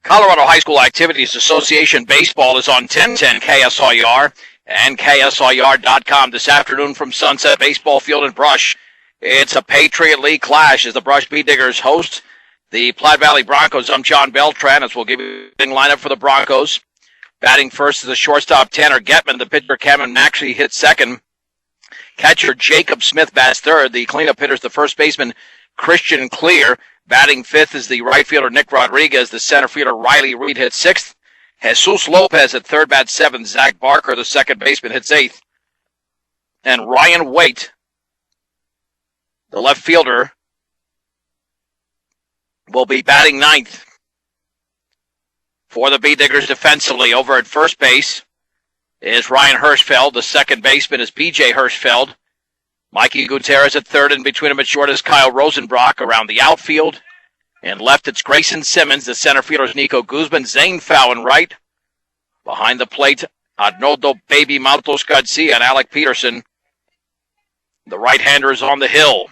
Colorado High School Activities Association Baseball is on 1010 KSIR and KSIR.com this afternoon from Sunset Baseball Field in Brush. It's a Patriot League clash as the Brush Bee Diggers host the Platte Valley Broncos. I'm John Beltran, as we'll give you the lineup for the Broncos. Batting first is the shortstop Tanner Getman. The pitcher Cameron Maxey hits second. Catcher Jacob Smith bats third. The cleanup hitter's the first baseman Christian Clear. Batting fifth is the right fielder Nick Rodriguez. The center fielder Riley Reed hits sixth. Jesus Lopez at third bats seventh. Zach Barker, the second baseman, hits eighth. And Ryan Waite, the left fielder, will be batting ninth. For the Bee Diggers defensively, over at first base is Ryan Hirschfeld. The second baseman is B.J. Hirschfeld. Mikey Gutierrez at third, and between him at short is Kyle Rosenbrock. Around the outfield and left, it's Grayson Simmons. The center fielder is Nico Guzman. Zane Fallon right. Behind the plate, Arnoldo Baby Maltos Garcia and Alec Peterson. The right-hander is on the hill.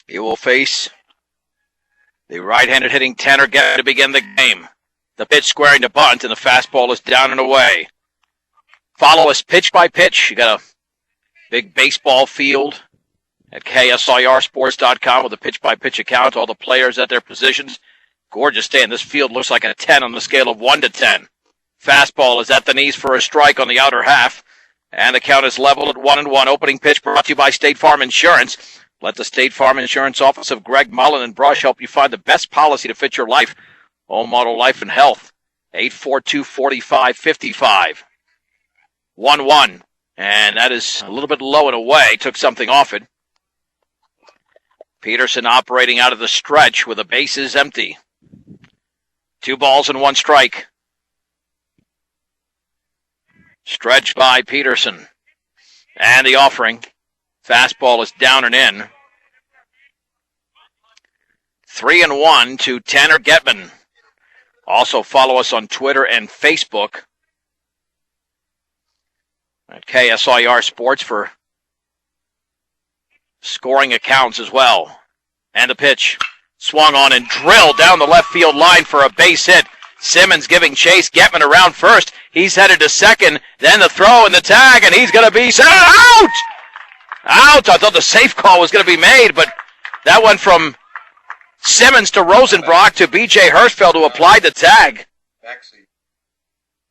He will face the right-handed hitting Tanner Getman to begin the game. The pitch squaring to bunt, and the fastball is down and away. Follow us pitch by pitch. You got a big baseball field at KSIRsports.com with a pitch-by-pitch account, all the players at their positions. Gorgeous day, and this field looks like a 10 on the scale of 1 to 10. Fastball is at the knees for a strike on the outer half, and the count is level at 1-1. Opening pitch brought to you by State Farm Insurance. Let the State Farm Insurance office of Greg Mullen and Brush help you find the best policy to fit your life. Home, auto, life, and health. 842-4555. 1-1. And that is a little bit low and away. Took something off it. Peterson operating out of the stretch with the bases empty. 2 balls and 1 strike. Stretch by Peterson. And the offering. Fastball is down and in. 3-1 to Tanner Getman. Also follow us on Twitter and Facebook at KSIR Sports for scoring accounts as well. And the pitch swung on and drilled down the left field line for a base hit. Simmons giving chase. Getman around first. He's headed to second. Then the throw and the tag, and he's going to be out! Out! I thought the safe call was going to be made, but that went from Simmons to Rosenbrock to B.J. Hirschfeld, who applied the tag.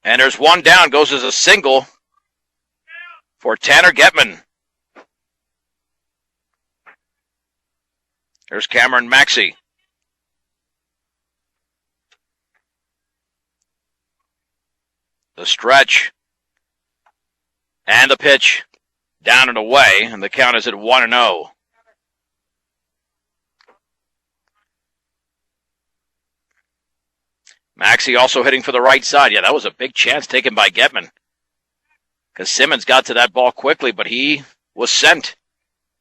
And there's one down. Goes as a single for Tanner Getman. There's Cameron Maxey. The stretch. And the pitch. Down and away, and the count is at 1-0. Maxey also hitting for the right side. Yeah, that was a big chance taken by Getman, because Simmons got to that ball quickly, but he was sent,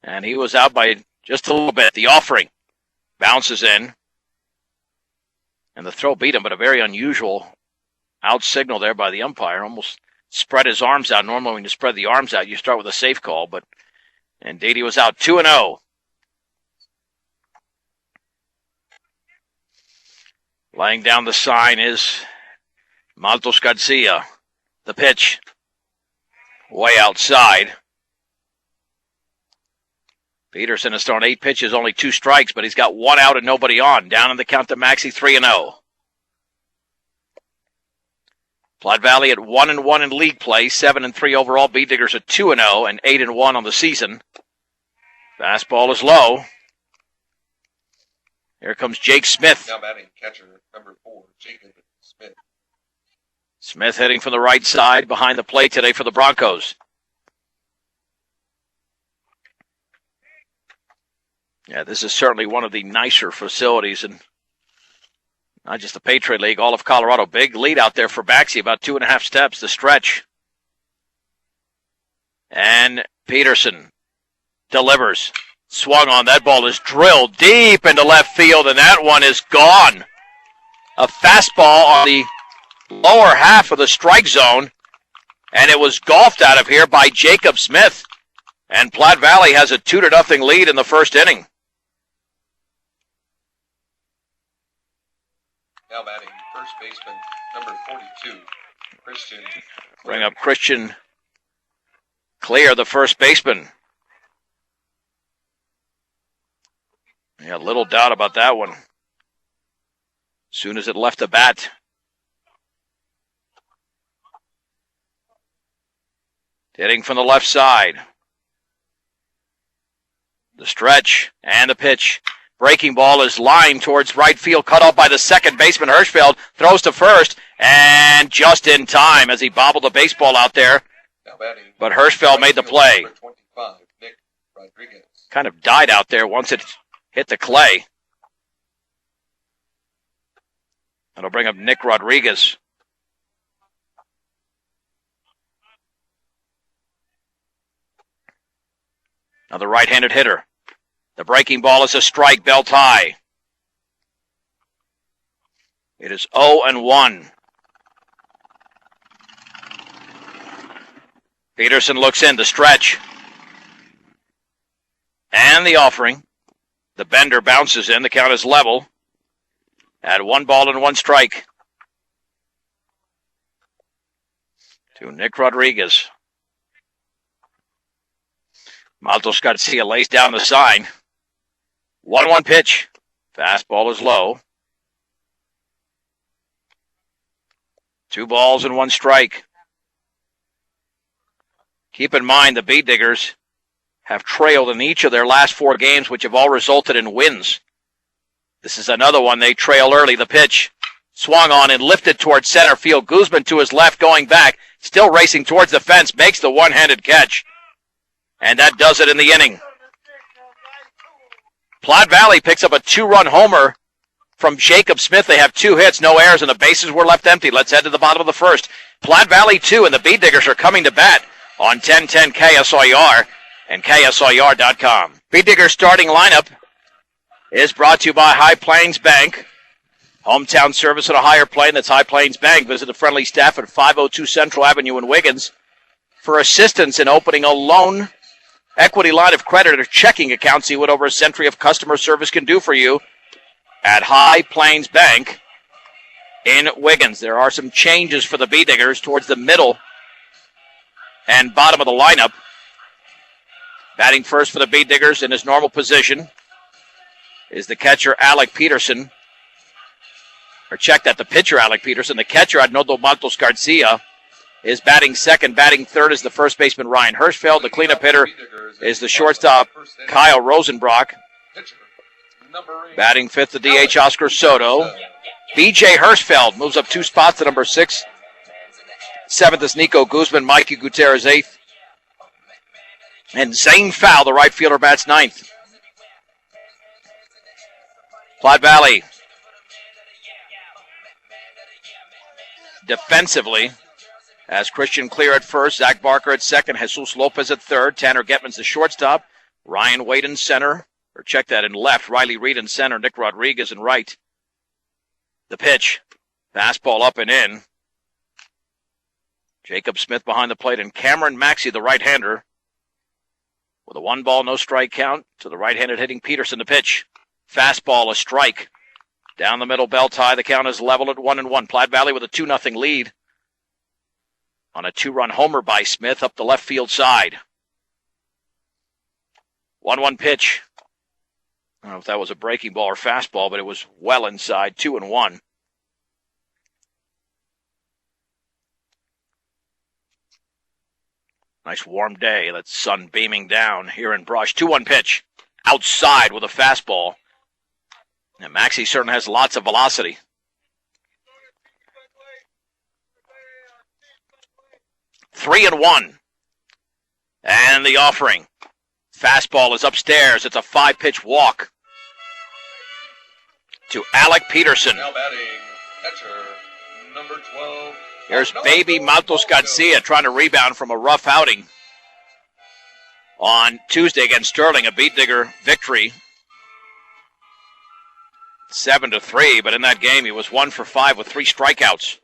and he was out by just a little bit. The offering bounces in, and the throw beat him, but a very unusual out signal there by the umpire. Almost spread his arms out. Normally when you spread the arms out, you start with a safe call, but indeed he was out. 2-0. Laying down the sign is Maltos Garcia. The pitch way outside. Peterson has thrown 8 pitches, only 2 strikes, but he's got 1 out and nobody on. Down in the count to Maxey, 3-0. Platte Valley at 1-1 in league play, 7-3 overall. Bee Diggers at 2-0 and 8-1 on the season. Fastball is low. Here comes Jake Smith. Now batting catcher number 4, Jacob Smith. Smith hitting from the right side behind the plate today for the Broncos. Yeah, this is certainly one of the nicer facilities, and not just the Patriot League, all of Colorado. Big lead out there for Maxey, about 2.5 steps, the stretch. And Peterson delivers. Swung on. That ball is drilled deep into left field, and that one is gone. A fastball on the lower half of the strike zone, and it was golfed out of here by Jacob Smith. And Platte Valley has a 2-0 lead in the first inning. Now batting first baseman, number 42, Christian. Bring up Christian Clear, the first baseman. Yeah, little doubt about that one. Soon as it left the bat. Hitting from the left side. The stretch and the pitch. Breaking ball is lined towards right field, cut off by the second baseman. Hirschfeld throws to first, and just in time as he bobbled the baseball out there. But Hirschfeld made the play. 25, Nick Rodriguez. Kind of died out there once it hit the clay. That'll bring up Nick Rodriguez. Another right-handed hitter. The breaking ball is a strike, belt high. It is 0-1. Peterson looks in, the stretch. And the offering. The bender bounces in, the count is level. At 1 ball and 1 strike. To Nick Rodriguez. Maltos Garcia lays down the sign. 1-1 pitch. Fastball is low. 2 balls and 1 strike. Keep in mind the Bee Diggers have trailed in each of their last 4 games, which have all resulted in wins. This is another one they trail early. The pitch swung on and lifted towards center field. Guzman to his left, going back, still racing towards the fence, makes the one-handed catch. And that does it in the inning. Platte Valley picks up a 2-run homer from Jacob Smith. They have 2 hits, no errors, and the bases were left empty. Let's head to the bottom of the first. Platte Valley 2, and the Bee Diggers are coming to bat on 1010 KSIR and KSIR.com. Bee Diggers starting lineup is brought to you by High Plains Bank. Hometown service at a higher plane. That's High Plains Bank. Visit the friendly staff at 502 Central Avenue in Wiggins for assistance in opening a loan, equity line of credit, or checking account. See what over a century of customer service can do for you at High Plains Bank in Wiggins. There are some changes for the Bee Diggers towards the middle and bottom of the lineup. Batting first for the Bee Diggers in his normal position is the catcher, Alec Peterson. Or check that, the pitcher, Alec Peterson. The catcher, Arnoldo Maltos Garcia, is batting second. Batting third is the first baseman, Ryan Hirschfeld. The cleanup hitter is the shortstop, Kyle Rosenbrock. Batting fifth, the DH, Oscar Soto. B.J. Hirschfeld moves up 2 spots to number 6. 7th is Nico Guzman, Mikey Gutierrez 8th. And Zane Fowl, the right fielder, bats 9th. Platte Valley defensively as Christian Clear at first, Zach Barker at second, Jesus Lopez at third, Tanner Getman's the shortstop, Ryan Wade in center, or check that, in left, Riley Reed in center, Nick Rodriguez in right. The pitch, fastball up and in. Jacob Smith behind the plate, and Cameron Maxey, the right-hander, with a 1 ball, no strike count to the right-handed hitting Peterson. The pitch, fastball, a strike. Down the middle, belt high. The count is level at 1-1. Platte Valley with a 2-0 lead on a 2-run homer by Smith up the left field side. 1-1 pitch. I don't know if that was a breaking ball or fastball, but it was well inside. 2-1. Nice warm day. That sun beaming down here in Brush. 2-1 pitch. Outside with a fastball. And Maxey certainly has lots of velocity. Three and one. And the offering. Fastball is upstairs. It's a 5-pitch walk to Alec Peterson. Now batting, catcher, number 12. Here's baby Maltos Garcia trying to rebound from a rough outing on Tuesday against Sterling, a Bee Digger victory. 7-3, but in that game he was 1 for 5 with 3 strikeouts.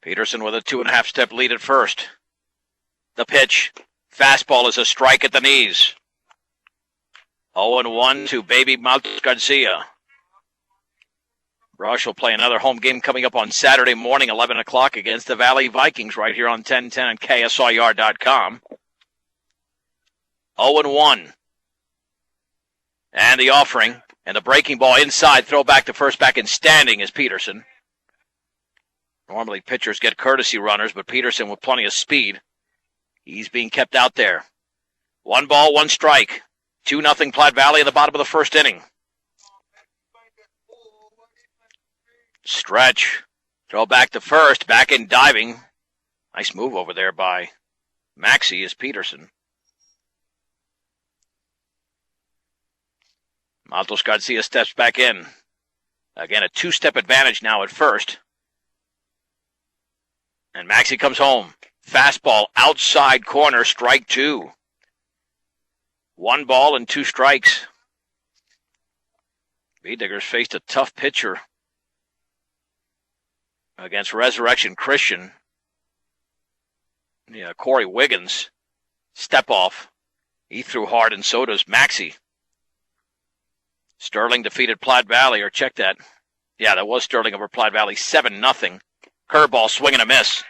Peterson with a 2.5-step lead at first. The pitch. Fastball is a strike at the knees. 0-1 to baby Maltos Garcia. Brush will play another home game coming up on Saturday morning, 11 o'clock, against the Valley Vikings right here on 1010 and KSIR.com. 0-1. And the offering, and the breaking ball inside, throw back to first, back in standing is Peterson. Normally pitchers get courtesy runners, but Peterson with plenty of speed. He's being kept out there. 1 ball, 1 strike. 2-0 Platte Valley in the bottom of the first inning. Stretch. Throw back to first. Back in diving. Nice move over there by Maxey is Peterson. Maltos Garcia steps back in. Again, a 2-step advantage now at first. And Maxey comes home. Fastball outside corner, strike 2. 1 ball and 2 strikes. Diggers faced a tough pitcher against Resurrection Christian. Yeah, Corey Wiggins. Step off. He threw hard, and so does Maxey. Sterling defeated Platte Valley, or check that. Yeah, that was Sterling over Platte Valley, 7-0. Curveball, swing and a miss.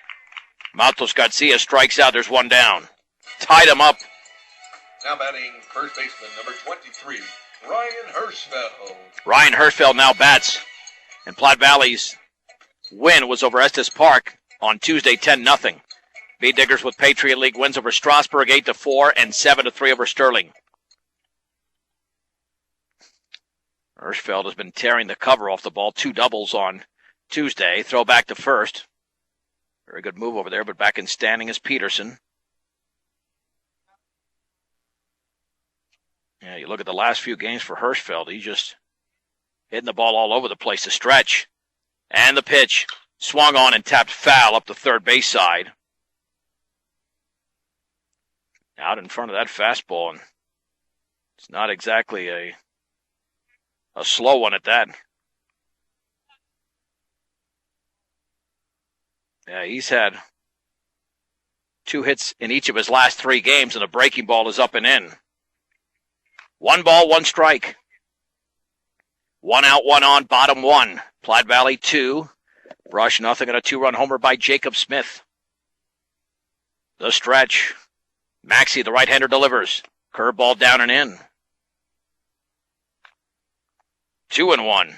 Maltos Garcia strikes out. There's 1 down. Tied him up. Now batting first baseman, number 23, Ryan Hirschfeld. Ryan Hirschfeld now bats. And Platte Valley's win was over Estes Park on Tuesday, 10-0. Diggers with Patriot League wins over Strasburg 8-4 and 7-3 over Sterling. Hirschfeld has been tearing the cover off the ball. 2 doubles on Tuesday. Throw back to first. Very good move over there, but back in standing is Peterson. Yeah, you look at the last few games for Hirschfeld. He's just hitting the ball all over the place to stretch. And the pitch. Swung on and tapped foul up the third base side. Out in front of that fastball. And it's not exactly a slow one at that. Yeah, he's had 2 hits in each of his last 3 games, and the breaking ball is up and in. 1 ball, 1 strike. 1 out, 1 on, bottom 1. Platte Valley 2. Brush nothing, and a 2-run homer by Jacob Smith. The stretch. Maxey, the right-hander, delivers. Curveball down and in. 2-1.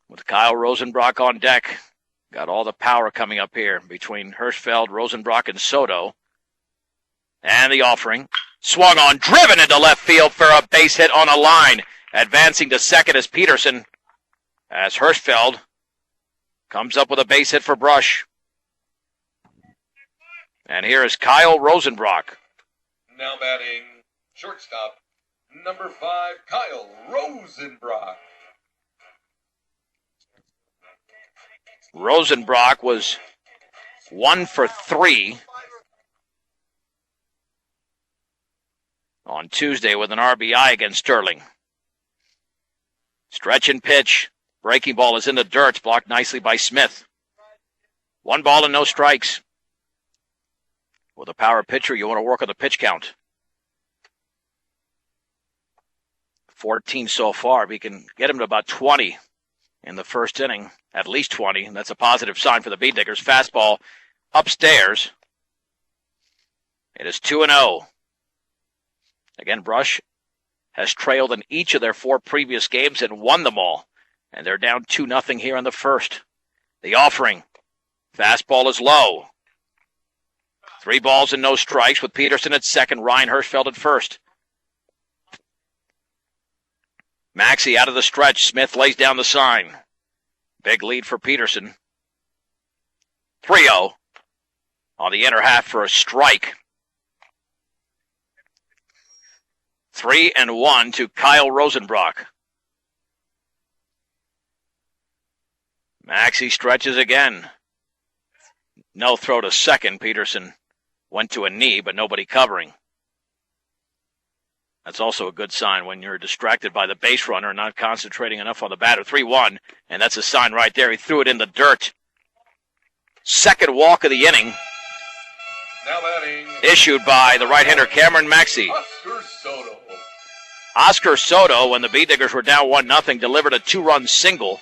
With Kyle Rosenbrock on deck. Got all the power coming up here between Hirschfeld, Rosenbrock, and Soto. And the offering. Swung on, driven into left field for a base hit on a line. Advancing to second is Peterson. As Hirschfeld comes up with a base hit for Brush. And here is Kyle Rosenbrock. Now batting shortstop, number 5, Kyle Rosenbrock. Rosenbrock was 1 for 3 on Tuesday with an RBI against Sterling. Stretch and pitch. Breaking ball is in the dirt, blocked nicely by Smith. 1 ball and no strikes. With a power pitcher, you want to work on the pitch count. 14 so far. If you can get him to about 20 in the first inning, at least 20, and that's a positive sign for the Diggers. Fastball upstairs. It is 2-0. Again, Brush has trailed in each of their 4 previous games and won them all. And they're down 2-0 here in the first. The offering. Fastball is low. 3 balls and no strikes with Peterson at second, Ryan Hirschfeld at first. Maxey out of the stretch. Smith lays down the sign. Big lead for Peterson. 3-0 on the inner half for a strike. 3-1 to Kyle Rosenbrock. Maxey stretches again. No throw to second. Peterson went to a knee, but nobody covering. That's also a good sign when you're distracted by the base runner and not concentrating enough on the batter. 3-1, and that's a sign right there. He threw it in the dirt. Second walk of the inning. Now batting. Issued by the right-hander Cameron Maxey. Oscar Soto. Oscar Soto, when the Bee-Diggers were down 1-0, delivered a 2-run single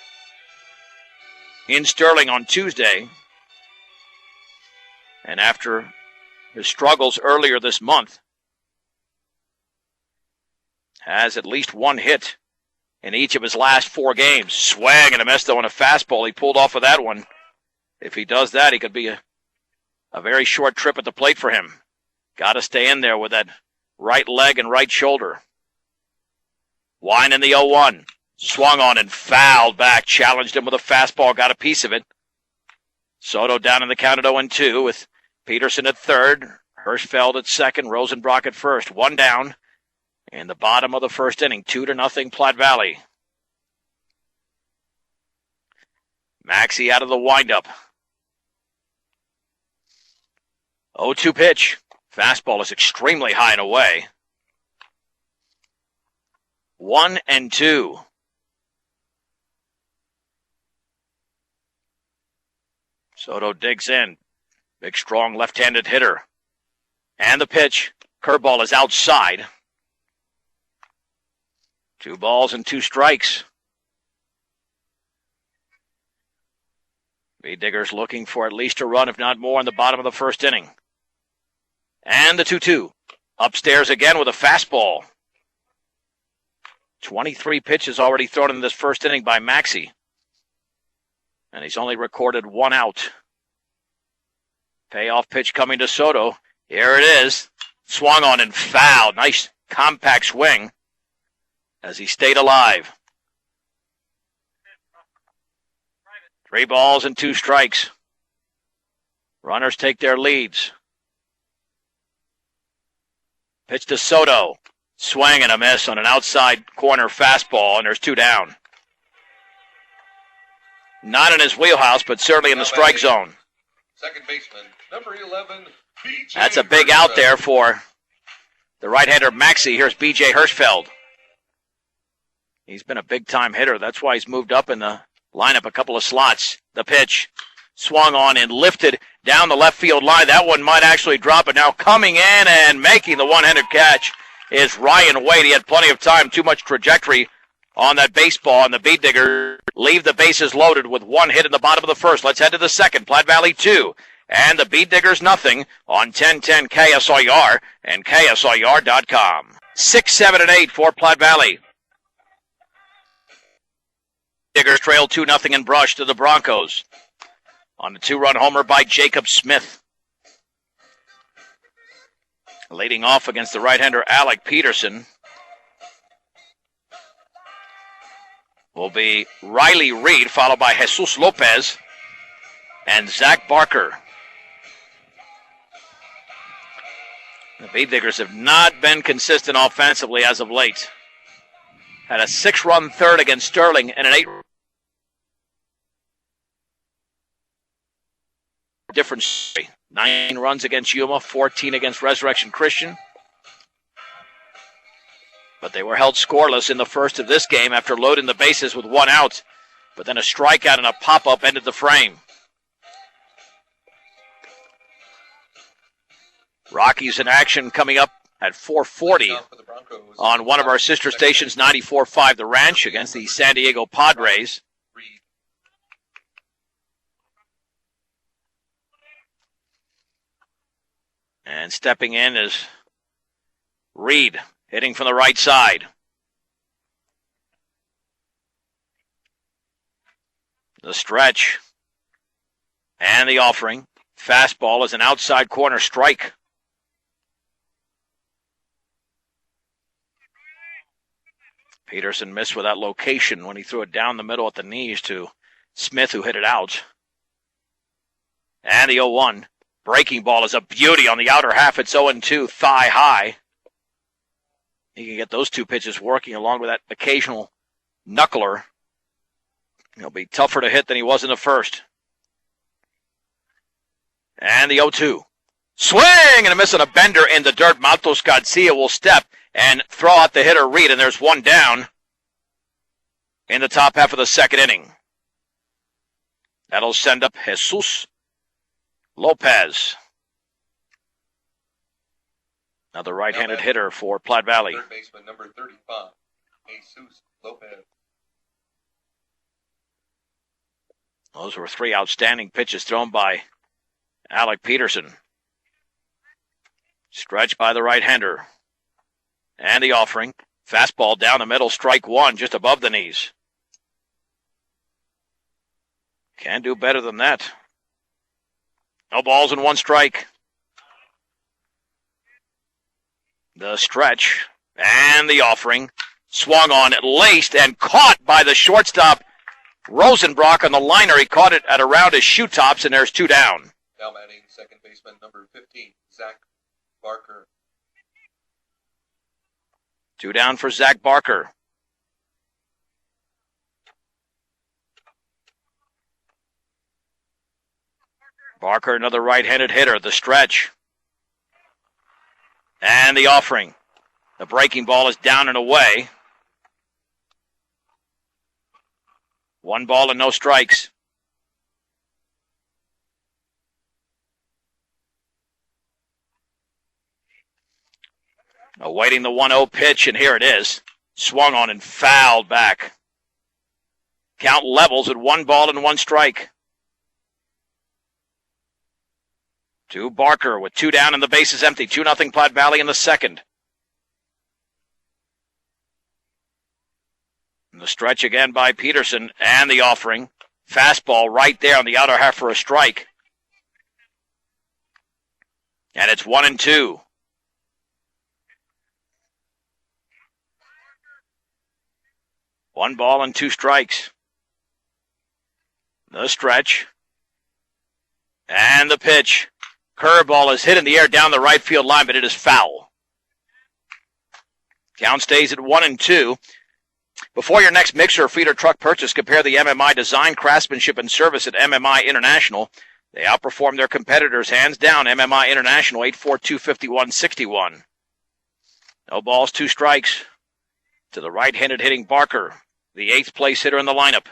in Sterling on Tuesday. And after his struggles earlier this month, has at least one hit in each of his last 4 games. Swang and a miss, though, on a fastball. He pulled off of that one. If he does that, he could be a very short trip at the plate for him. Got to stay in there with that right leg and right shoulder. Wine in the 0-1. Swung on and fouled back. Challenged him with a fastball. Got a piece of it. Soto down in the count at 0-2 with Peterson at third. Hirschfeld at second. Rosenbrock at first. 1 down in the bottom of the first inning. 2-0 Platte Valley. Maxey out of the windup. 0-2 pitch. Fastball is extremely high and away. 1-2. Soto digs in. Big, strong left-handed hitter. And the pitch. Curveball is outside. 2 balls and 2 strikes. Bee-Diggers looking for at least a run, if not more, in the bottom of the first inning. And the 2-2. Upstairs again with a fastball. 23 pitches already thrown in this first inning by Maxey. And he's only recorded 1 out. Payoff pitch coming to Soto. Here it is. Swung on and fouled. Nice compact swing as he stayed alive. 3 balls and 2 strikes. Runners take their leads. Pitch to Soto. Swing and a miss on an outside corner fastball, and there's 2 down. Not in his wheelhouse, but certainly in the strike zone. Second baseman, number 11, B.J. That's a big out there for the right-hander Maxey. Here's B.J. Hirschfeld. He's been a big-time hitter. That's why he's moved up in the lineup a couple of slots. The pitch swung on and lifted down the left field line. That one might actually drop, but now coming in and making the one-handed catch is Ryan Wade. He had plenty of time, too much trajectory on that baseball, and the Bee-Diggers leave the bases loaded with 1 hit in the bottom of the first. Let's head to the second. Platte Valley 2, and the Bee-Diggers nothing on 1010 KSIR and KSIR.com. 6, 7, and 8 for Platte Valley. Diggers trail 2-0 in Brush to the Broncos on a 2-run homer by Jacob Smith. Leading off against the right-hander Alec Peterson will be Riley Reed, followed by Jesus Lopez and Zach Barker. The Bee-Diggers have not been consistent offensively as of late. Had a 6-run third against Sterling and an 8 different story. 9 runs against Yuma, 14 against Resurrection Christian. But they were held scoreless in the first of this game after loading the bases with 1 out. But then a strikeout and a pop-up ended the frame. Rockies in action coming up at 4:40 on one of our sister stations, 94.5 The Ranch, against the San Diego Padres. And stepping in is Reed, hitting from the right side. The stretch and the offering. Fastball is an outside corner strike. Peterson missed with that location when he threw it down the middle at the knees to Smith, who hit it out. And the 0-1. Breaking ball is a beauty on the outer half. It's 0-2, thigh high. He can get those 2 pitches working along with that occasional knuckler. He'll be tougher to hit than he was in the first. And the 0-2. Swing and a miss on a bender in the dirt. Matos Garcia will step and throw out the hitter Reed, and there's 1 down in the top half of the second inning. That'll send up Jesus Lopez. Another right-handed hitter for Platte Valley. Third baseman, number 35, Jesus Lopez. Those were three outstanding pitches thrown by Alec Peterson. Stretched by the right-hander. And the offering. Fastball down the middle, strike one, just above the knees. Can do better than that. No balls and one strike. The stretch and the offering. Swung on, laced, and caught by the shortstop, Rosenbrock, on the liner. He caught it at around his shoe tops, and there's two down. Now batting second baseman number 15, Zach Barker. Two down for Zach Barker. Barker, another right-handed hitter. The stretch. And the offering. The breaking ball is down and away. 1 ball and no strikes. Awaiting the 1-0 pitch, and here it is. Swung on and fouled back. Count levels at 1 ball and 1 strike. To Barker with 2 down and the bases empty. 2-0 Platte Valley in the second. And the stretch again by Peterson and the offering. Fastball right there on the outer half for a strike. And it's 1-2. One ball and 2 strikes. The stretch. And the pitch. Curveball is hit in the air down the right field line, but it is foul. Count stays at 1-2. Before your next mixer or feeder truck purchase, compare the MMI design, craftsmanship, and service at MMI International. They outperform their competitors hands down. MMI International, 842-5161. No balls, 2 strikes. To the right-handed hitting Barker, the 8th place hitter in the lineup.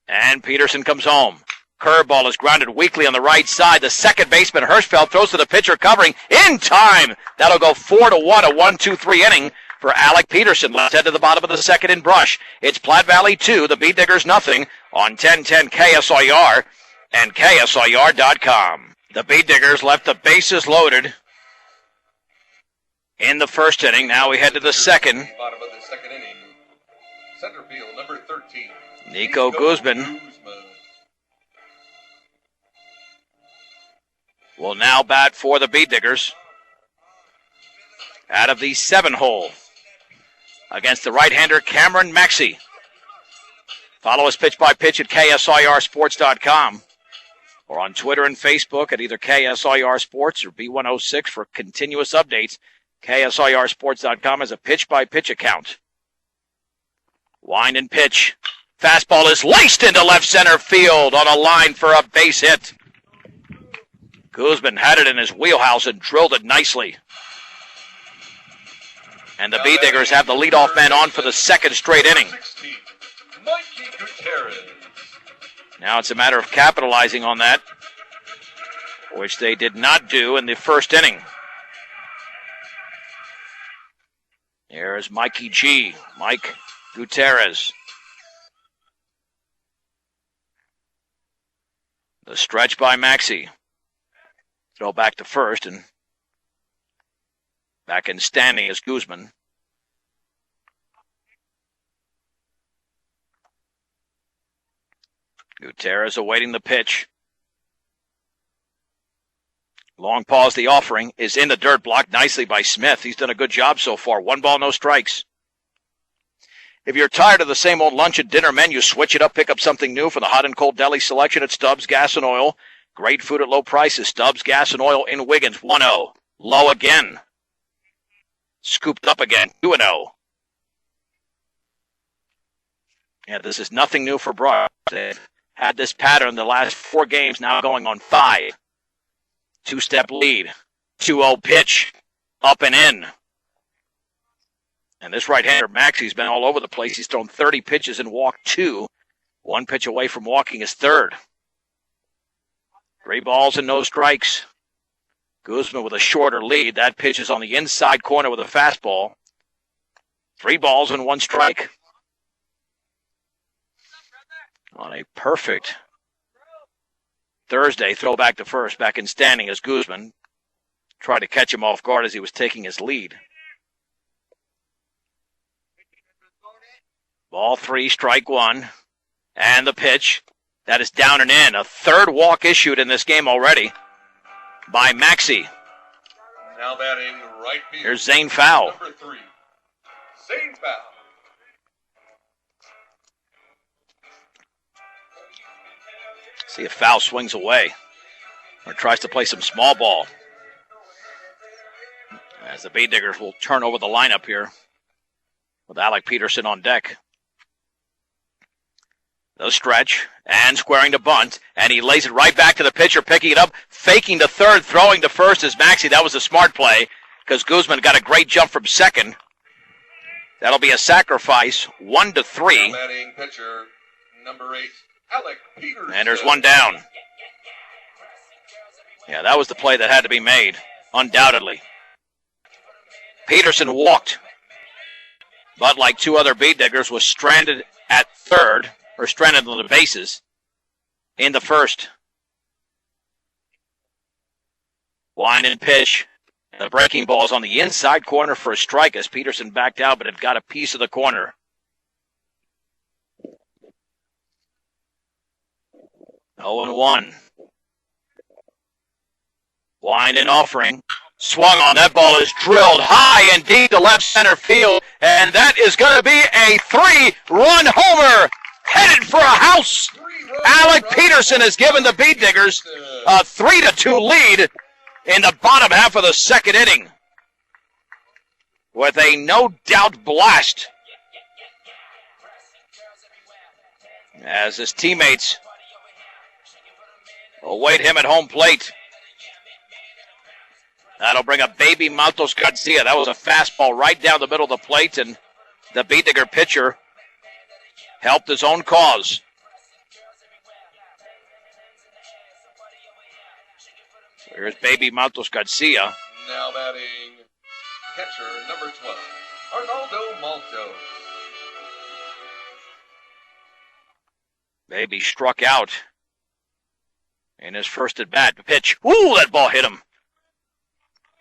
And Peterson comes home. Curveball is grounded weakly on the right side. The second baseman, Hirschfeld, throws to the pitcher covering in time. That'll go 4-1, a 1-2-3 inning for Alec Peterson. Let's head to the bottom of the second in Brush. It's Platte Valley 2, the Beat Diggers nothing on 1010 KSIR and KSIR.com. The Beat Diggers left the bases loaded in the first inning. Now we head to the second. Bottom of the second inning. Center field number 13. Nico Guzman will now bat for the Beat Diggers out of the 7-hole against the right-hander Cameron Maxey. Follow us pitch by pitch at KSIRsports.com or on Twitter and Facebook at either KSIR Sports or B106 for continuous updates. KSIRsports.com has a pitch by pitch account. Wind and pitch. Fastball is laced into left center field on a line for a base hit. Guzman had it in his wheelhouse and drilled it nicely. And the Beat Diggers have the leadoff man on for the second straight inning. 16, Mikey Gutierrez. Now it's a matter of capitalizing on that, which they did not do in the first inning. Here's Mikey G. Mike Gutierrez. The stretch by Maxey. Throw back to first, and back in standing is Guzman. Gutierrez awaiting the pitch. Long pause, the offering is in the dirt, blocked nicely by Smith. He's done a good job so far. 1 ball, no strikes. If you're tired of the same old lunch and dinner menu, switch it up, pick up something new from the hot and cold deli selection at Stubbs Gas and Oil. Great food at low prices. Stubbs Gas and Oil in Wiggins, 1-0. Low again. Scooped up again, 2-0. Yeah, this is nothing new for Brush. They've had this pattern the last 4 games, now going on 5. 2-step lead. 2-0 pitch. Up and in. And this right-hander, Maxey's been all over the place. He's thrown 30 pitches and walked 2. 1 pitch away from walking his third. 3 balls and no strikes. Guzman with a shorter lead. That pitch is on the inside corner with a fastball. 3 balls and 1 strike. On a perfect Thursday, throw back to first, back in standing as Guzman tried to catch him off guard as he was taking his lead. Ball 3, strike 1. And the pitch. That is down and in. A 3rd walk issued in this game already by Maxey. Now batting right field. Here's Zane Fowl. Number 3, Zane Fowl. See if Fowl swings away or tries to play some small ball. As the Bay Diggers will turn over the lineup here with Alec Peterson on deck. The stretch and squaring to bunt, and he lays it right back to the pitcher, picking it up, faking to third, throwing to first is Maxey. That was a smart play because Guzman got a great jump from second. That'll be a sacrifice, 1-3. Now batting pitcher number 8, Alec Peterson. And there's one down. Yeah, that was the play that had to be made, undoubtedly. Peterson walked, but like 2 other Bay Diggers, was stranded at third, or stranded on the bases in the first. Wind and pitch. The breaking ball is on the inside corner for a strike as Peterson backed out, but it got a piece of the corner. 0-1. Wind and offering. Swung on. That ball is drilled high and deep to left center field, and that is going to be a 3-run homer. Headed for a house. Alec Peterson has given the Beat Diggers a 3-2 lead in the bottom half of the second inning with a no-doubt blast as his teammates await him at home plate. That'll bring up baby Matos Garcia. That was a fastball right down the middle of the plate, and the Beat Digger pitcher helped his own cause. Here's baby Matos Garcia. Now batting catcher number 12, Arnaldo Malto. Baby struck out in his first at bat. Pitch. Ooh, that ball hit him.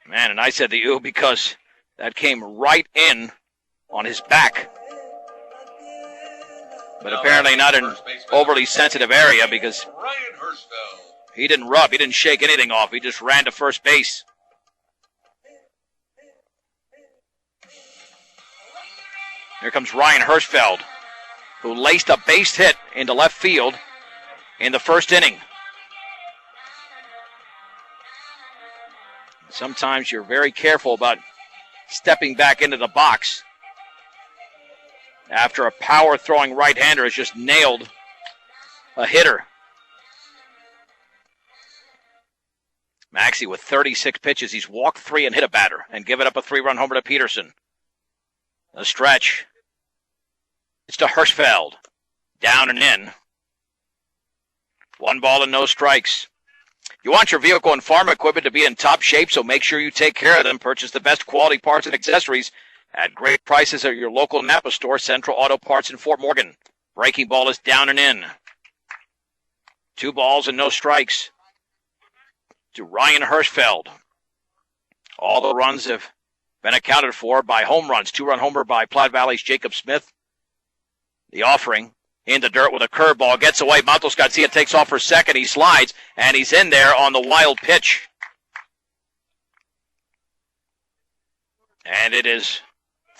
Man, and I said the ooh because that came right in on his back. But apparently not an overly sensitive area because he didn't rub. He didn't shake anything off. He just ran to first base. Here comes Ryan Hirschfeld, who laced a base hit into left field in the first inning. Sometimes you're very careful about stepping back into the box after a power-throwing right-hander has just nailed a hitter. Maxey with 36 pitches. He's walked 3 and hit a batter and given up a 3-run homer to Peterson. A stretch. It's to Hirschfeld. Down and in. 1 ball and no strikes. You want your vehicle and farm equipment to be in top shape, so make sure you take care of them. Purchase the best quality parts and accessories at great prices at your local Napa store, Central Auto Parts in Fort Morgan. Breaking ball is down and in. 2 balls and no strikes to Ryan Hirschfeld. All the runs have been accounted for by home runs. 2-run homer by Platte Valley's Jacob Smith. The offering in the dirt with a curveball. Gets away. Matos Garcia takes off for second. He slides, and he's in there on the wild pitch. And it is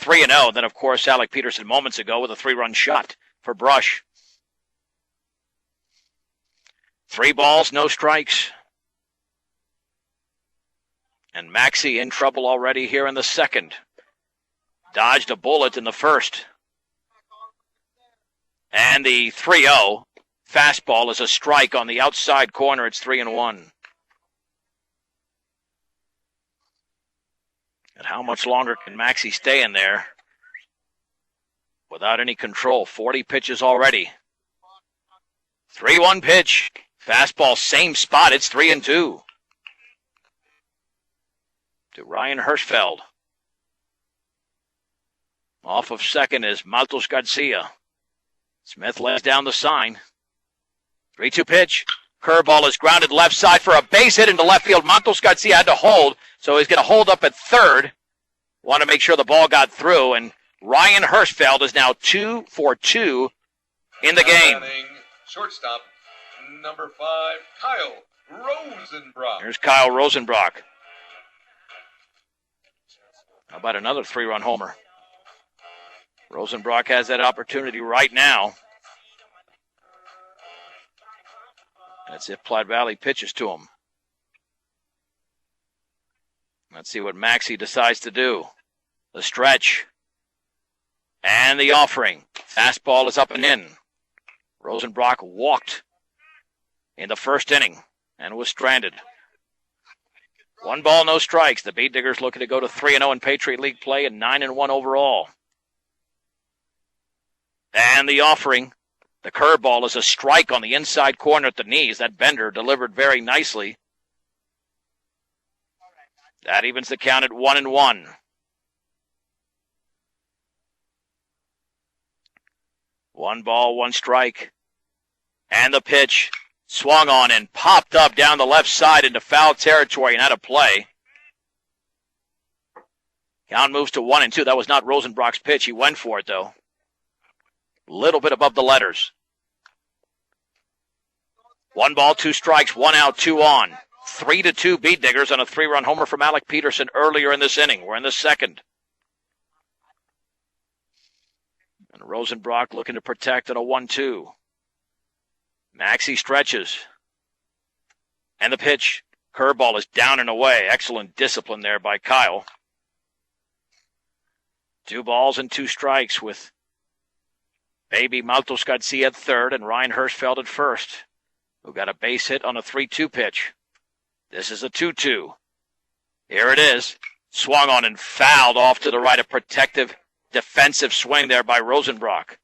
3-0. Then, of course, Alec Peterson moments ago with a 3-run shot for Brush. 3 balls, no strikes. And Maxey in trouble already here in the second. Dodged a bullet in the first. And the 3-0 fastball is a strike on the outside corner. It's 3-1. And how much longer can Maxey stay in there without any control? 40 pitches already. 3-1 pitch. Fastball, same spot. It's 3-2. To Ryan Hirschfeld. Off of second is Maltos Garcia. Smith lays down the sign. 3-2 pitch. Curveball is grounded left side for a base hit into left field. Maltos Garcia had to hold, so he's going to hold up at third. Want to make sure the ball got through, and Ryan Hirschfeld is now 2 for 2 in the game. Shortstop, number 5, Kyle Rosenbrock. Here's Kyle Rosenbrock. How about another 3-run homer? Rosenbrock has that opportunity right now. That's if Platte Valley pitches to him. Let's see what Maxey decides to do. The stretch. And the offering. Fastball is up and in. Rosenbrock walked in the first inning and was stranded. 1 ball, no strikes. The Beat Diggers looking to go to 3-0 in Patriot League play and 9-1 overall. And the offering. The curveball is a strike on the inside corner at the knees. That bender delivered very nicely. That evens the count at 1-1. 1 ball, 1 strike. And the pitch swung on and popped up down the left side into foul territory and out of play. Count moves to 1-2. That was not Rosenbrock's pitch. He went for it, though. Little bit above the letters. 1 ball, 2 strikes, 1 out, 2 on. 3-2 Beat Diggers on a 3-run homer from Alec Peterson earlier in this inning. We're in the second. And Rosenbrock looking to protect on a 1-2. Maxey stretches. And the pitch. Curveball is down and away. Excellent discipline there by Kyle. 2 balls and 2 strikes with Baby Maltos Garcia at third and Ryan Hirschfeld at first, who got a base hit on a 3-2 pitch. This is a 2-2. Here it is. Swung on and fouled off to the right. A protective defensive swing there by Rosenbrock.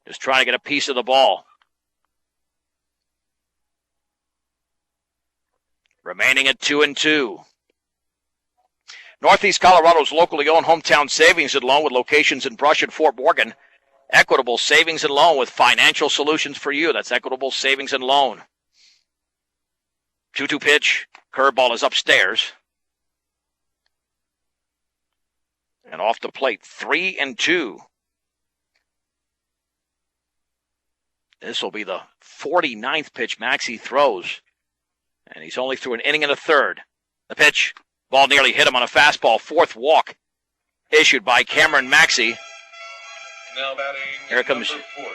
Just trying to get a piece of the ball. Remaining at 2-2. Northeast Colorado's locally owned hometown savings and loan with locations in Brush and Fort Morgan. Equitable Savings and Loan with financial solutions for you. That's Equitable Savings and Loan. 2-2 pitch. Curveball is upstairs. And off the plate, 3-2. This will be the 49th pitch Maxey throws. And he's only through an inning and a third. The pitch. Ball nearly hit him on a fastball. 4th walk issued by Cameron Maxey. Now batting, here comes number 40,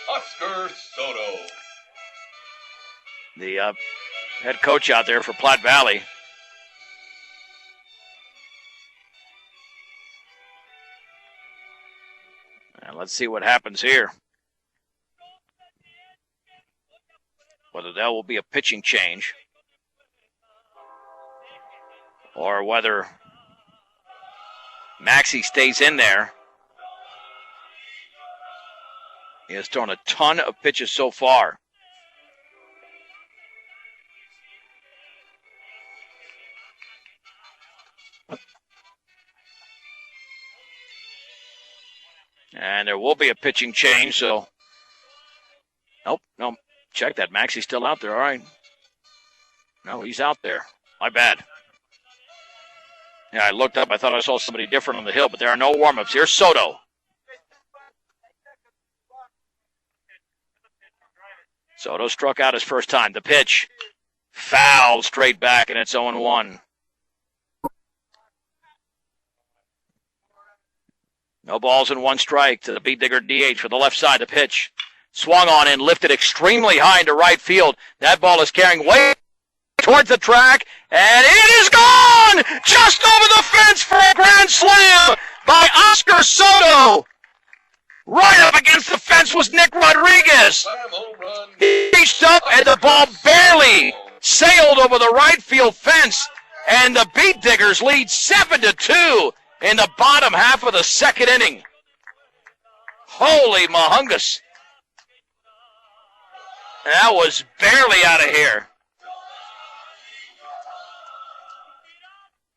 Oscar Soto. The head coach out there for Platte Valley. And let's see what happens here. Whether that will be a pitching change or whether Maxey stays in there. He has thrown a ton of pitches so far. And there will be a pitching change, so. Nope, no. Check that. Maxey's still out there. All right. No, he's out there. My bad. Yeah, I looked up. I thought I saw somebody different on the hill, but there are no warm-ups. Here's Soto. Soto struck out his first time. The pitch. Foul straight back, and it's 0-1. No balls and 1 strike to the Beat Digger DH for the left side. The pitch. Swung on and lifted extremely high into right field. That ball is carrying way towards the track, and it is gone! Just over the fence for a grand slam by Oscar Soto. Right up against the fence was Nick Rodriguez. He reached up, and the ball barely sailed over the right field fence, and the Beat Diggers lead 7-2 in the bottom half of the second inning. Holy mahungus. That was barely out of here.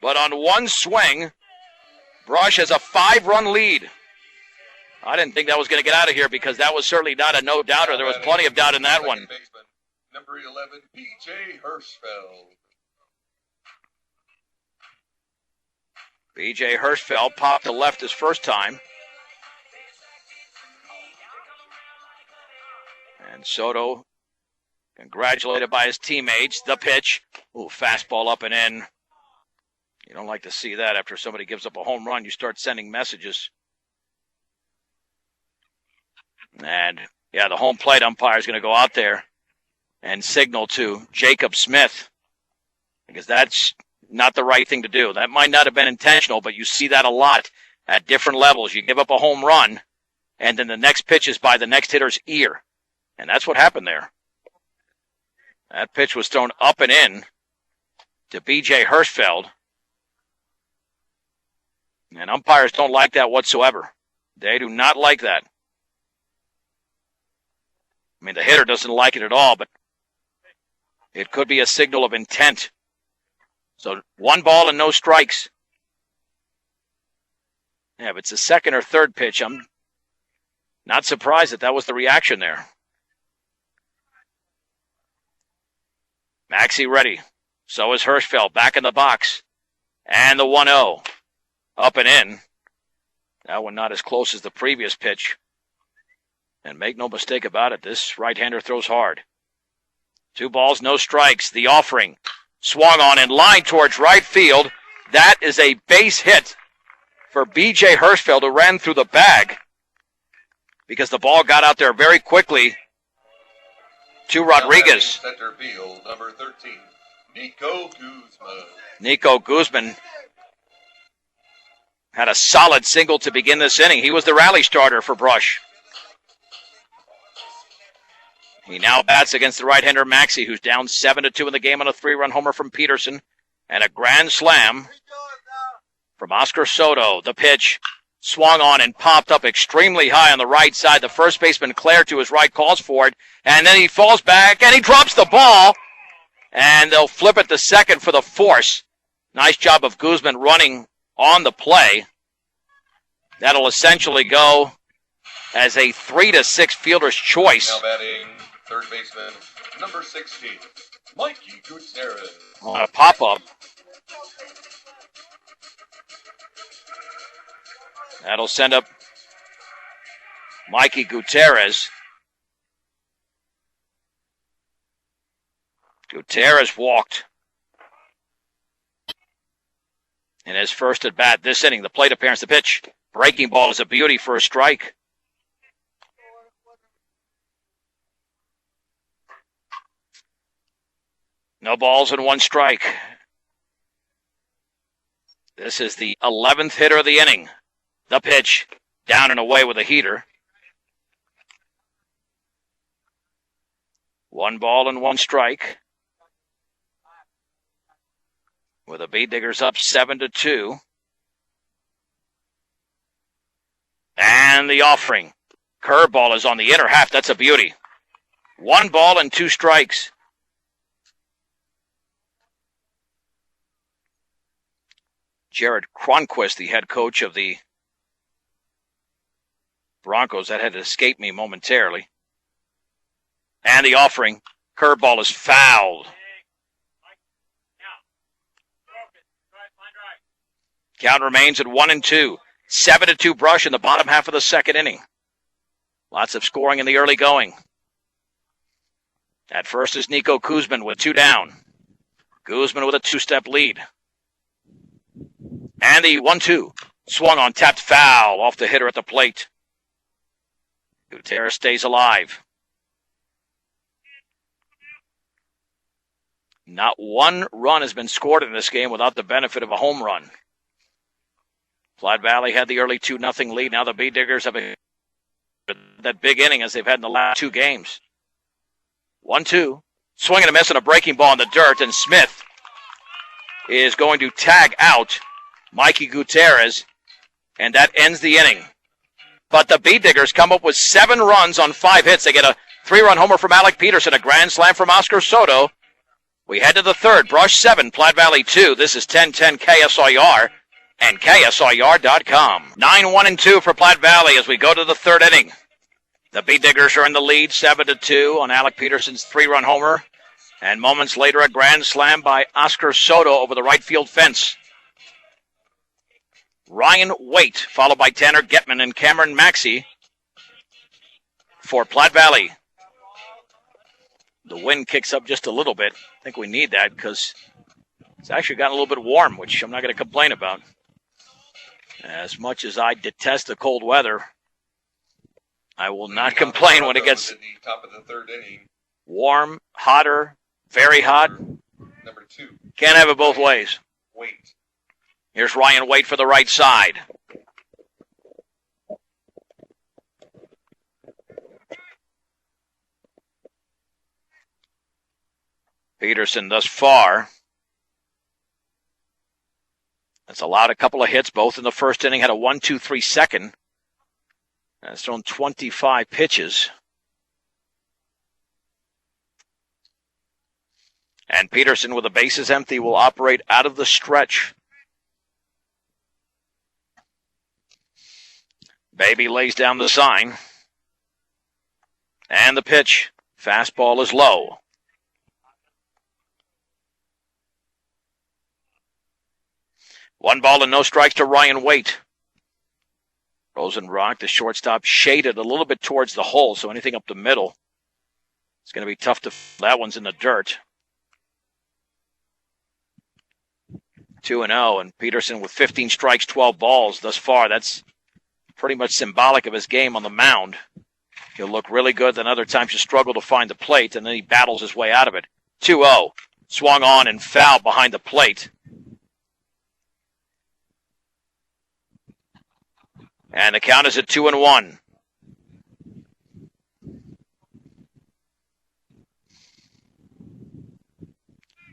But on one swing, Brush has a 5-run lead. I didn't think that was going to get out of here because that was certainly not a no-doubter. There was plenty of doubt in that one. Baseman, number 11, B.J. Hirschfeld. B.J. Hirschfeld popped to left his first time. And Soto, congratulated by his teammates. The pitch. Ooh, fastball up and in. You don't like to see that after somebody gives up a home run. You start sending messages. And, yeah, the home plate umpire is going to go out there and signal to Jacob Smith because that's not the right thing to do. That might not have been intentional, but you see that a lot at different levels. You give up a home run, and then the next pitch is by the next hitter's ear. And that's what happened there. That pitch was thrown up and in to B.J. Hirschfeld. And umpires don't like that whatsoever. They do not like that. I mean, the hitter doesn't like it at all, but it could be a signal of intent. So 1 ball and no strikes. Yeah, if it's the second or third pitch, I'm not surprised that was the reaction there. Maxey ready. So is Hirschfeld back in the box. And the 1-0. Up and in. That one not as close as the previous pitch. And make no mistake about it, this right-hander throws hard. 2 balls, no strikes. The offering. Swung on in line towards right field. That is a base hit for B.J. Hirschfeld, who ran through the bag because the ball got out there very quickly to Rodriguez. Center field, number 13, Nico Guzman. Nico Guzman had a solid single to begin this inning. He was the rally starter for Brush. He now bats against the right-hander Maxey, who's down 7-2 in the game on a 3-run homer from Peterson. And a grand slam from Oscar Soto. The pitch swung on and popped up extremely high on the right side. The first baseman, Claire, to his right, calls for it. And then he falls back, and he drops the ball. And they'll flip it to second for the force. Nice job of Guzman running on the play. That'll essentially go as a 3-6 fielder's choice. Now batting third baseman, number 16, Mikey Gutierrez. On a pop-up. That'll send up Mikey Gutierrez. Gutierrez walked in his first at bat this inning. The plate appearance, the pitch. Breaking ball is a beauty for a strike. No balls and 1 strike. This is the 11th hitter of the inning. The pitch, down and away with a heater. 1 ball and 1 strike. With the Bee Diggers up 7-2. And the offering. Curveball is on the inner half. That's a beauty. 1 ball and 2 strikes. Jared Cronquist, the head coach of the Broncos. That had escaped me momentarily. And the offering. Curveball is fouled. Count remains at 1-2. 7-2 Brush in the bottom half of the second inning. Lots of scoring in the early going. At first is Nico Guzman with 2 down. Guzman with a 2-step lead. And the 1-2. Swung on, tapped foul off the hitter at the plate. Gutierrez stays alive. Not 1 run has been scored in this game without the benefit of a home run. Platte Valley had the early 2-0 lead. Now the Bee Diggers have that big inning as they've had in the last 2 games. 1-2. Swing and a miss and a breaking ball in the dirt, and Smith is going to tag out Mikey Gutierrez, and that ends the inning. But the Bee Diggers come up with 7 runs on 5 hits. They get a 3-run homer from Alec Peterson, a grand slam from Oscar Soto. We head to the third. Brush 7, Platte Valley 2. This is 1010 KSIR. and KSIR.com. 9-1-2 for Platte Valley as we go to the third inning. The Bee Diggers are in the lead 7-2 on Alec Peterson's 3-run homer. And moments later, a grand slam by Oscar Soto over the right field fence. Ryan Waite, followed by Tanner Getman and Cameron Maxey for Platte Valley. The wind kicks up just a little bit. I think we need that because it's actually gotten a little bit warm, which I'm not going to complain about. As much as I detest the cold weather, I will not complain when it gets at the top of the third inning. Warm, hotter, very hot. Number 2. Can't have it both ways. Wait. Here's Ryan Waite for the right side. Peterson thus far has allowed a couple of hits, both in the first inning, had a 1-2-3 second. Has thrown 25 pitches. And Peterson, with the bases empty, will operate out of the stretch. Baby lays down the sign. And the pitch. Fastball is low. One ball and no strikes to Ryan Waite. Rosenrock, the shortstop, shaded a little bit towards the hole, so anything up the middle, it's going to be tough to. That one's in the dirt. 2-0, and Peterson with 15 strikes, 12 balls thus far. That's pretty much symbolic of his game on the mound. He'll look really good, then other times he'll struggle to find the plate, and then he battles his way out of it. 2-0, swung on and fouled behind the plate. And the count is at 2-1.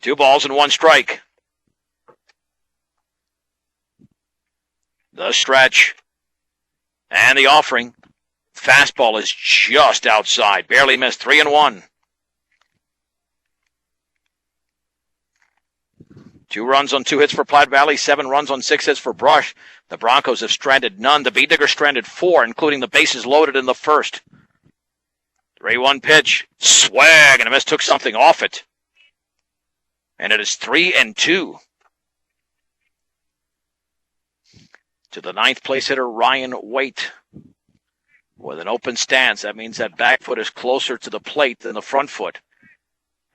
Two balls and one strike. The stretch. And the offering. Fastball is just outside. Barely missed. 3-1. 2 runs on 2 hits for Platte Valley, 7 runs on 6 hits for Brush. The Broncos have stranded none. The Bee Diggers stranded 4, including the bases loaded in the first. 3-1 pitch. Swag, and a miss took something off it. And it is 3-2. To the 9th place hitter, Ryan Waite. With an open stance, that means that back foot is closer to the plate than the front foot.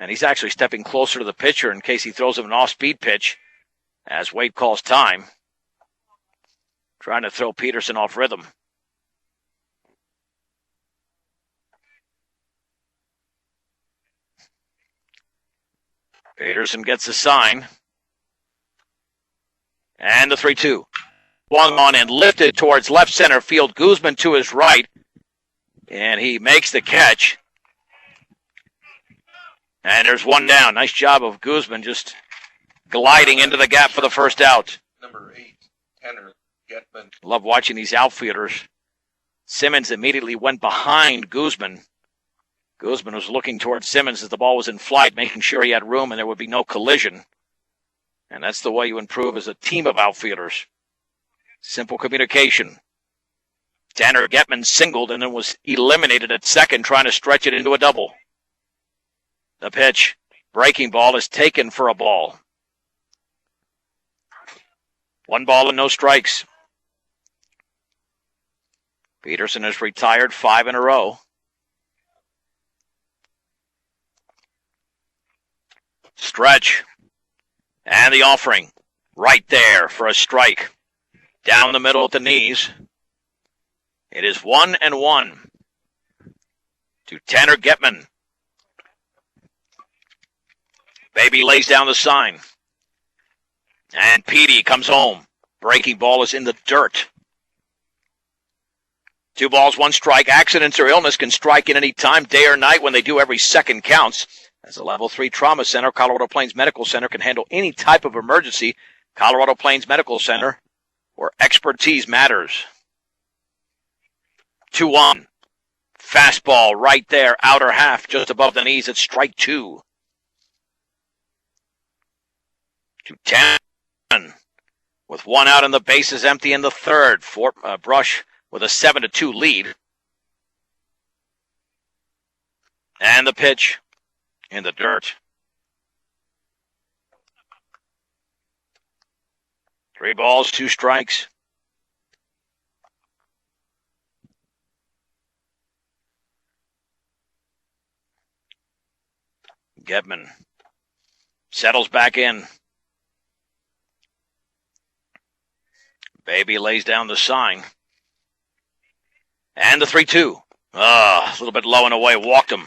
And he's actually stepping closer to the pitcher in case he throws him an off-speed pitch as Waite calls time. Trying to throw Peterson off rhythm. Peterson gets a sign. And the 3-2. Swung on and lifted towards left center field. Guzman to his right. And he makes the catch. And there's one down. Nice job of Guzman just gliding into the gap for the first out. Number 8, Tanner Getman. Love watching these outfielders. Simmons immediately went behind Guzman. Guzman was looking towards Simmons as the ball was in flight, making sure he had room and there would be no collision. And that's the way you improve as a team of outfielders. Simple communication. Tanner Getman singled and then was eliminated at second, trying to stretch it into a double. The pitch, breaking ball, is taken for a ball. 1 ball and no strikes. Peterson has retired 5 in a row. Stretch. And the offering. Right there for a strike. Down the middle at the knees. It is 1-1 to Tanner Getman. Baby lays down the sign. And Petey comes home. Breaking ball is in the dirt. 2 balls, 1 strike. Accidents or illness can strike in any time, day or night. When they do, every second counts. As a Level 3 Trauma Center, Colorado Plains Medical Center can handle any type of emergency. Colorado Plains Medical Center, where expertise matters. 2-1. Fastball right there, outer half, just above the knees. It's strike 2. 2-10. with one out and the bases empty in the third. Brush with a 7-2 lead. And the pitch in the dirt. 3 balls, 2 strikes. Getman settles back in. Baby lays down the sign. And the 3-2. A little bit low and away. Walked him.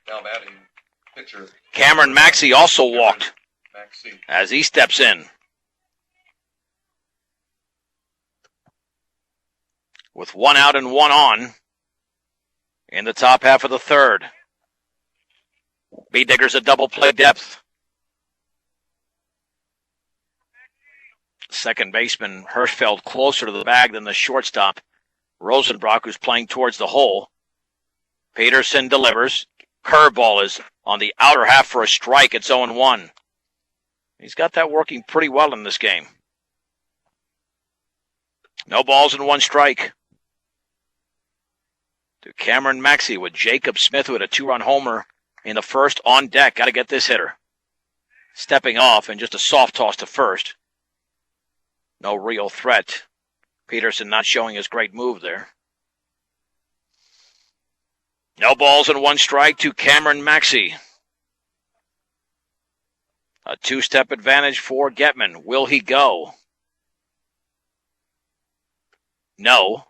Now batting pitcher Cameron Maxey also walked as he steps in. With 1 out and 1 on in the top half of the third. B-Diggers a double play depth. Second baseman Hirschfeld closer to the bag than the shortstop Rosenbrock, who's playing towards the hole. Peterson delivers. Curveball is on the outer half for a strike. It's 0-1. He's got that working pretty well in this game. No balls and 1 strike. To Cameron Maxey with Jacob Smith, who had a 2-run homer in the first, on deck. Got to get this hitter. Stepping off and just a soft toss to first. No real threat. Peterson not showing his great move there. No balls and 1 strike to Cameron Maxey. A 2-step advantage for Getman. Will he go? No.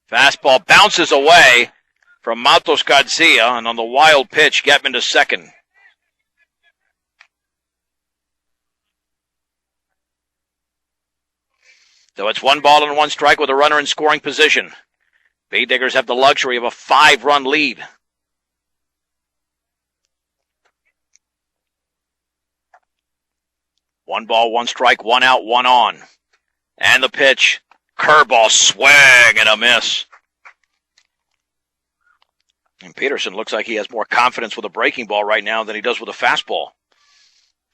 Fastball bounces away from Matos Garcia, and on the wild pitch, Getman to second. So it's 1 ball and 1 strike with a runner in scoring position. B-Diggers have the luxury of a 5-run lead. One ball, 1 strike, 1 out, 1 on. And the pitch. Curveball, swing and a miss. And Peterson looks like he has more confidence with a breaking ball right now than he does with a fastball.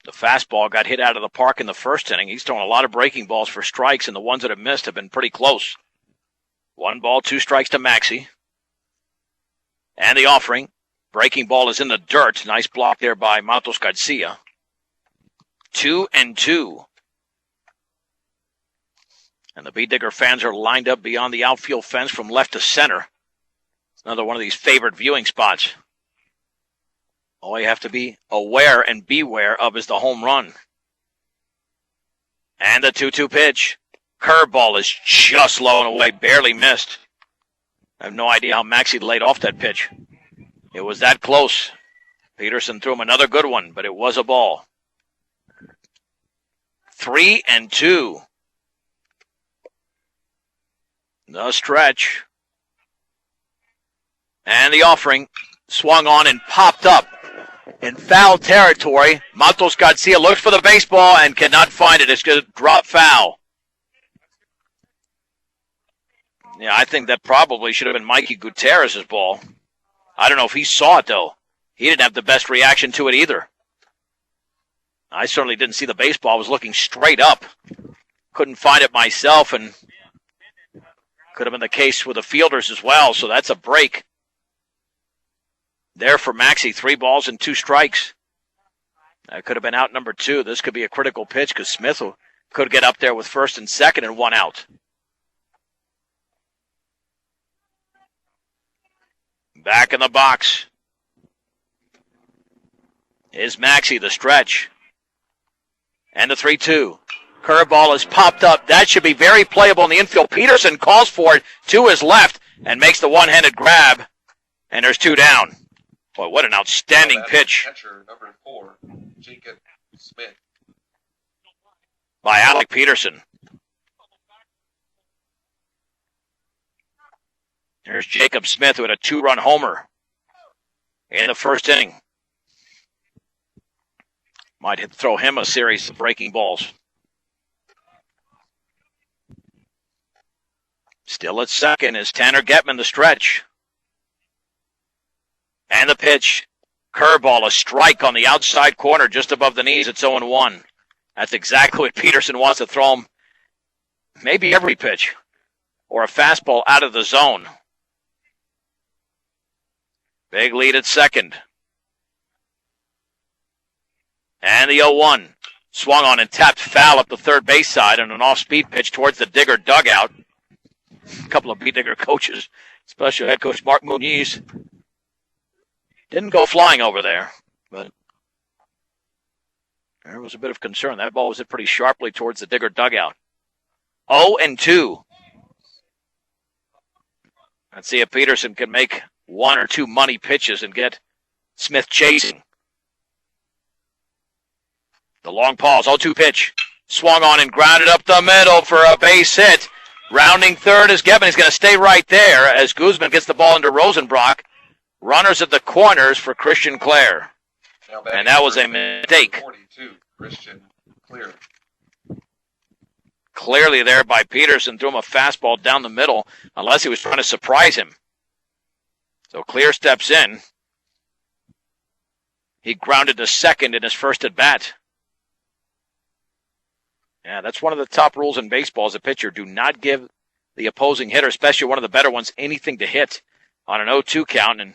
The fastball got hit out of the park in the first inning. He's thrown a lot of breaking balls for strikes, and the ones that have missed have been pretty close. 1 ball, 2 strikes to Maxey. And the offering. Breaking ball is in the dirt. Nice block there by Matos Garcia. 2-2. And the B-Digger fans are lined up beyond the outfield fence from left to center. Another one of these favorite viewing spots. All you have to be aware and beware of is the home run. And the 2-2 pitch. Curveball is just low and away, barely missed. I have no idea how Maxey laid off that pitch. It was that close. Peterson threw him another good one, but it was a ball. 3-2. The stretch. And the offering swung on and popped up in foul territory. Matos Garcia looks for the baseball and cannot find it. It's going to drop foul. Yeah, I think that probably should have been Mikey Gutierrez's ball. I don't know if he saw it, though. He didn't have the best reaction to it either. I certainly didn't see the baseball. I was looking straight up. Couldn't find it myself, and could have been the case with the fielders as well, so that's a break. There for Maxey, 3 balls and 2 strikes. That could have been out number 2. This could be a critical pitch because Smith could get up there with first and second and 1 out. Back in the box is Maxey, the stretch. And the 3-2. Curveball is popped up. That should be very playable in the infield. Peterson calls for it to his left and makes the one-handed grab. And there's 2 down. Boy, what an outstanding pitch. Catcher number 4, Jacob Smith. By Alec Peterson. There's Jacob Smith, who had a 2-run homer in the first inning. Might throw him a series of breaking balls. Still at second is Tanner Getman, the stretch. And the pitch. Curveball, a strike on the outside corner just above the knees. It's 0-1. That's exactly what Peterson wants to throw him maybe every pitch, or a fastball out of the zone. Big lead at second. And the 0-1. Swung on and tapped foul up the third base side on an off-speed pitch towards the Digger dugout. A couple of B-Digger coaches, special head coach Mark Muniz, didn't go flying over there, but there was a bit of concern. That ball was hit pretty sharply towards the Digger dugout. 0-2. Let's see if Peterson can make one or two money pitches and get Smith chasing. The long pause, 0-2 pitch. Swung on and grounded up the middle for a base hit. Rounding third is Gebben. He's going to stay right there as Guzman gets the ball into Rosenbrock. Runners at the corners for Christian Clare. And that was a mistake. 42, Christian Clare. Clearly there by Peterson. Threw him a fastball down the middle, unless he was trying to surprise him. So Clare steps in. He grounded to second in his first at bat. Yeah, that's one of the top rules in baseball as a pitcher. Do not give the opposing hitter, especially one of the better ones, anything to hit on an 0-2 count. And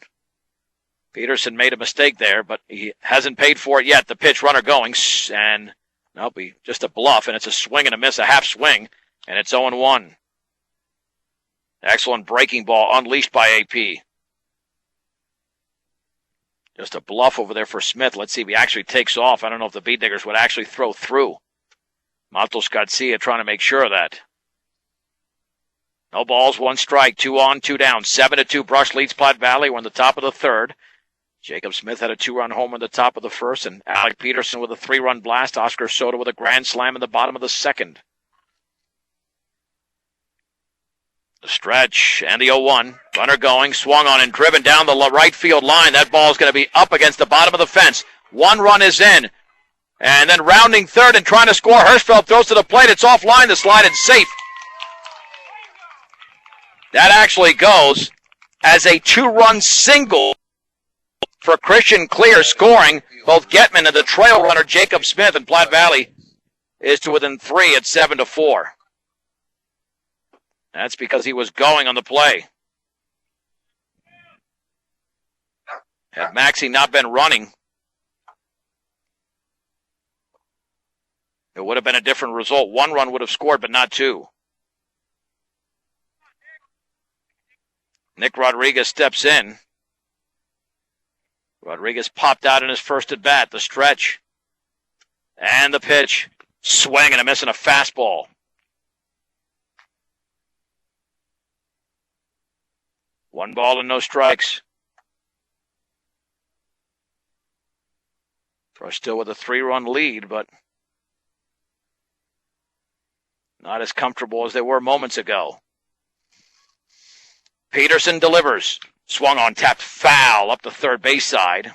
Peterson made a mistake there, but he hasn't paid for it yet. The pitch, runner going, and nope, just a bluff, and it's a swing and a miss, a half swing, and it's 0-1. Excellent breaking ball unleashed by AP. Just a bluff over there for Smith. Let's see if he actually takes off. I don't know if the B-Diggers would actually throw through. Matos Garcia trying to make sure of that. No balls, one strike, 2 on, 2 down. 7-2, Brush leads Platte Valley. We're in the top of the third. Jacob Smith had a 2-run homer in the top of the first, and Alec Peterson with a 3-run blast. Oscar Soto with a grand slam in the bottom of the second. The stretch and the 0-1. Runner going, swung on and driven down the right field line. That ball is going to be up against the bottom of the fence. 1 run is in. And then rounding third and trying to score, Hirschfeld throws to the plate. It's offline. The slide is safe. That actually goes as a 2-run single for Christian Clare, scoring both Getman and the trail runner Jacob Smith, and Platte Valley is to within 3 at 7-4. That's because he was going on the play. Had Maxey not been running, it would have been a different result. 1 run would have scored, but not 2. Nick Rodriguez steps in. Rodriguez popped out in his first at bat. The stretch. And the pitch. Swing and a miss and a fastball. One ball and no strikes. Brush still with a 3-run lead, but not as comfortable as they were moments ago. Peterson delivers. Swung on, tapped foul up the third base side.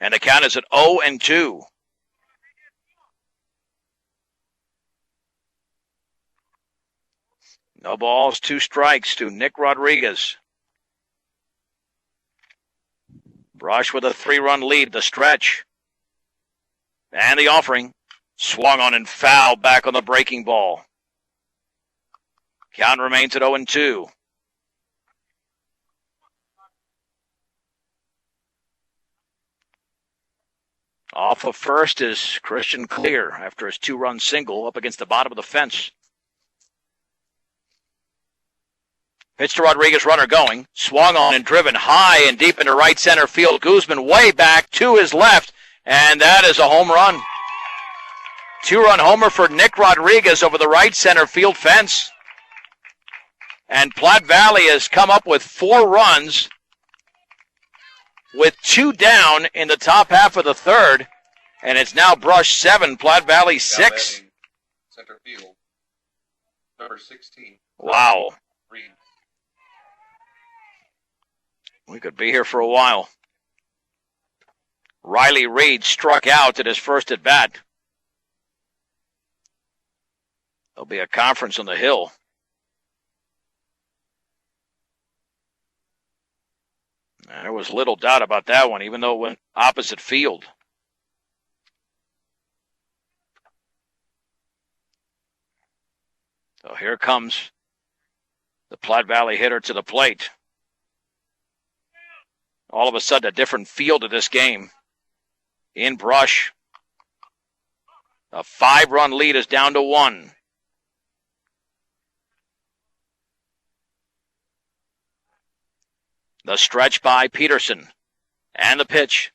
And the count is at 0-2. No balls, 2 strikes to Nick Rodriguez. Brush with a 3-run lead, the stretch. And the offering. Swung on and fouled back on the breaking ball. Count remains at 0-2. Off of first is Christian Clare after his 2-run single up against the bottom of the fence. Pitch to Rodriguez, runner going. Swung on and driven high and deep into right center field. Guzman way back to his left, and that is a home run. 2-run homer for Nick Rodriguez over the right center field fence. And Platte Valley has come up with 4 runs with 2 down in the top half of the third. And it's now Brush 7, Platte Valley 6. Center field, number 16. Wow. We could be here for a while. Riley Reed struck out at his first at bat. There'll be a conference on the Hill. There was little doubt about that one, even though it went opposite field. So here comes the Platte Valley hitter to the plate. All of a sudden, a different feel to this game. In Brush, a 5-run lead is down to 1. The stretch by Peterson. And the pitch.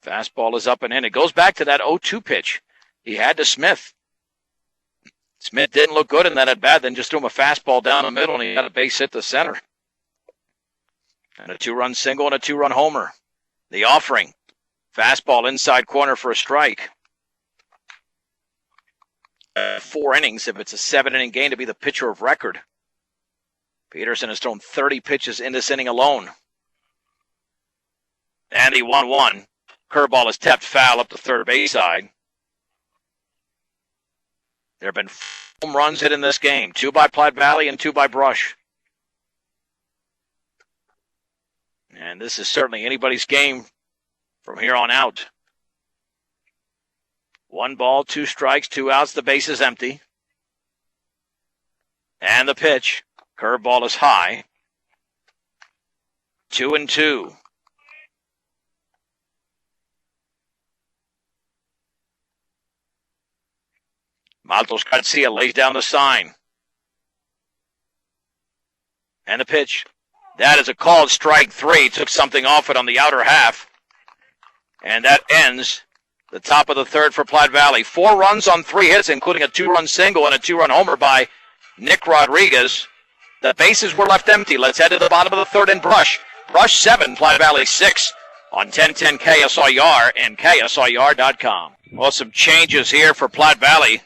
Fastball is up and in. It goes back to that 0-2 pitch he had to Smith. Smith didn't look good in that at bat, then just threw him a fastball down the middle, and he got a base hit to center. And a 2-run single and a 2-run homer. The offering. Fastball inside corner for a strike. 4 innings if it's a 7-inning game to be the pitcher of record. Peterson has thrown 30 pitches in this inning alone. And he 1-1. Curveball is tapped foul up the third base side. There have been 4 home runs hit in this game. 2 by Platte Valley and 2 by Brush. And this is certainly anybody's game from here on out. 1 ball, 2 strikes, 2 outs. The base is empty. And the pitch. Curveball is high. 2-2. Matos Garcia lays down the sign. And the pitch. That is a called strike 3. Took something off it on the outer half. And that ends the top of the third for Platte Valley. 4 runs on 3 hits, including a 2-run single and a 2-run homer by Nick Rodriguez. The bases were left empty. Let's head to the bottom of the third in Brush. Brush 7, Platte Valley 6 on 1010 KSIR and KSIR.com. Well, some changes here for Platte Valley.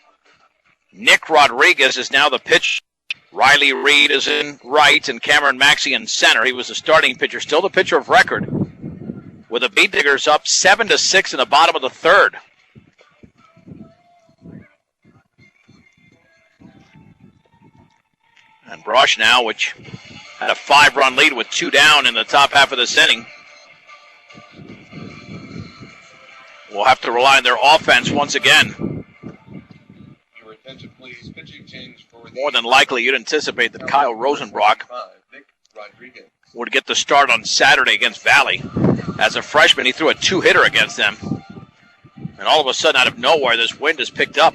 Nick Rodriguez is now the pitcher. Riley Reed is in right and Cameron Maxey in center. He was the starting pitcher, still the pitcher of record. With the Beat Diggers up 7-6 in the bottom of the third. And Brush now, which had a 5-run lead with 2 down in the top half of this inning, will have to rely on their offense once again. Attention, please. Pitching change for more than likely, you'd anticipate that Kyle Rosenbrock would get the start on Saturday against Valley. As a freshman, he threw a 2-hitter against them. And all of a sudden, out of nowhere, this wind has picked up.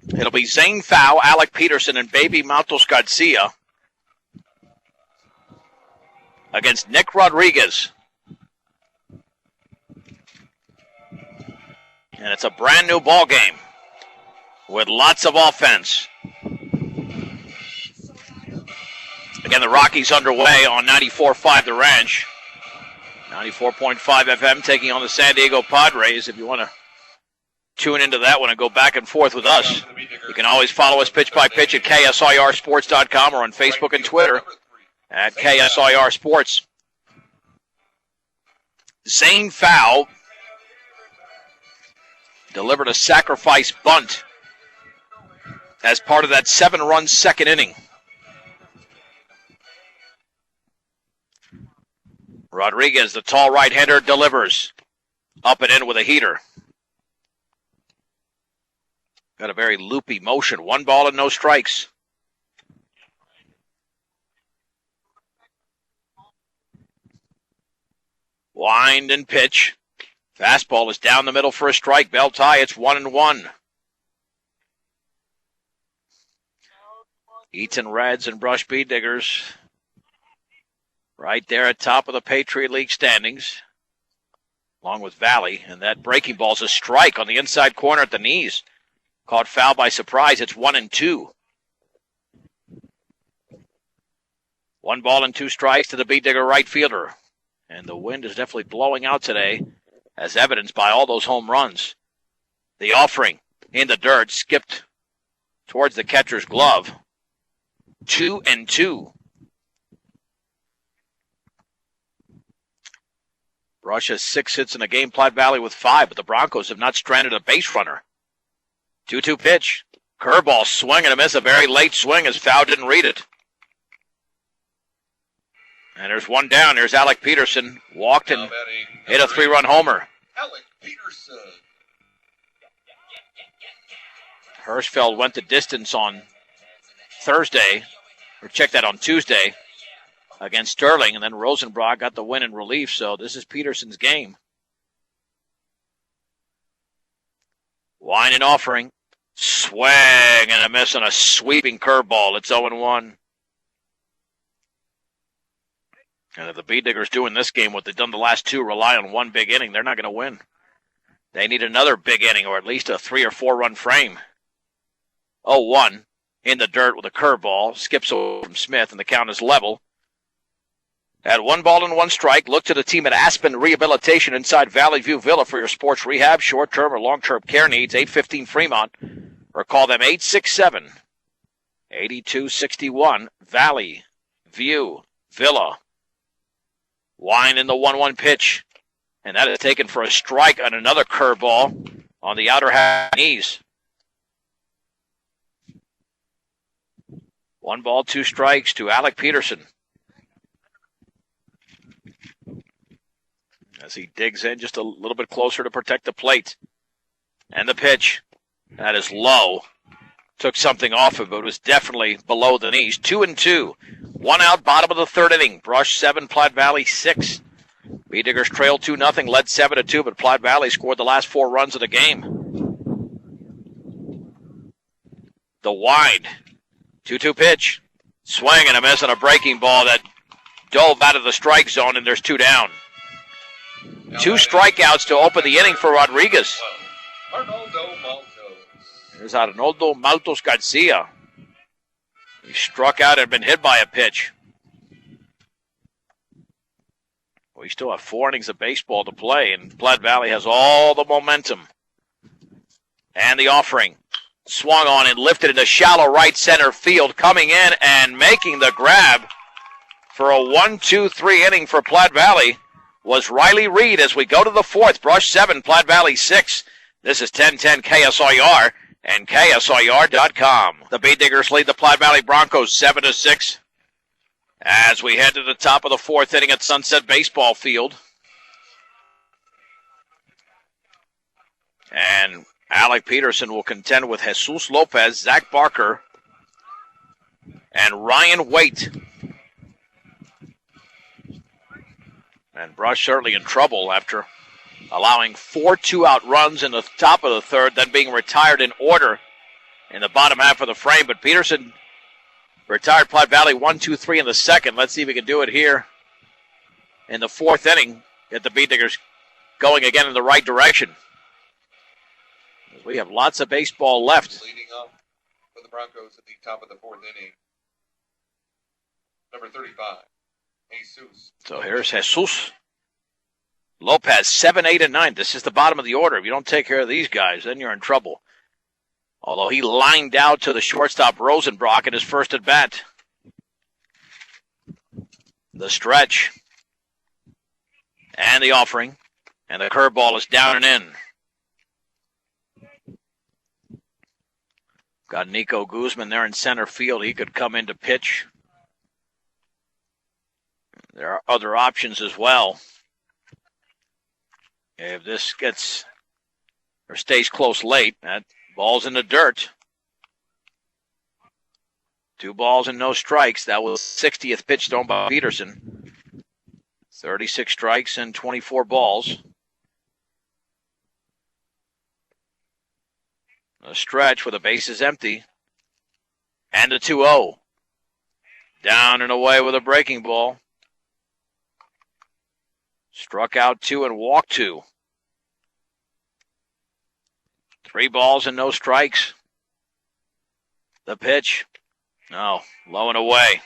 It'll be Zane Fow, Alec Peterson, and Baby Matos Garcia against Nick Rodriguez. And it's a brand new ball game with lots of offense. Again, the Rockies underway on 94.5 The Ranch. 94.5 FM taking on the San Diego Padres. If you want to tune into that one and go back and forth with us, you can always follow us pitch by pitch at KSIRsports.com or on Facebook and Twitter at KSIR Sports. Zane Fow delivered a sacrifice bunt as part of that 7-run second inning. Rodriguez, the tall right-hander, delivers up and in with a heater. Got a very loopy motion. 1 ball and no strikes. Wind and pitch. Fastball is down the middle for a strike. Belt high, it's 1-1. Eaton Reds and Brush Beat Diggers right there at top of the Patriot League standings, along with Valley. And that breaking ball's a strike on the inside corner at the knees. Caught foul by surprise. It's 1-2. 1 ball and 2 strikes to the Beat Digger right fielder. And the wind is definitely blowing out today, as evidenced by all those home runs. The offering in the dirt, skipped towards the catcher's glove. 2-2. Brush has 6 hits in the game, Platte Valley with 5, but the Broncos have not stranded a base runner. 2-2 pitch. Curveball, swing and a miss, a very late swing as Fow didn't read it. And there's 1 down. There's Alec Peterson. Walked and hit a 3-run homer. Alec Peterson. Hirschfeld went the distance on Thursday, or checked that on Tuesday against Sterling, and then Rosenbrock got the win in relief, so this is Peterson's game. Wine and Offering. Swing and a miss on a sweeping curveball. It's 0-1. And if the Bee Diggers doing this game, what they've done the last two, rely on one big inning, they're not going to win. They need another big inning, or at least a 3 or 4 run frame. 0-1 in the dirt with a curveball. Skips over from Smith, and the count is level. At 1 ball and 1 strike, look to the team at Aspen Rehabilitation inside Valley View Villa for your sports rehab, short-term or long-term care needs. 815 Fremont, or call them 867-8261. Valley View Villa. Wine in the 1-1 pitch, and that is taken for a strike on another curveball on the outer half knees. 1 ball, 2 strikes to Alec Peterson. As he digs in just a little bit closer to protect the plate. And the pitch, that is low. Took something off of it, but it was definitely below the knees. 2-2. 1 out, bottom of the 3rd inning. Brush 7, Platte Valley 6. Bee Diggers trailed 2-0, led 7-2, but Platte Valley scored the last 4 runs of the game. The wide 2-2 pitch. Swing and a miss on a breaking ball that dove out of the strike zone, and there's 2 down. 2 strikeouts to open the inning for Rodriguez. There's Arnoldo Maltos Garcia. He struck out and had been hit by a pitch. We still have 4 innings of baseball to play, and Platte Valley has all the momentum. And the Offering. Swung on and lifted into shallow right center field. Coming in and making the grab for a 1-2-3 inning for Platte Valley was Riley Reed as we go to the 4th. Brush 7, Platte Valley 6. This is 1010 KSIR and KSIR.com. The Bee Diggers lead the Platte Valley Broncos 7-6 as we head to the top of the 4th inning at Sunset Baseball Field. And Alec Peterson will contend with Jesus Lopez, Zach Barker, and Ryan Waite. And Brush certainly in trouble after allowing 4 2-out runs in the top of the 3rd, then being retired in order in the bottom half of the frame. But Peterson retired Platte Valley 1-2-3 in the 2nd. Let's see if we can do it here in the 4th inning. Get the Bee Diggers going again in the right direction. We have lots of baseball left. Leading up for the Broncos at the top of the 4th inning, number 35, Jesus. So here's Jesus Lopez, 7, 8, and 9. This is the bottom of the order. If you don't take care of these guys, then you're in trouble. Although he lined out to the shortstop Rosenbrock in his first at bat. The stretch. And the Offering. And the curveball is down and in. Got Nico Guzman there in center field. He could come in to pitch. There are other options as well. If this gets or stays close late, that ball's in the dirt. 2 balls and no strikes. That was 60th pitch thrown by Peterson. 36 strikes and 24 balls. A stretch with the bases empty. And a 2-0. Down and away with a breaking ball. Struck out 2 and walked 2. 3 balls and no strikes. The pitch. No, low and away.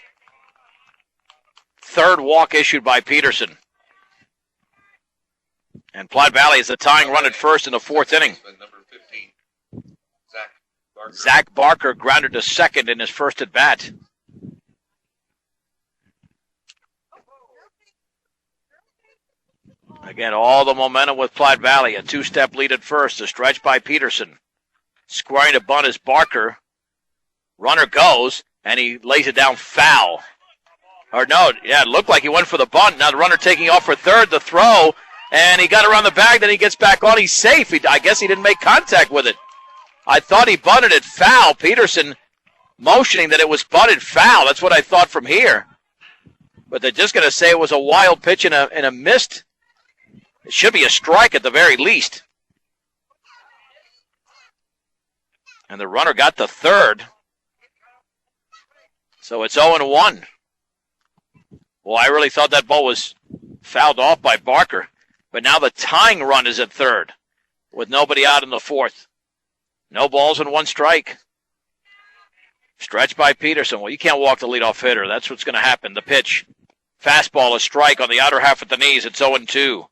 3rd walk issued by Peterson. And Platte Valley is the tying run at first in the 4th inning. Number 15, Barker. Zach Barker grounded to second in his first at bat. Again, all the momentum with Platte Valley. A two-step lead at first. A stretch by Peterson. Squaring to bunt is Barker. Runner goes, and he lays it down foul. Or no, yeah, it looked like he went for the bunt. Now the runner taking off for third. The throw, and he got around the bag. Then he gets back on. He's safe. I guess he didn't make contact with it. I thought he bunted it foul. Peterson motioning that it was bunted foul. That's what I thought from here. But they're just going to say it was a wild pitch and a missed. It should be a strike at the very least. And the runner got the third. So it's 0-1. Well, I really thought that ball was fouled off by Barker. But now the tying run is at third with nobody out in the fourth. No balls and one strike. Stretch by Peterson. Well, you can't walk the leadoff hitter. That's what's going to happen. The pitch. Fastball, a strike on the outer half at the knees. It's 0-2.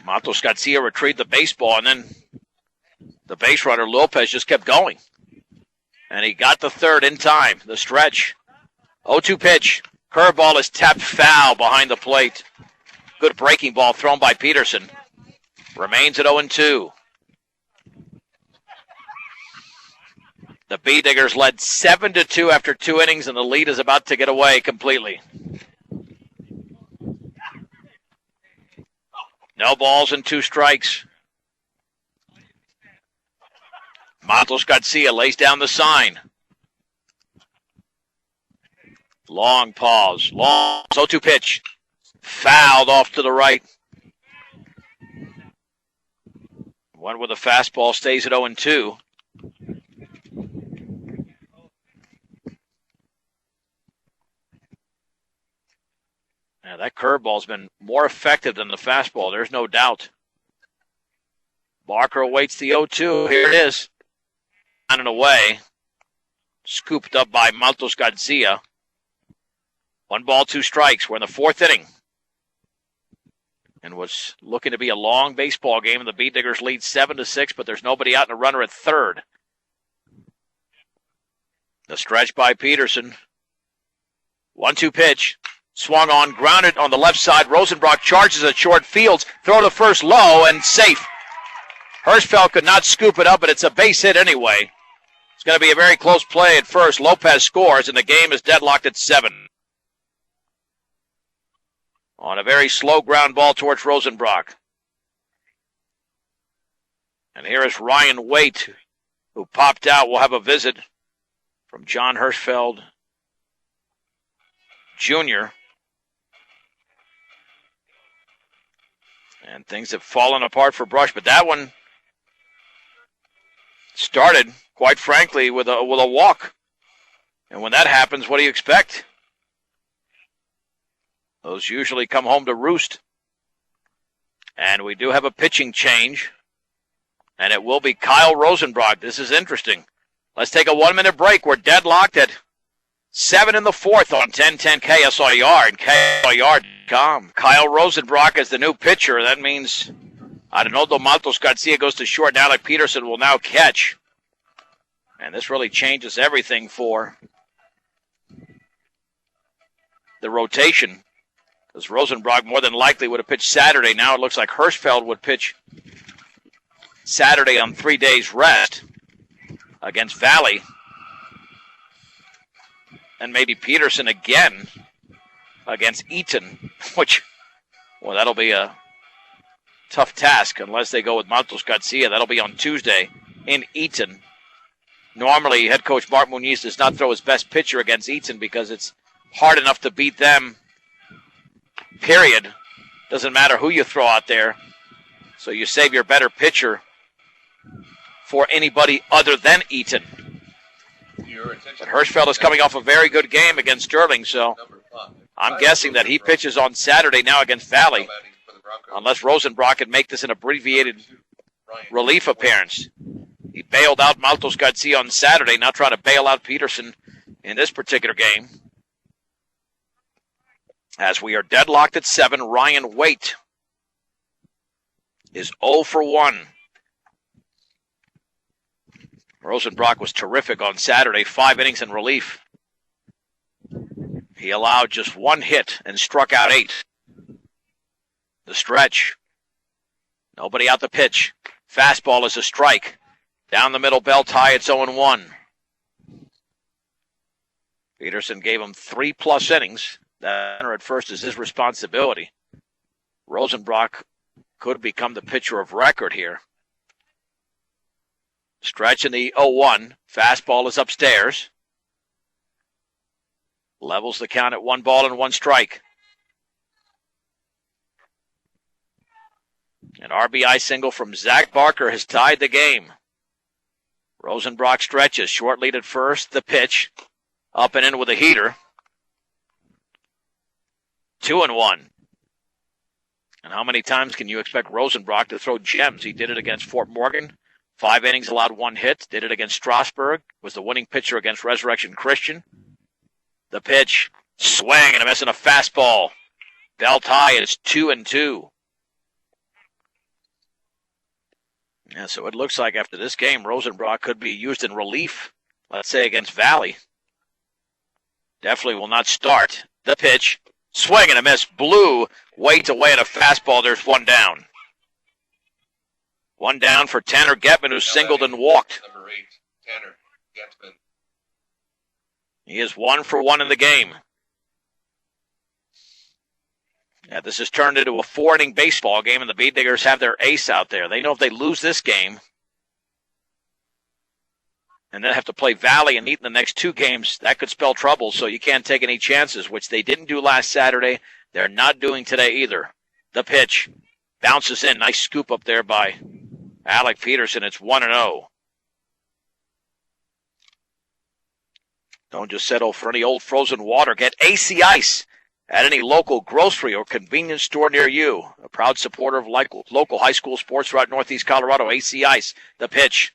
Matos Garcia retrieved the baseball, and then the base runner, Lopez, just kept going. And he got the third in time. The stretch. 0-2 pitch. Curveball is tapped foul behind the plate. Good breaking ball thrown by Peterson. Remains at 0-2. The Bee Diggers led 7-2 after 2 innings, and the lead is about to get away completely. No balls and 2 strikes. Matos Garcia lays down the sign. Long pause. Long 0-2 pitch. Fouled off to the right. One with a fastball stays at 0-2. Now that curveball's been more effective than the fastball. There's no doubt. Barker awaits the 0-2. Here it is. On and away. Scooped up by Matos Garcia. 1 ball, 2 strikes. We're in the 4th inning. And was looking to be a long baseball game. And the Bee Diggers lead 7-6, but there's nobody out and a runner at third. The stretch by Peterson. 1-2 pitch. Swung on, grounded on the left side. Rosenbrock charges at short fields. Throw to first low and safe. Hirschfeld could not scoop it up, but it's a base hit anyway. It's going to be a very close play at first. Lopez scores, and the game is deadlocked at 7. On a very slow ground ball towards Rosenbrock. And here is Ryan Waite, who popped out. We'll have a visit from John Hirschfeld Jr. And things have fallen apart for Brush, but that one started, quite frankly, with a walk. And when that happens, what do you expect? Those usually come home to roost. And we do have a pitching change. And it will be Kyle Rosenbrock. This is interesting. Let's take a 1-minute break. We're deadlocked at 7 in the 4th on 1010 KSIR and KSIR.com. Kyle Rosenbrock is the new pitcher. That means Arnoldo Matos Garcia goes to short now, like Peterson will now catch. And this really changes everything for the rotation. Because Rosenbrock more than likely would have pitched Saturday. Now it looks like Hirschfeld would pitch Saturday on 3 days rest against Valley. And maybe Peterson again against Eaton, which, well, that'll be a tough task unless they go with Matos Garcia. That'll be on Tuesday in Eaton. Normally, head coach Mark Muniz does not throw his best pitcher against Eaton because it's hard enough to beat them, period. Doesn't matter who you throw out there. So you save your better pitcher for anybody other than Eaton. But Hirschfeld is coming off a very good game against Sterling, so I'm guessing that he pitches on Saturday now against Valley, unless Rosenbrock can make this an abbreviated relief appearance. He bailed out Matos Garcia on Saturday, now trying to bail out Peterson in this particular game. As we are deadlocked at 7, Ryan Waite is 0 for 1. Rosenbrock was terrific on Saturday, 5 innings in relief. He allowed just 1 hit and struck out 8. The stretch. Nobody out the pitch. Fastball is a strike. Down the middle, belt high, it's 0-1. Peterson gave him 3+ innings. That at first is his responsibility. Rosenbrock could become the pitcher of record here. Stretch in the 0-1. Fastball is upstairs. Levels the count at 1-1 strike. An RBI single from Zach Barker has tied the game. Rosenbrock stretches. Short lead at first. The pitch. Up and in with a heater. 2-1. And how many times can you expect Rosenbrock to throw gems? He did it against Fort Morgan. 5 innings, allowed 1 hit. Did it against Strasburg. Was the winning pitcher against Resurrection Christian. The pitch. Swing and a miss on a fastball. Belt high. It's 2-2. Yeah, so it looks like after this game, Rosenbrock could be used in relief, let's say against Valley. Definitely will not start. The pitch. Swing and a miss. Blue waits away at a fastball. There's 1 down. 1 down for Tanner Getman, who singled and walked. Number 8, Tanner Getman. He is 1 for 1 in the game. Yeah, this has turned into a 4-inning baseball game, and the Beat Diggers have their ace out there. They know if they lose this game and then have to play Valley and Eaton the next 2 games, that could spell trouble, so you can't take any chances, which they didn't do last Saturday. They're not doing today either. The pitch bounces in. Nice scoop up there by Alec Peterson. It's 1-0. Don't just settle for any old frozen water. Get AC Ice at any local grocery or convenience store near you. A proud supporter of local high school sports throughout Northeast Colorado. AC Ice. The pitch.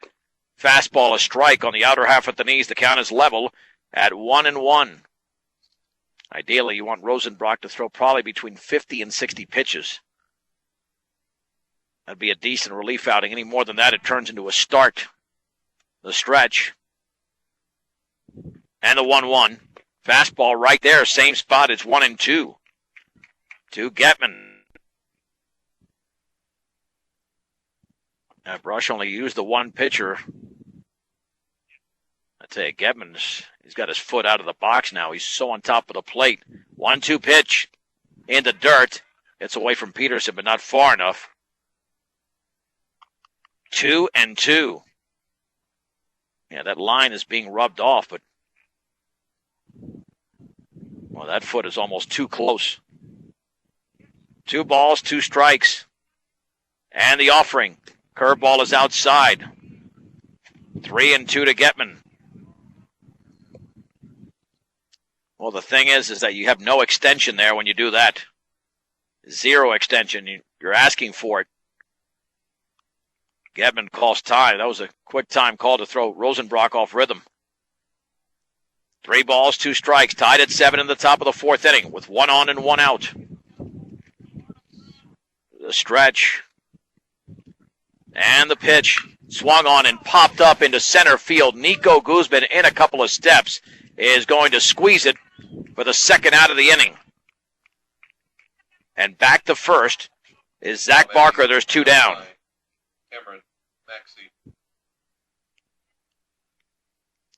Fastball, a strike on the outer half at the knees. The count is level at 1-1. Ideally, you want Rosenbrock to throw probably between 50 and 60 pitches. That'd be a decent relief outing. Any more than that, it turns into a start. The stretch. And the 1-1. Fastball right there, same spot. It's 1-2. To Getman. Now, Brush only used the 1 pitcher. I tell you, he's got his foot out of the box now. He's so on top of the plate. 1-2 pitch in the dirt. It's away from Peterson, but not far enough. 2-2. Yeah, that line is being rubbed off, but well, that foot is almost too close. 2 balls, 2 strikes. And the offering. Curveball is outside. 3-2 to Getman. Well, the thing is that you have no extension there when you do that. 0 extension. You're asking for it. Getman calls time. That was a quick time call to throw Rosenbrock off rhythm. 3 balls, 2 strikes. Tied at 7 in the top of the 4th inning with 1 on and 1 out. The stretch. And the pitch. Swung on and popped up into center field. Nico Guzman in a couple of steps is going to squeeze it for the 2nd out of the inning. And back to first is Zach Barker. There's 2 down.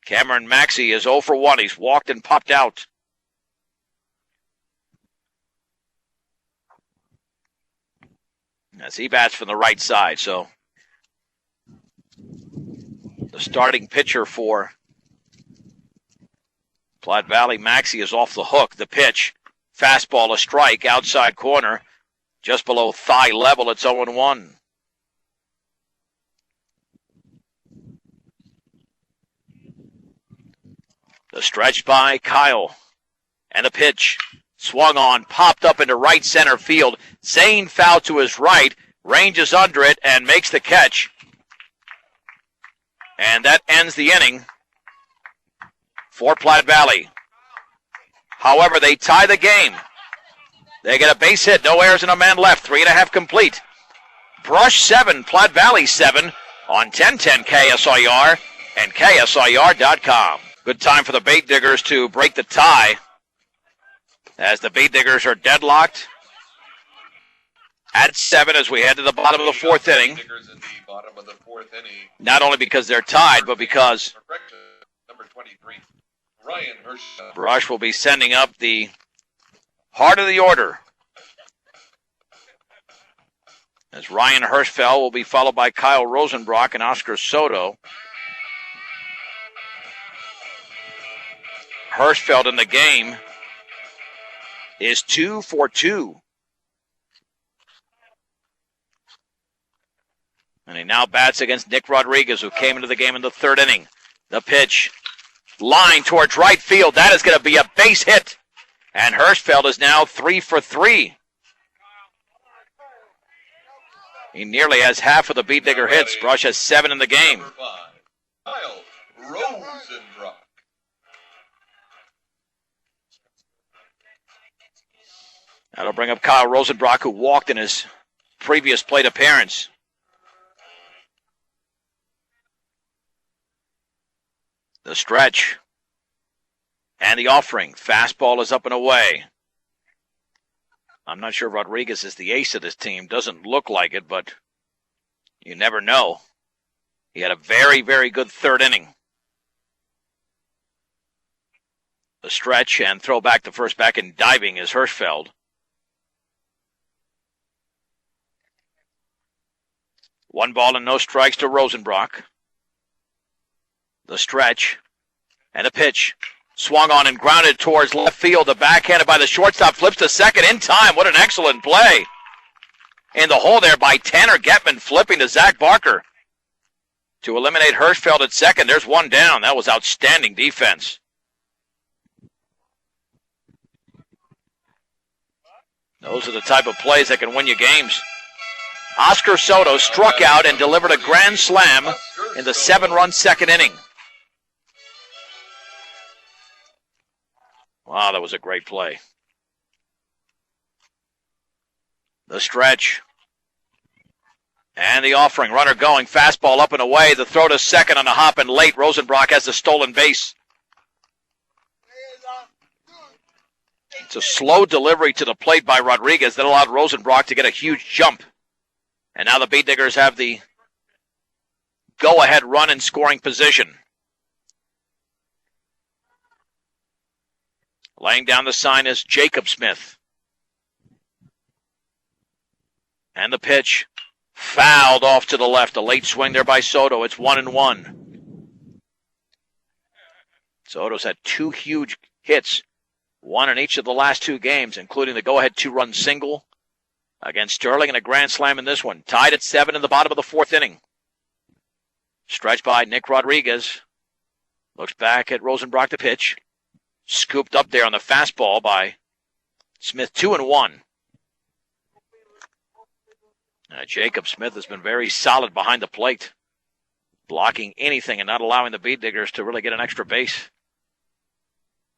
Cameron Maxey is 0 for 1. He's walked and popped out. As he bats from the right side, so the starting pitcher for Platte Valley, Maxey, is off the hook. The pitch, fastball, a strike, outside corner, just below thigh level. It's 0-1. The stretch by Kyle. And a pitch. Swung on, popped up into right center field. Zane foul to his right, ranges under it, and makes the catch. And that ends the inning for Platte Valley. However, they tie the game. They get a base hit, no errors and a man left. 3.5 complete. Brush 7, Platte Valley 7 on 1010 KSIR and KSIR.com. Good time for the Bait Diggers to break the tie as the Bait Diggers are deadlocked at 7 as we head to the bottom of the 4th inning. Not only because they're tied, but because number 23, Ryan Hirsch. Brush will be sending up the heart of the order as Ryan Hirschfeld will be followed by Kyle Rosenbrock and Oscar Soto. Hirschfeld in the game is 2 for 2. And he now bats against Nick Rodriguez, who came into the game in the third inning. The pitch, line towards right field. That is going to be a base hit. And Hirschfeld is now 3 for 3. He nearly has half of the Beat Digger hits. Brush has 7 in the game. Number 5, Kyle Rosenbrock. That'll bring up Kyle Rosenbrock, who walked in his previous plate appearance. The stretch. And the offering. Fastball is up and away. I'm not sure Rodriguez is the ace of this team. Doesn't look like it, but you never know. He had a very, very good third inning. The stretch and throw back to first back and diving is Hirschfeld. 1 ball and no strikes to Rosenbrock. The stretch and a pitch. Swung on and grounded towards left field. The backhanded by the shortstop, flips to second in time. What an excellent play. In the hole there by Tanner Getman, flipping to Zach Barker to eliminate Hirschfeld at second. There's 1 down. That was outstanding defense. Those are the type of plays that can win you games. Oscar Soto struck out and delivered a grand slam in the 7-run second inning. Wow, that was a great play. The stretch. And the offering. Runner going. Fastball up and away. The throw to second on a hop and late. Rosenbrock has the stolen base. It's a slow delivery to the plate by Rodriguez that allowed Rosenbrock to get a huge jump. And now the Beat Diggers have the go-ahead run in scoring position. Laying down the sign is Jacob Smith. And the pitch fouled off to the left. A late swing there by Soto. It's 1-1. Soto's had 2 huge hits, 1 in each of the last 2 games, including the go-ahead 2-run single against Sterling and a grand slam in this one. Tied at 7 in the bottom of the 4th inning. Stretched by Nick Rodriguez. Looks back at Rosenbrock to pitch. Scooped up there on the fastball by Smith. 2-1. Jacob Smith has been very solid behind the plate, blocking anything and not allowing the Beat Diggers to really get an extra base.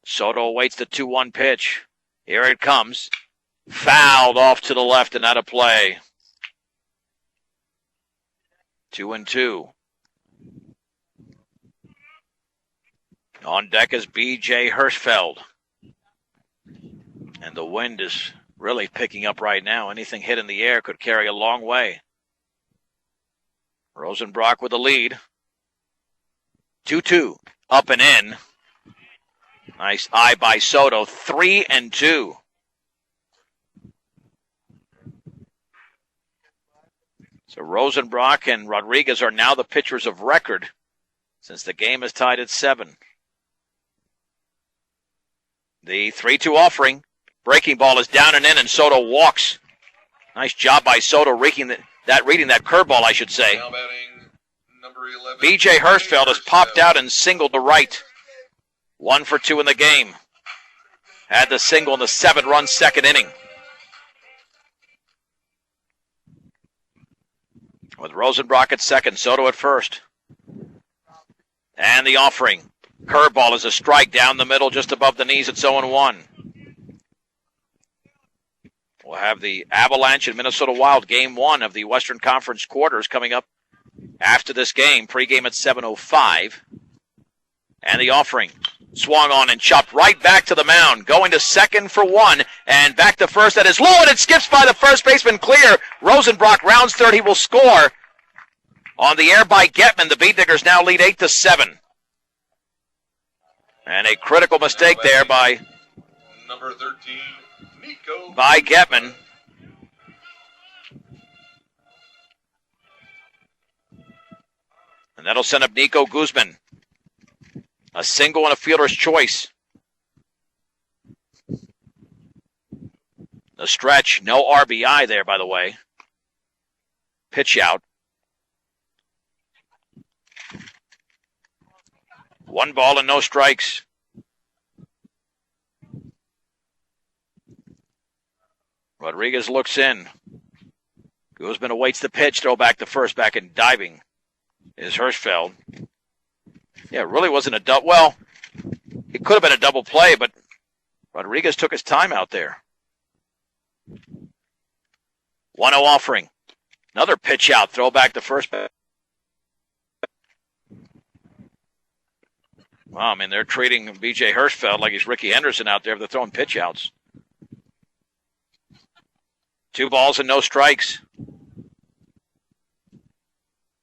Soto awaits the 2-1 pitch. Here it comes. Fouled off to the left and out of play. 2-2. On deck is B.J. Hirschfeld. And the wind is really picking up right now. Anything hit in the air could carry a long way. Rosenbrock with the lead. 2-2. Up and in. Nice eye by Soto. 3-2. So Rosenbrock and Rodriguez are now the pitchers of record since the game is tied at 7. The 3-2 offering. Breaking ball is down and in, and Soto walks. Nice job by Soto reading that curveball, I should say. Now batting number 11. B.J. Hirschfeld has popped out and singled to right. 1 for 2 in the game. Had the single in the 7-run second inning. With Rosenbrock at second, Soto at first. And the offering. Curveball is a strike down the middle just above the knees. It's 0-1. We'll have the Avalanche and Minnesota Wild Game 1 of the Western Conference quarters coming up after this game. Pre-game at 7:05. And the offering. Swung on and chopped right back to the mound. Going to second for 1. And back to first. That is low, and it skips by the first baseman clear. Rosenbrock rounds third. He will score. On the air by Getman. The Beat Diggers now lead 8-7. And a critical mistake there by number 13, Nico. Getman. And that'll send up Nico Guzman. A single and a fielder's choice. The stretch, no RBI there, by the way. Pitch out. 1 ball and no strikes. Rodriguez looks in. Guzman awaits the pitch. Throw back to first. Back in diving is Hirschfeld. Yeah, it really wasn't a double. Well, it could have been a double play, but Rodriguez took his time out there. 1-0 offering. Another pitch out. Throw back to first. Wow, I mean, they're treating B.J. Hirschfeld like he's Ricky Henderson out there. They're throwing pitch outs. 2 balls and no strikes.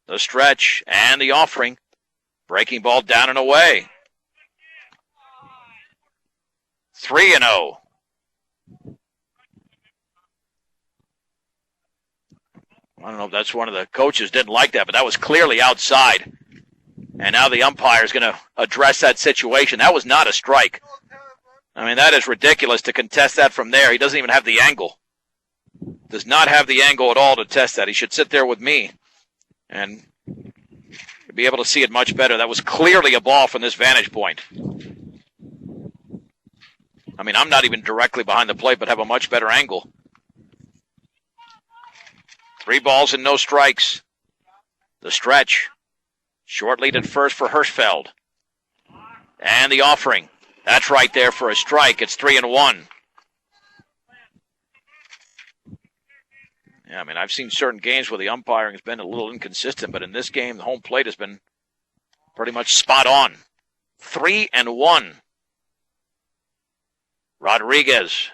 The stretch and the offering. Breaking ball down and away. 3-0. I don't know if that's one of the coaches didn't like that, but that was clearly outside. And now the umpire is going to address that situation. That was not a strike. I mean, that is ridiculous to contest that from there. He doesn't even have the angle. Does not have the angle at all to test that. He should sit there with me and be able to see it much better. That was clearly a ball from this vantage point. I mean, I'm not even directly behind the plate, but have a much better angle. 3 balls and no strikes. The stretch. Short lead at first for Hirschfeld. And the offering. That's right there for a strike. It's 3-1. Yeah, I mean, I've seen certain games where the umpiring has been a little inconsistent, but in this game, the home plate has been pretty much spot on. 3-1. Rodriguez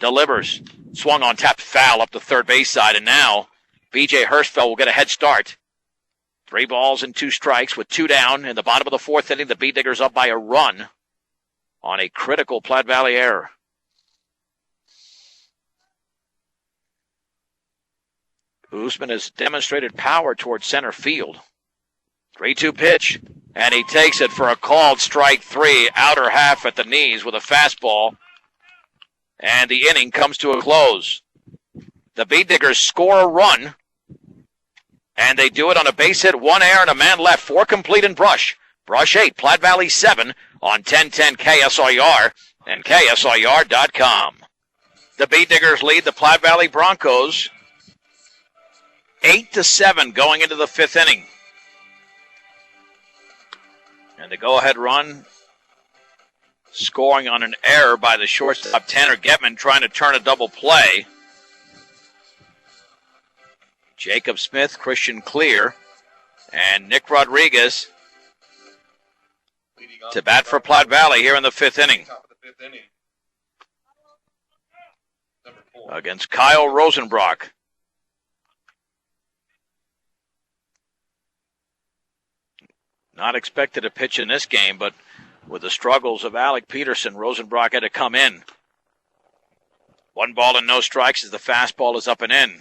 delivers. Swung on, tapped foul up the third base side, and now B.J. Hirschfeld will get a head start. 3 balls and 2 strikes with 2 down. In the bottom of the 4th inning, the Beatniggers up by a run on a critical Platte Valley error. Guzman has demonstrated power towards center field. 3-2 pitch, and he takes it for a called strike 3, outer half at the knees with a fastball. And the inning comes to a close. The Beatniggers score a run, and they do it on a base hit, 1 error, and a man left, 4 complete in Brush. Brush 8, Platte Valley 7 on 1010 KSIR and KSIR.com. The Beatniggers lead the Platte Valley Broncos 8-7 going into the 5th inning. And the go-ahead run scoring on an error by the shortstop Tanner Getman trying to turn a double play. Jacob Smith, Christian Clear, and Nick Rodriguez to bat for Platte Valley here in the 5th inning. Against Kyle Rosenbrock. Not expected to pitch in this game, but with the struggles of Alec Peterson, Rosenbrock had to come in. 1 ball and no strikes as the fastball is up and in.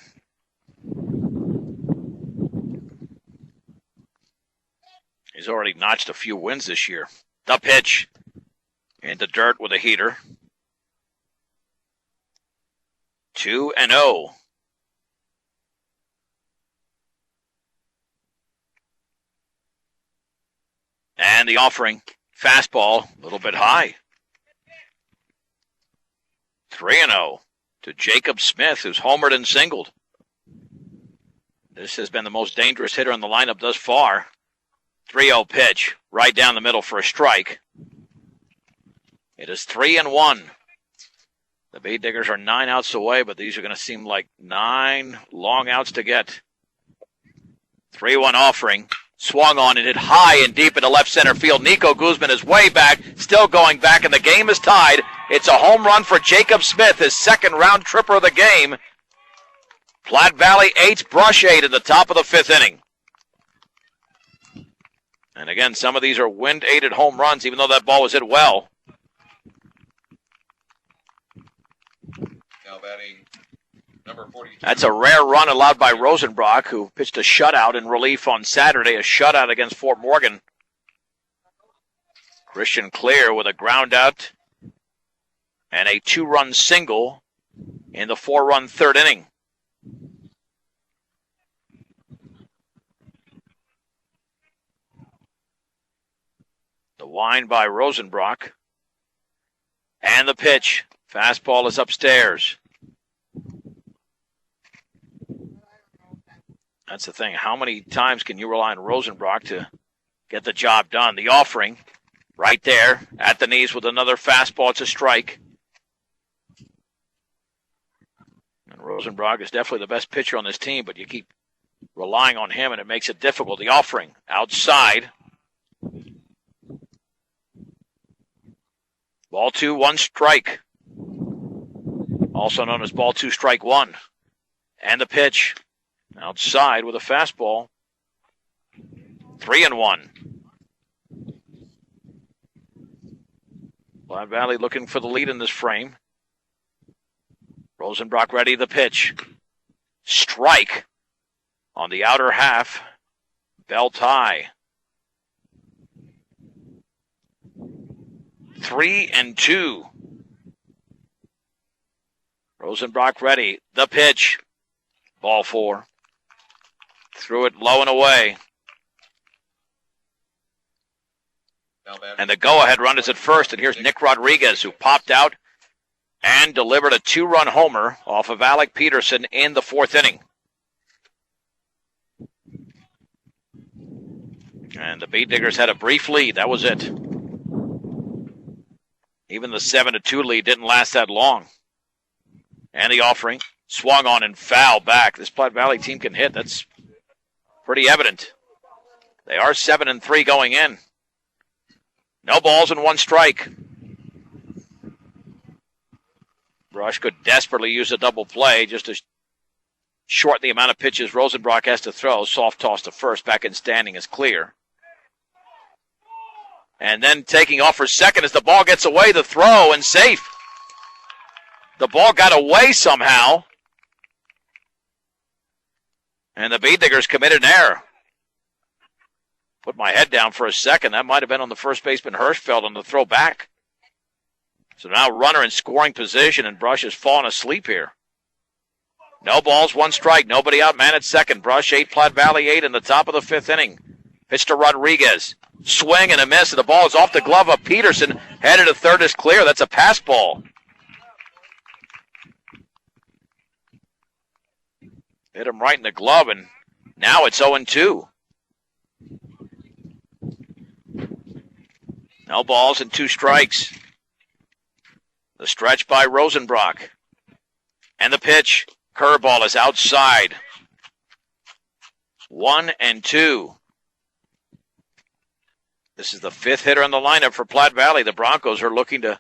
He's already notched a few wins this year. The pitch into dirt with a heater. 2-0. And the offering, fastball, a little bit high. 3-0 to Jacob Smith, who's homered and singled. This has been the most dangerous hitter in the lineup thus far. 3-0 pitch, right down the middle for a strike. It is 3-1. The Beatniggers are 9 outs away, but these are going to seem like 9 long outs to get. 3-1 offering. Swung on and hit high and deep into left center field. Nico Guzman is way back, still going back, and the game is tied. It's a home run for Jacob Smith, his 2nd round tripper of the game. Platte Valley 8, Brush 8 in the top of the 5th inning. And again, some of these are wind-aided home runs, even though that ball was hit well. Now batting Number 42. That's a rare run allowed by Rosenbrock, who pitched a shutout in relief on Saturday, a shutout against Fort Morgan. Christian Clear with a ground out and a 2-run single in the 4-run third inning. The wind by Rosenbrock. And the pitch. Fastball is upstairs. That's the thing. How many times can you rely on Rosenbrock to get the job done? The offering right there at the knees with another fastball. It's a strike. And Rosenbrock is definitely the best pitcher on this team, but you keep relying on him, and it makes it difficult. The offering outside. Ball 2, 1 strike. Also known as ball 2, strike 1. And the pitch outside with a fastball. 3-1. Platte Valley looking for the lead in this frame. Rosenbrock ready, the pitch. Strike on the outer half. Belt high. 3-2. Rosenbrock ready. The pitch. Ball 4. Threw it low and away. And the go-ahead run is at first. And here's Nick Rodriguez, who popped out and delivered a 2-run homer off of Alec Peterson in the 4th inning. And the Beat Diggers had a brief lead. That was it. Even the 7-2 lead didn't last that long. And the offering swung on and foul back. This Platte Valley team can hit. That's pretty evident. They are 7-3 going in. No balls and 1 strike. Brush could desperately use a double play just to shorten the amount of pitches Rosenbrock has to throw. Soft toss to first. Back in standing is Clear. And then taking off for second as the ball gets away, the throw, and safe. The ball got away somehow. And the Beat Diggers committed an error. Put my head down for a second. That might have been on the first baseman Hirschfeld on the throw back. So now runner in scoring position, and Brush has fallen asleep here. No balls, 1 strike. Nobody out, man at second. Brush 8, Platte Valley 8 in the top of the 5th inning. Pitch to Rodriguez. Swing and a miss, and the ball is off the glove of Peterson. Headed to third is Clear. That's a pass ball. Hit him right in the glove, and now it's 0-2. No balls and 2 strikes. The stretch by Rosenbrock. And the pitch. Curveball is outside. 1-2. This is the 5th hitter in the lineup for Platte Valley. The Broncos are looking to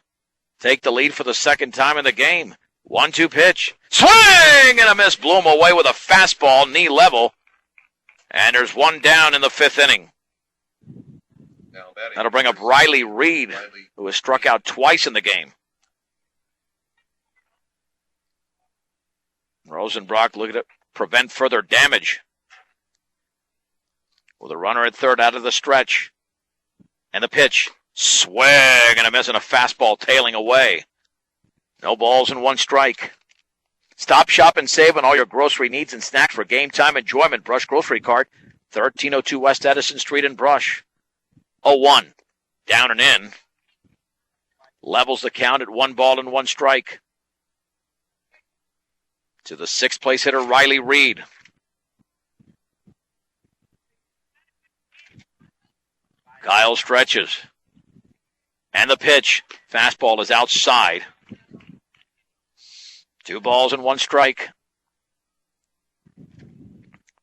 take the lead for the 2nd time in the game. 1-2 pitch. Swing and a miss. Bloom away with a fastball, knee level. And there's 1 down in the 5th inning. That'll bring up Riley Reed, who has struck out twice in the game. Rosenbrock looking to prevent further damage. With a runner at third out of the stretch. And the pitch. Swing and a miss and a fastball tailing away. No balls and 1 strike. Stop, shop, and save on all your grocery needs and snacks for game time enjoyment. Brush Grocery Cart, 1302 West Edison Street in Brush. 0-1. Down and in. Levels the count at 1 ball and 1 strike. To the 6th place hitter, Riley Reed. Kyle stretches. And the pitch. Fastball is outside. 2 balls and 1 strike.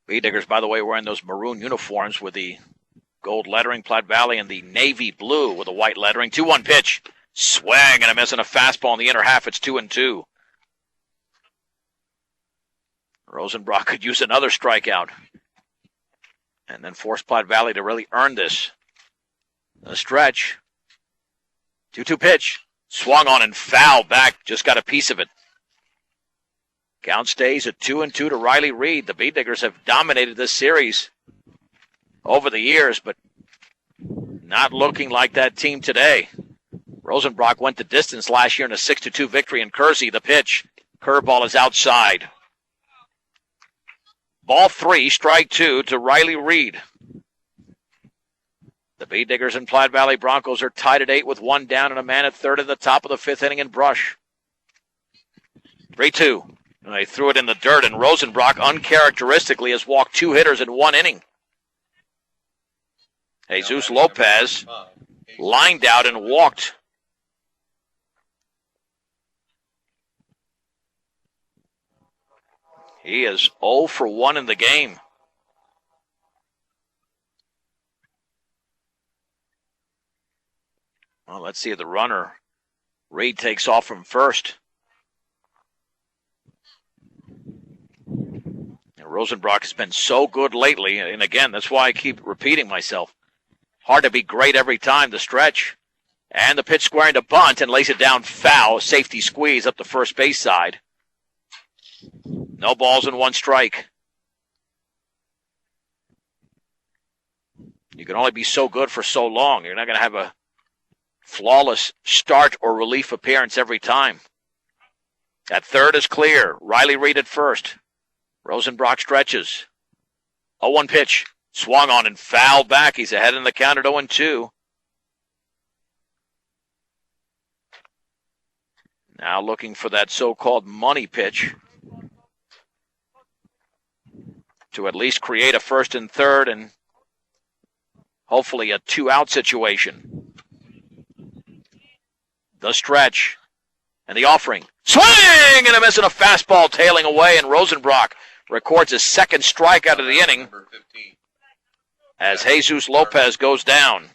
Beat Diggers, by the way, wearing those maroon uniforms with the gold lettering, Platte Valley, and the navy blue with the white lettering. 2-1 pitch. Swing and a miss and a fastball in the inner half. It's 2-2. Rosenbrock could use another strikeout and then force Platte Valley to really earn this. The stretch. 2-2 pitch. Swung on and foul back. Just got a piece of it. Count stays at 2-2 to Riley Reed. The Beatdiggers have dominated this series over the years, but not looking like that team today. Rosenbrock went the distance last year in a 6-2 victory in Kersey. The pitch. Curveball is outside. Ball 3, strike 2 to Riley Reed. The Beatdiggers and Platte Valley Broncos are tied at 8 with one down and a man at third in the top of the fifth inning in Brush. 3-2. And they threw it in the dirt, and Rosenbrock uncharacteristically has walked 2 hitters in 1 inning. Jesus Lopez lined out and walked. He is 0 for 1 in the game. Well, let's see if the runner, Reed, takes off from first. And Rosenbrock has been so good lately, and again, that's why I keep repeating myself. Hard to be great every time to stretch. And the pitch squaring to bunt and lays it down foul. Safety squeeze up the first base side. No balls and 1 strike. You can only be so good for so long. You're not going to have a flawless start or relief appearance every time. At third is clear. Riley Reed at first. Rosenbrock stretches. 0-1 pitch. Swung on and fouled back. He's ahead in the count at 0-2. Now looking for that so-called money pitch to at least create a first and third and hopefully a 2-out situation. The stretch and the offering. Swing and a miss and a fastball tailing away, and Rosenbrock records his second strikeout of the inning as Jesus Lopez goes down.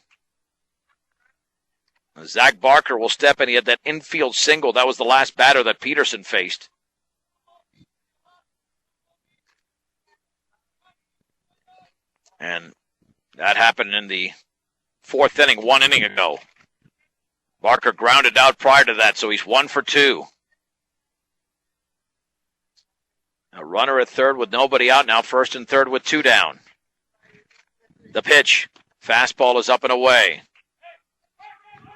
Zach Barker will step in. He had that infield single. That was the last batter that Peterson faced. And that happened in the 4th inning, 1 inning ago. Barker grounded out prior to that, so he's 1 for 2. A runner at third with nobody out now, first and third with 2 down. The pitch. Fastball is up and away.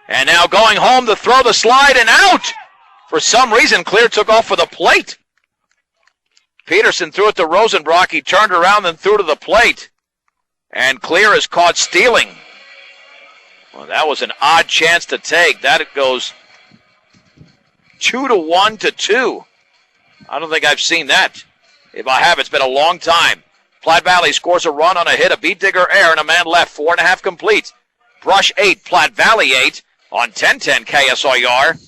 And now going home to throw the slide and out. For some reason, Clear took off for the plate. Peterson threw it to Rosenbrock. He turned around and threw to the plate. And Clear is caught stealing. Well, that was an odd chance to take. That it goes 2-1 to 2. I don't think I've seen that. If I have, it's been a long time. Platte Valley scores a run on a hit, a Beatdigger error, and a man left. 4.5 complete. Brush 8, Platte Valley 8 on 1010 KSIR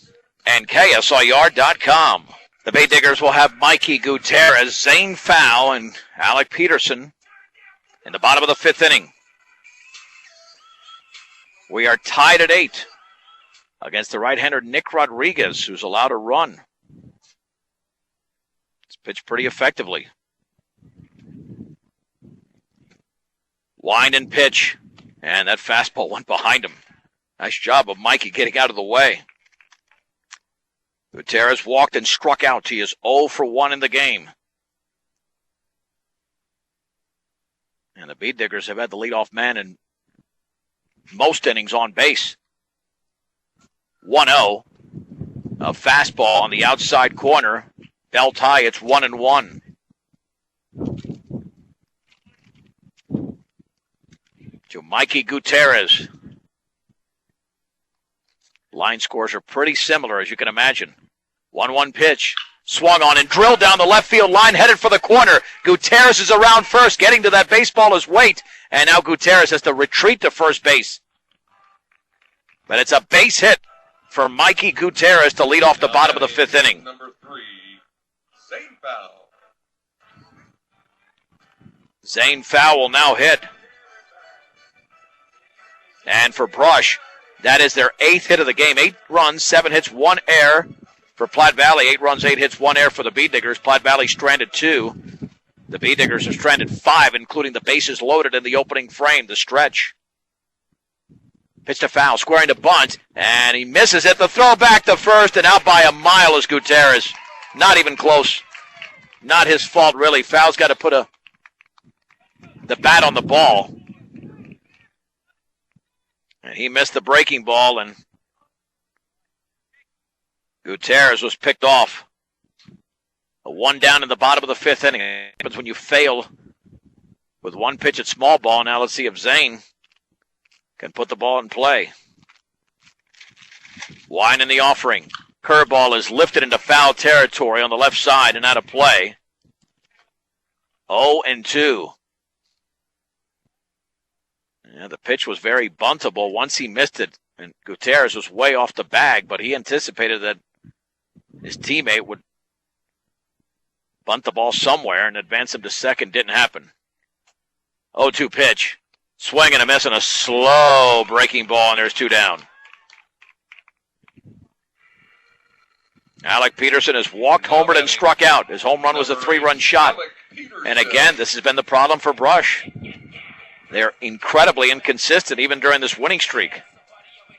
and KSIR.com. The Beatdiggers will have Mikey Gutierrez, Zane Fowl, and Alec Peterson in the bottom of the 5th inning. We are tied at 8 against the right-hander Nick Rodriguez, who's allowed a run. It's pitched pretty effectively. Wind and pitch, and that fastball went behind him. Nice job of Mikey getting out of the way. Gutierrez walked and struck out. He is 0 for 1 in the game. And the Beatdiggers have had the leadoff man in most innings on base. 1-0. A fastball on the outside corner. Belt high, it's 1-1. To Mikey Gutierrez. Line scores are pretty similar, as you can imagine. 1-1 pitch. Swung on and drilled down the left field line, headed for the corner. Gutierrez is around first, getting to that baseball's weight. And now Gutierrez has to retreat to first base. But it's a base hit for Mikey Gutierrez to lead off the bottom of the 5th inning. Number 3, Zane Fowl. Zane Fowl will now hit. And for Brush, that is their 8th hit of the game. 8 runs, 7 hits, 1 error for Platte Valley. 8 runs, 8 hits, 1 error for the Beatdiggers. Platte Valley stranded 2. The Beatdiggers are stranded 5, including the bases loaded in the opening frame, the stretch. Pitch to Foul, squaring to bunt, and he misses it. The throw back to first, and out by a mile is Gutierrez. Not even close. not his fault, really. Foul's got to put the bat on the ball. And he missed the breaking ball, and Gutierrez was picked off. A one down in the bottom of the fifth inning. It happens when you fail with one pitch at small ball. Now let's see if Zane can put the ball in play. Wine in the offering. Curveball is lifted into foul territory on the left side and out of play. 0-2. Yeah, the pitch was very buntable once he missed it. And Gutierrez was way off the bag, but he anticipated that his teammate would bunt the ball somewhere and advance him to second. Didn't happen. 0-2 pitch. Swing and a miss and a slow breaking ball, and there's two down. Alec Peterson has walked, homered, and struck out. His home run was a 3-run shot. And again, this has been the problem for Brush. They're incredibly inconsistent even during this winning streak,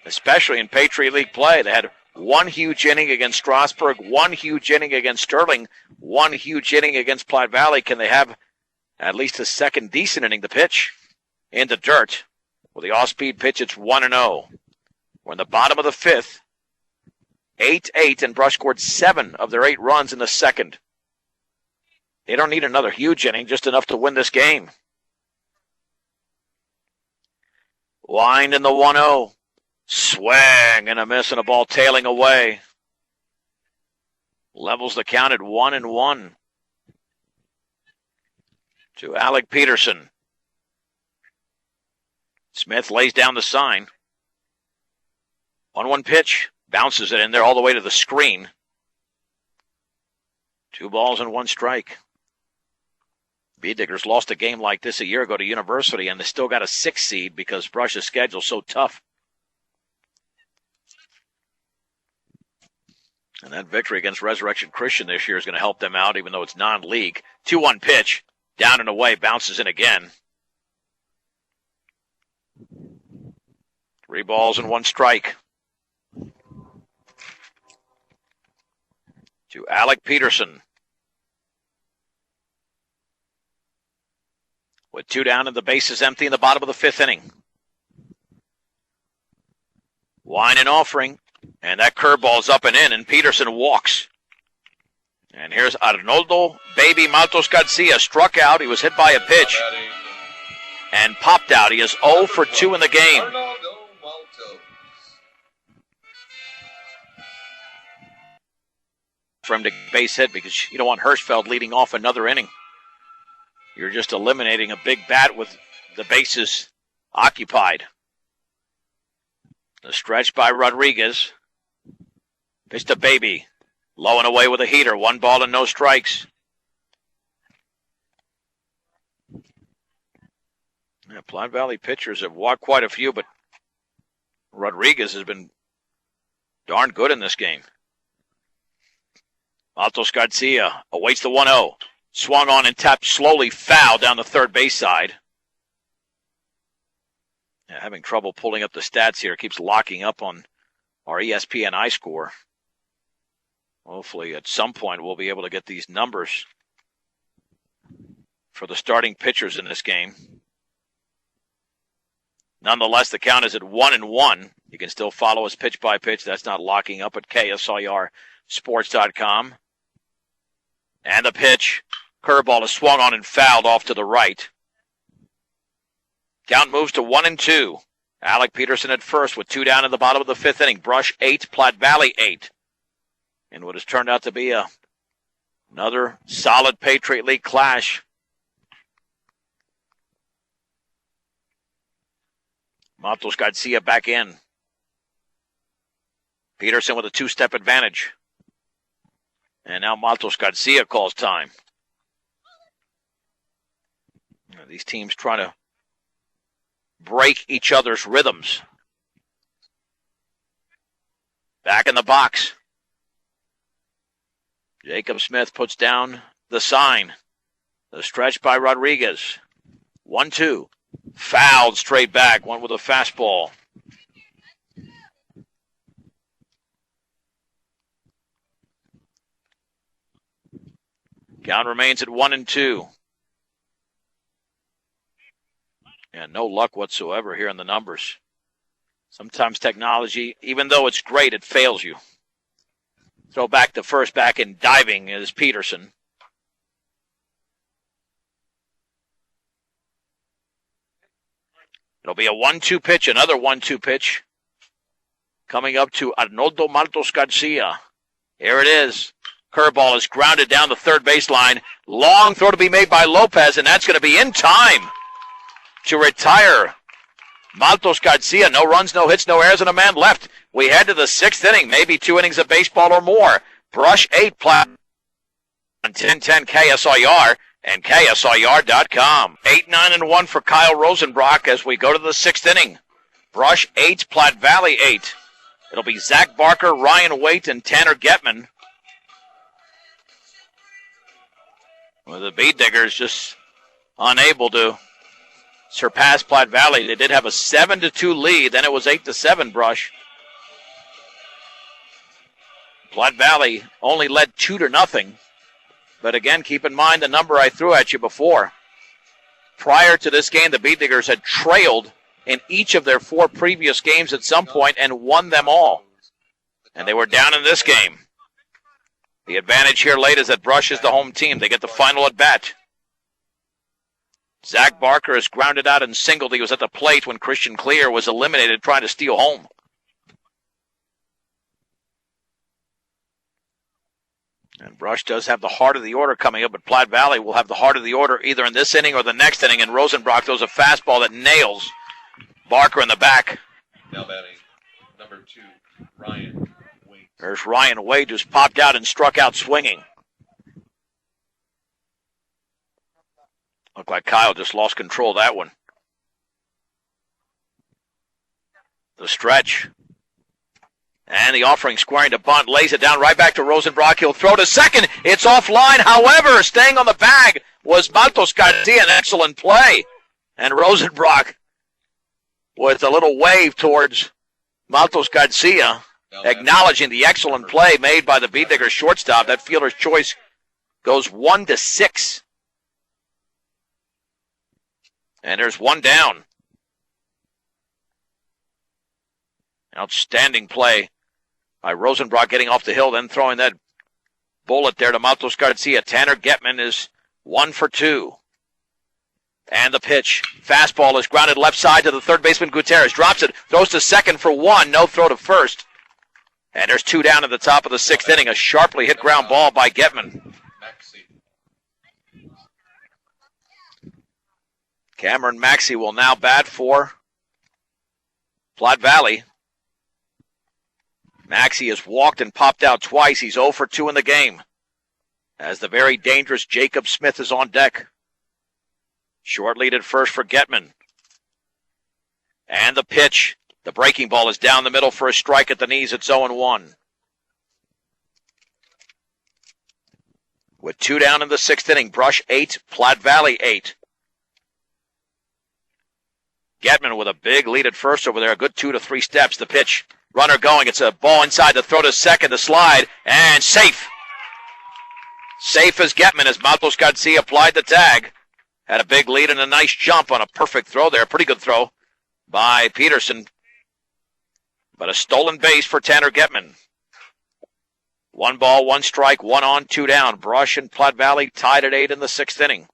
especially in Patriot League play. They had one huge inning against Strasburg, one huge inning against Sterling, one huge inning against Platte Valley. Can they have at least a second decent inning? The pitch in the dirt. With the off-speed pitch, it's 1-0. We're in the bottom of the fifth. 8-8, and Brush scored 7 of their 8 runs in the second. They don't need another huge inning, just enough to win this game. Wind in the 1-0. Swing and a miss and a ball tailing away. Levels the count at 1-1. To Alec Peterson. Smith lays down the sign. 1-1 pitch. Bounces it in there all the way to the screen. 2 balls and 1 strike. Beediggers lost a game like this a year ago to University, and they still got a 6 seed because Brush's schedule's so tough. And that victory against Resurrection Christian this year is going to help them out, even though it's non-league. 2-1 pitch. Down and away. Bounces in again. 3 balls and 1 strike. To Alec Peterson. With 2 down and the bases empty in the bottom of the 5th inning. Wine and offering. And that curveball's up and in, and Peterson walks. And here's Arnoldo Baby Maltos Garcia. Struck out. He was hit by a pitch and popped out. He is 0 for 2 in the game. For him to base hit, because you don't want Hirschfeld leading off another inning. You're just eliminating a big bat with the bases occupied. The stretch by Rodriguez. Pitch to Baby. Low and away with a heater. 1 ball and no strikes. Yeah, Platte Valley pitchers have walked quite a few, but Rodriguez has been darn good in this game. Maltos Garcia awaits the 1-0. Swung on and tapped slowly foul down the third base side. Yeah, having trouble pulling up the stats here. Keeps locking up on our ESPN iScore. Hopefully at some point we'll be able to get these numbers for the starting pitchers in this game. Nonetheless, the count is at 1-1. You can still follow us pitch by pitch. That's not locking up at KSIRsports.com. And the pitch. Curveball is swung on and fouled off to the right. Count moves to 1-2. Alec Peterson at first with 2 down in the bottom of the 5th inning. Brush 8, Platte Valley 8. And what has turned out to be another solid Patriot League clash. Maltos Garcia back in. Peterson with a 2-step advantage. And now Maltos Garcia calls time. These teams trying to break each other's rhythms. Back in the box. Jacob Smith puts down the sign. The stretch by Rodriguez. 1-2. Fouled straight back. One with a fastball. Count remains at 1-2. And no luck whatsoever here in the numbers. Sometimes technology, even though it's great, it fails you. Throw back to first, back in diving is Peterson. It'll be a 1-2 pitch, another 1-2 pitch. Coming up to Arnoldo Maltos Garcia. Here it is. Curveball is grounded down the third baseline. Long throw to be made by Lopez, and that's going to be in time to retire Maltos Garcia. No runs, no hits, no errors, and a man left. We head to the sixth inning, maybe 2 innings of baseball or more. Brush 8, Platte on 1010 KSIR and KSIR.com. 8-9-1 for Kyle Rosenbrock as we go to the sixth inning. Brush 8, Platte Valley 8. It'll be Zach Barker, Ryan Waite, and Tanner Getman. Well, the Bead Diggers just unable to surpass Platte Valley. They did have a 7-2 lead, then it was 8-7, Brush. Platte Valley only led 2-0. But again, keep in mind the number I threw at you before. Prior to this game, the Bead Diggers had trailed in each of their 4 previous games at some point and won them all. And they were down in this game. The advantage here late is that Brush is the home team. They get the final at bat. Zach Barker is grounded out and singled. He was at the plate when Christian Clear was eliminated trying to steal home. And Brush does have the heart of the order coming up, but Platte Valley will have the heart of the order either in this inning or the next inning, and Rosenbrock throws a fastball that nails Barker in the back. Now batting, number 2, Ryan Waite. There's Ryan Waite, who's popped out and struck out swinging. Looked like Kyle just lost control of that one. The stretch. And the offering squaring to bunt, lays it down right back to Rosenbrock. He'll throw to second. It's offline. However, staying on the bag was Maltos Garcia. An excellent play. And Rosenbrock with a little wave towards Maltos Garcia, acknowledging the excellent play made by the Bead Diggers shortstop. That fielder's choice goes 1-6. And there's one down. Outstanding play by Rosenbrock getting off the hill, then throwing that bullet there to Maltos Garcia. Tanner Getman is 1 for 2. And the pitch. Fastball is grounded left side to the third baseman. Gutierrez drops it, throws to second for 1. No throw to first. And there's 2 down at the top of the sixth inning. A sharply hit ground ball by Getman. Cameron Maxey will now bat for Platte Valley. Maxey has walked and popped out twice. He's 0 for 2 in the game. As the very dangerous Jacob Smith is on deck. Short lead at first for Getman. And the pitch. The breaking ball is down the middle for a strike at the knees. It's 0-1. With 2 down in the sixth inning. Brush 8, Platte Valley 8. Getman with a big lead at first over there. A good 2 to 3 steps. The pitch. Runner going. It's a ball inside. The throw to second. The slide. And safe. Safe as Getman as Maltos Garcia applied the tag. Had a big lead and a nice jump on a perfect throw there. Pretty good throw by Peterson. But a stolen base for Tanner Getman. 1 ball, 1 strike, 1 on, 2 down. Brush and Platte Valley tied at 8 in the sixth inning.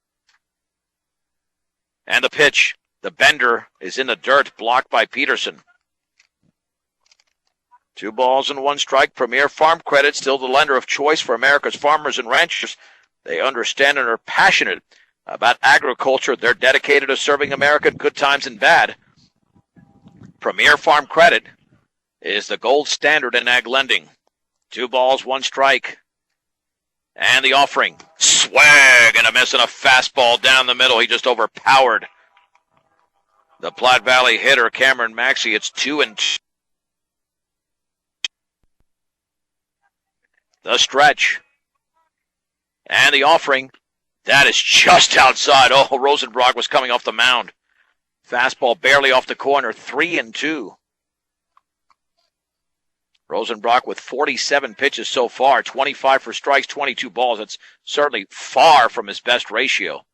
And the pitch. The bender is in the dirt, blocked by Peterson. 2 balls and 1 strike. Premier Farm Credit, still the lender of choice for America's farmers and ranchers. They understand and are passionate about agriculture. They're dedicated to serving America in good times and bad. Premier Farm Credit is the gold standard in ag lending. 2 balls, 1 strike. And the offering. Swag and a miss and a fastball down the middle. He just overpowered the Platte Valley hitter, Cameron Maxey. It's 2-2. The stretch. And the offering. That is just outside. Oh, Rosenbrock was coming off the mound. Fastball barely off the corner. 3-2. Rosenbrock with 47 pitches so far, 25 for strikes, 22 balls. That's certainly far from his best ratio.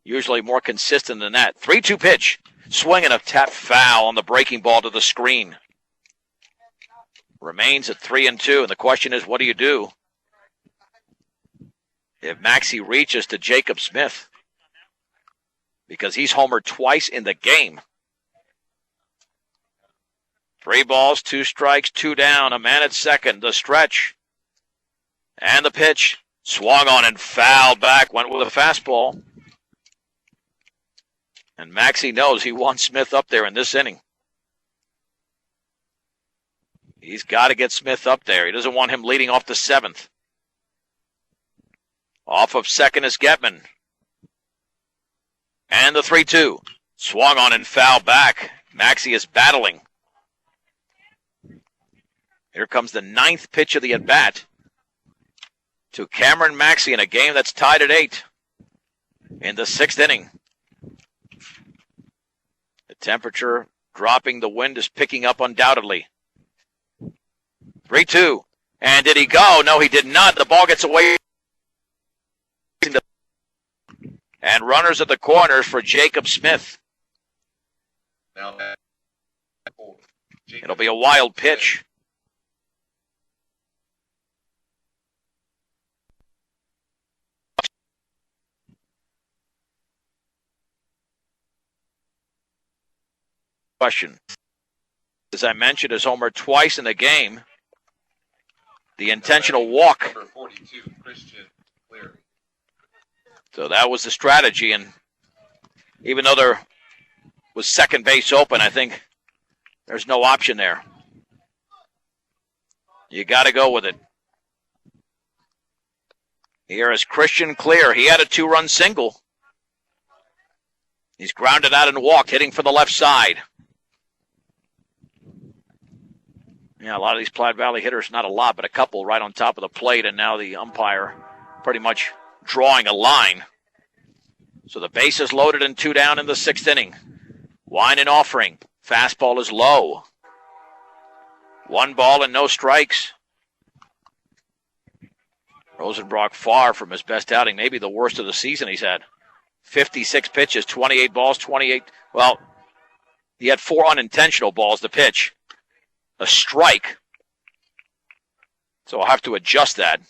Usually more consistent than that. 3-2 pitch. Swing and a tap foul on the breaking ball to the screen. Remains at 3-2, and the question is, what do you do if Maxey reaches to Jacob Smith? Because he's homered twice in the game. 3 balls, 2 strikes, 2 down. A man at second. The stretch. And the pitch. Swung on and fouled back. Went with a fastball. And Maxey knows he wants Smith up there in this inning. He's got to get Smith up there. He doesn't want him leading off the 7th. Off of second is Getman. And the 3-2. Swung on and fouled back. Maxey is battling. Here comes the 9th pitch of the at-bat to Cameron Maxey in a game that's tied at 8 in the 6th inning. The temperature dropping, the wind is picking up undoubtedly. 3-2. And did he go? No, he did not. The ball gets away. And runners at the corners for Jacob Smith. Now, it'll be a wild pitch. Question. As I mentioned, is homer twice in the game. The intentional walk. Number 42, Christian Cleary. So that was the strategy, and even though there was second base open, I think there's no option there. You got to go with it. Here is Christian Clear. He had a 2-run single. He's grounded out and walked, hitting for the left side. Yeah, a lot of these Platte Valley hitters, not a lot, but a couple right on top of the plate, and now the umpire pretty much drawing a line. So the base is loaded and 2 down in the 6th inning. Wine and offering. Fastball is low. 1 ball and no strikes. Rosenbrock far from his best outing, maybe the worst of the season he's had. 56 pitches, 28 balls, 28. Well, he had 4 unintentional balls to pitch. A strike. So I'll have to adjust that.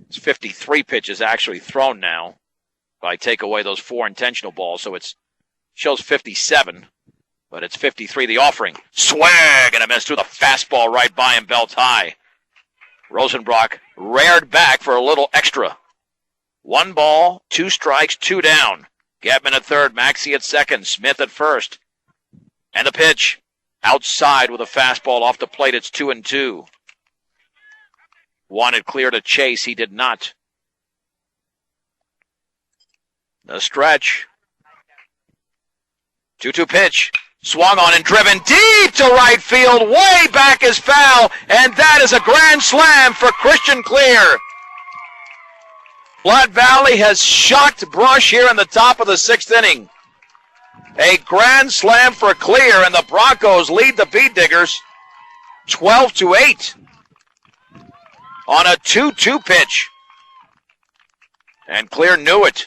It's 53 pitches actually thrown now. If I take away those 4 intentional balls, so it shows 57, but it's 53. The offering. Swing and a miss through the fastball right by him, belt high. Rosenbrock reared back for a little extra. 1 ball, 2 strikes, 2 down. Getman at third, Maxey at second, Smith at first. And the pitch. Outside with a fastball off the plate, it's 2-2. Wanted Clear to chase, he did not. The stretch. 2-2 pitch. Swung on and driven deep to right field. Way back is foul, and that is a grand slam for Christian Clear. Platte Valley has shocked Brush here in the top of the 6th inning. A grand slam for Clear, and the Broncos lead the Beat Diggers 12-8 on a 2-2 pitch. And Clear knew it.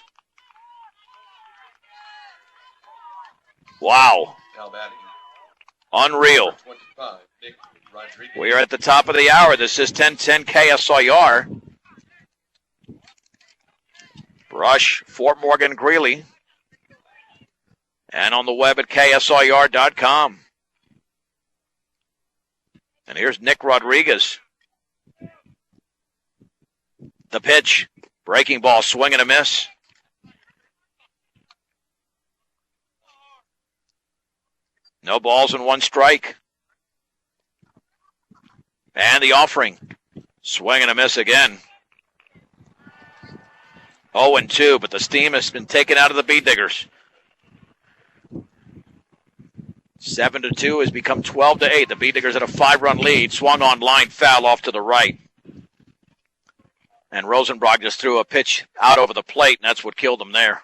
Wow. Now batting. Unreal. Number 25, Nick Rodriguez. We are at the top of the hour. This is 1010 KSIR. Brush, Fort Morgan, Greeley. And on the web at KSIR.com. And here's Nick Rodriguez. The pitch. Breaking ball, swing and a miss. No balls and 1 strike. And the offering. Swing and a miss again. 0-2, but the steam has been taken out of the Beat Diggers. 7-2 has become 12-8. The Beat Diggers had a 5-run lead. Swung on line, foul off to the right. And Rosenbrock just threw a pitch out over the plate, and that's what killed him there.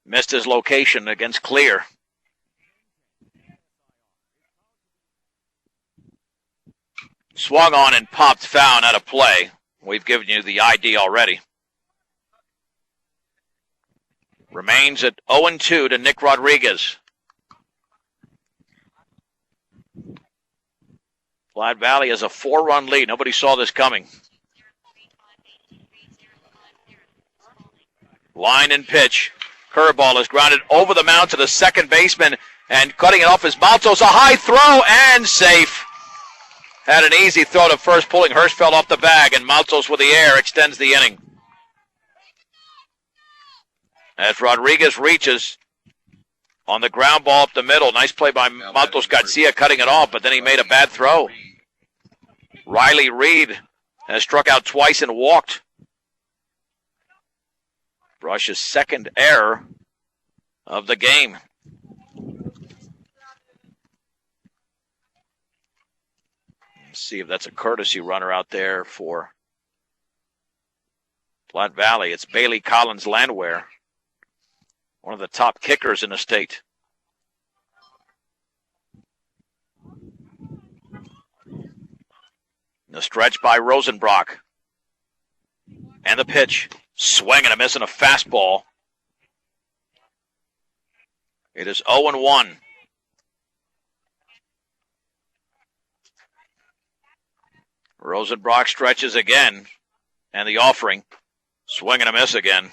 Missed his location against Clear. Swung on and popped foul out of play. We've given you the ID already. Remains at 0-2 to Nick Rodriguez. Platte Valley has a 4-run lead. Nobody saw this coming. Line and pitch. Curveball is grounded over the mound to the second baseman, and cutting it off is Maltos. A high throw and safe. Had an easy throw to first, pulling Hirschfeld off the bag, and Maltos with the air extends the inning. As Rodriguez reaches on the ground ball up the middle. Nice play by Maltos Garcia cutting it off, but then he made a bad throw. Riley Reed has struck out twice and walked. Brush's second error of the game. Let's see if that's a courtesy runner out there for Platte Valley. It's Bailey Collins Landwehr, one of the top kickers in the state. The stretch by Rosenbrock. And the pitch. Swing and a miss on a fastball. It is 0-1. Rosenbrock stretches again. And the offering. Swing and a miss again.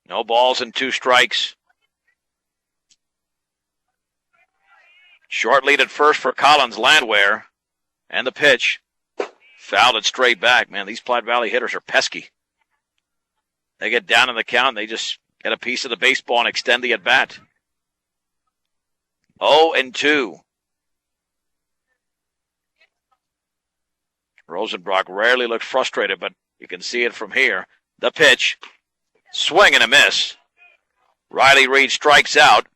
No balls and 2 strikes. Short lead at first for Collins Landwehr. And the pitch. Fouled it straight back. Man, these Platte Valley hitters are pesky. They get down in the count, and they just get a piece of the baseball and extend the at-bat. 0-2. Rosenbrock rarely looks frustrated, but you can see it from here. The pitch. Swing and a miss. Riley Reed strikes out.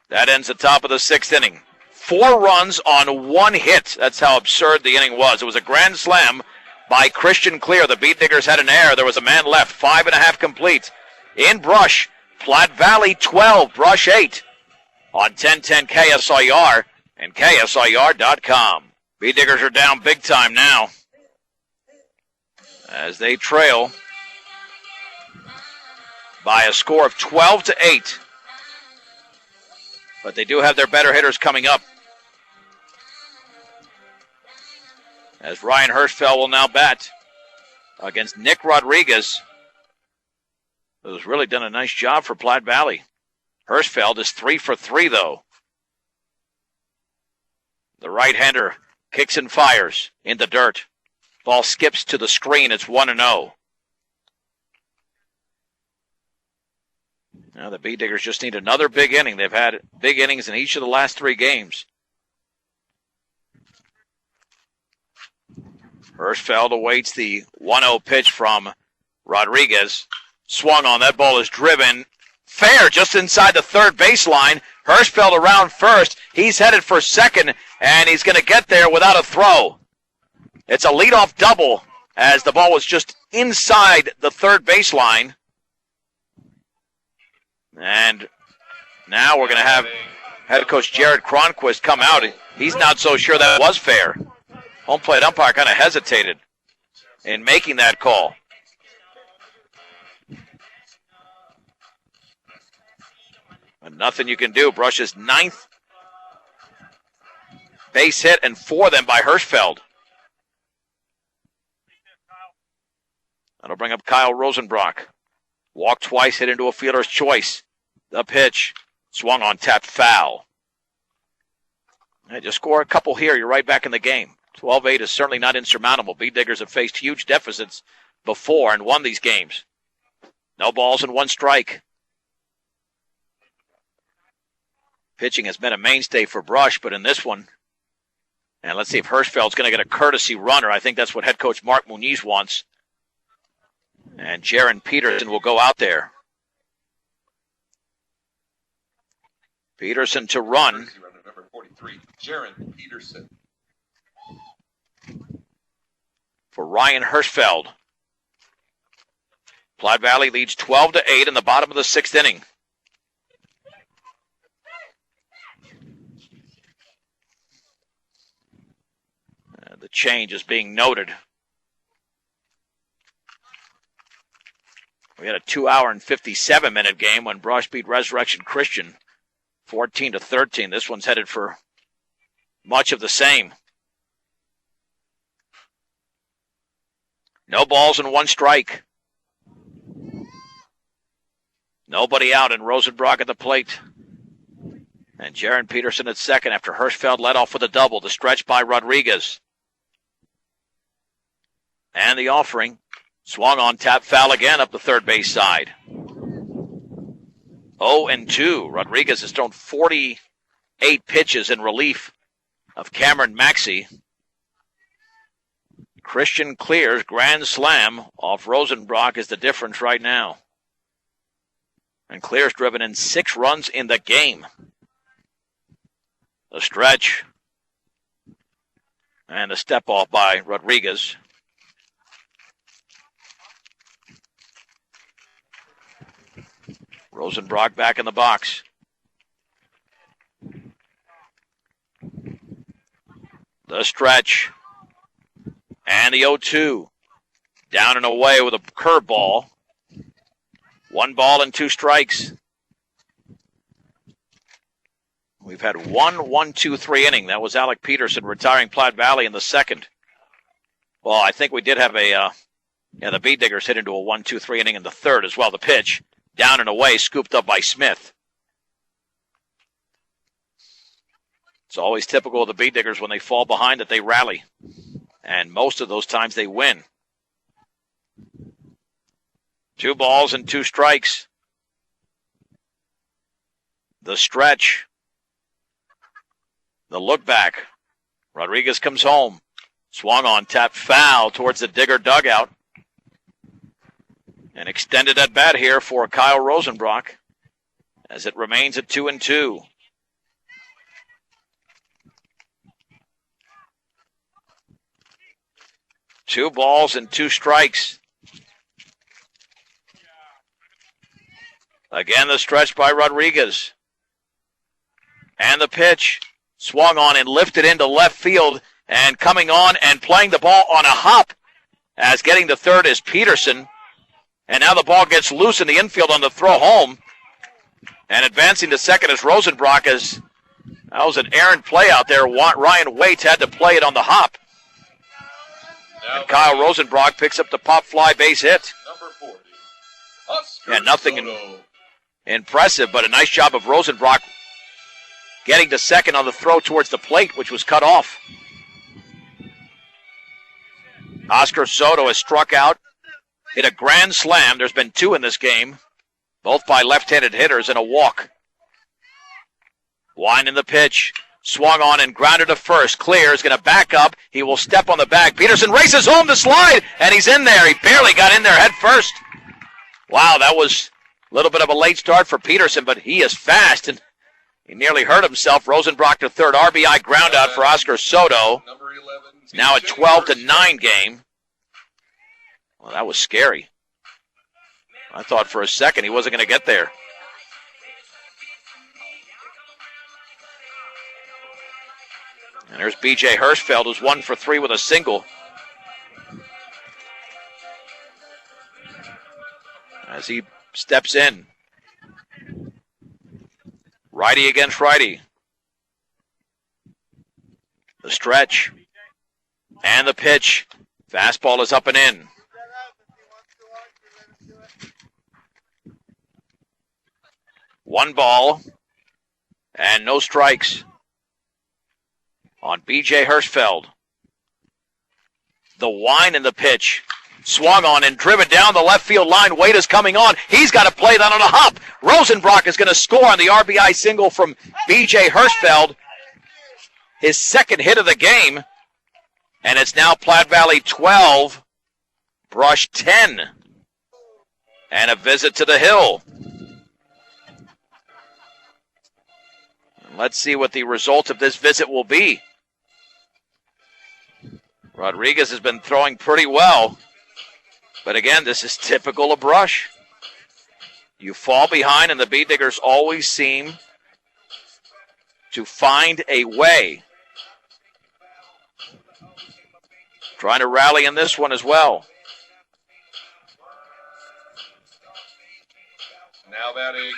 That ends the top of the 6th inning. 4 runs on 1 hit. That's how absurd the inning was. It was a grand slam by Christian Clear. The Beat Diggers had an error. There was a man left. 5.5 complete. In Brush, Platte Valley 12, Brush 8 on 1010 KSIR and KSIR.com. Beat Diggers are down big time now as they trail by a score of 12-8. But they do have their better hitters coming up. As Ryan Hirschfeld will now bat against Nick Rodriguez, who's really done a nice job for Platte Valley. Hirschfeld is 3 for 3, though. The right-hander kicks and fires in the dirt. Ball skips to the screen. It's 1-0. Now the Beat Diggers just need another big inning. They've had big innings in each of the last 3 games. Hirschfeld awaits the 1-0 pitch from Rodriguez. Swung on. That ball is driven fair just inside the third baseline. Hirschfeld around first. He's headed for second, and he's going to get there without a throw. It's a leadoff double as the ball was just inside the third baseline. And now we're going to have head coach Jared Cronquist come out. He's not so sure that was fair. Home plate umpire kind of hesitated in making that call. But nothing you can do. Brush's 9th base hit, and 4 of them by Hirschfeld. That'll bring up Kyle Rosenbrock. Walked twice, hit into a fielder's choice. The pitch. Swung on, tapped foul. Hey, just score a couple here, you're right back in the game. 12-8 is certainly not insurmountable. Beat Diggers have faced huge deficits before and won these games. No balls and 1 strike. Pitching has been a mainstay for Brush, but in this one, and let's see if Hirschfeld's going to get a courtesy runner. I think that's what head coach Mark Muniz wants. And Jaron Peterson will go out there. Peterson to run. Number 43, Jaron Peterson. For Ryan Hirschfeld. Platte Valley leads 12-8 in the bottom of the 6th inning. The change is being noted. We had a 2-hour and 57-minute game when Brush beat Resurrection Christian 14-13. This one's headed for much of the same. No balls and 1 strike. Nobody out, and Rosenbrock at the plate. And Jaron Peterson at second after Hirschfeld led off with a double. The stretch by Rodriguez. And the offering. Swung on, tap foul again up the third base side. 0-2. Rodriguez has thrown 48 pitches in relief of Cameron Maxey. Christian clears, grand slam off Rosenbrock is the difference right now. And Clear's driven in 6 runs in the game. The stretch. And the step off by Rodriguez. Rosenbrock back in the box. The stretch. And the 0-2. Down and away with a curveball. 1 ball and 2 strikes. We've had 1-1-2-3 inning. That was Alec Peterson retiring Platte Valley in the second. Well, I think we did have the Beat Diggers hit into a 1-2-3 inning in the third as well. The pitch. Down and away, scooped up by Smith. It's always typical of the Beat Diggers when they fall behind that they rally. And most of those times they win. 2 balls and 2 strikes. The stretch. The look back. Rodriguez comes home. Swung on, tap foul towards the Digger dugout. An extended at bat here for Kyle Rosenbrock as it remains at 2-2. Two balls and 2 strikes. Again, the stretch by Rodriguez. And the pitch swung on and lifted into left field, and coming on and playing the ball on a hop as getting the third is Peterson. And now the ball gets loose in the infield on the throw home. And advancing to second is Rosenbrock. That was an errant play out there. Ryan Waits had to play it on the hop. And Kyle Rosenbrock picks up the pop fly base hit. Number 40, Oscar Yeah, nothing Soto. impressive, but a nice job of Rosenbrock getting to second on the throw towards the plate, which was cut off. Oscar Soto has struck out. Hit a grand slam. There's been 2 in this game, both by left-handed hitters, and a walk. Wine in the pitch. Swung on and grounded to first. Clear is going to back up. He will step on the bag. Peterson races home to slide, and he's in there. He barely got in there head first. Wow, that was a little bit of a late start for Peterson, but he is fast, and he nearly hurt himself. Rosenbrock to third. RBI ground out for Oscar Soto. Number 11, It's now a 12-9 game. Well, that was scary. I thought for a second he wasn't going to get there. And there's B.J. Hirschfeld, who's 1 for 3 with a single. As he steps in. Righty against righty. The stretch. And the pitch. Fastball is up and in. One ball and no strikes on B.J. Hirschfeld. The whine in the pitch. Swung on and driven down the left field line. Wade is coming on. He's got to play that on a hop. Rosenbrock is going to score on the RBI single from B.J. Hirschfeld. His second hit of the game. And it's now Platte Valley 12, Brush 10. And a visit to the hill. Let's see what the result of this visit will be. Rodriguez has been throwing pretty well. But again, this is typical of Brush. You fall behind, and the Beat Diggers always seem to find a way. trying to rally in this one as well. Now batting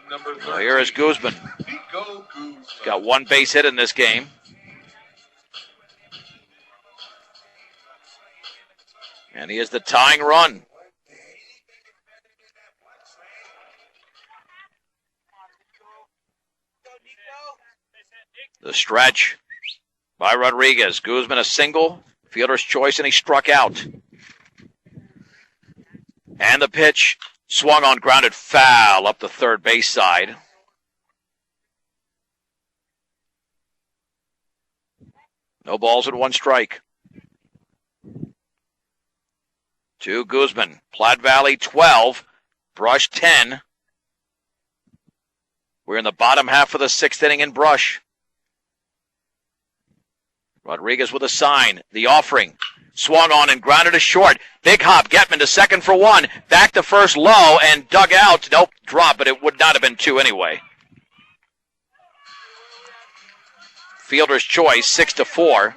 number 13. Well, here is Guzman. He's got one base hit in this game. And he is the tying run. The stretch by Rodriguez. Guzman a single, fielder's choice, and he struck out. And the pitch swung on, grounded foul up the third base side. No balls and one strike. To Guzman. Platte Valley 12, Brush 10. We're in the bottom half of the sixth inning in Brush. Rodriguez with a sign. The offering. Swung on and grounded to short. Big hop. Getman to second for one. Back to first low and dug out. Nope, drop, but it would not have been two anyway. Fielder's choice, 6-4.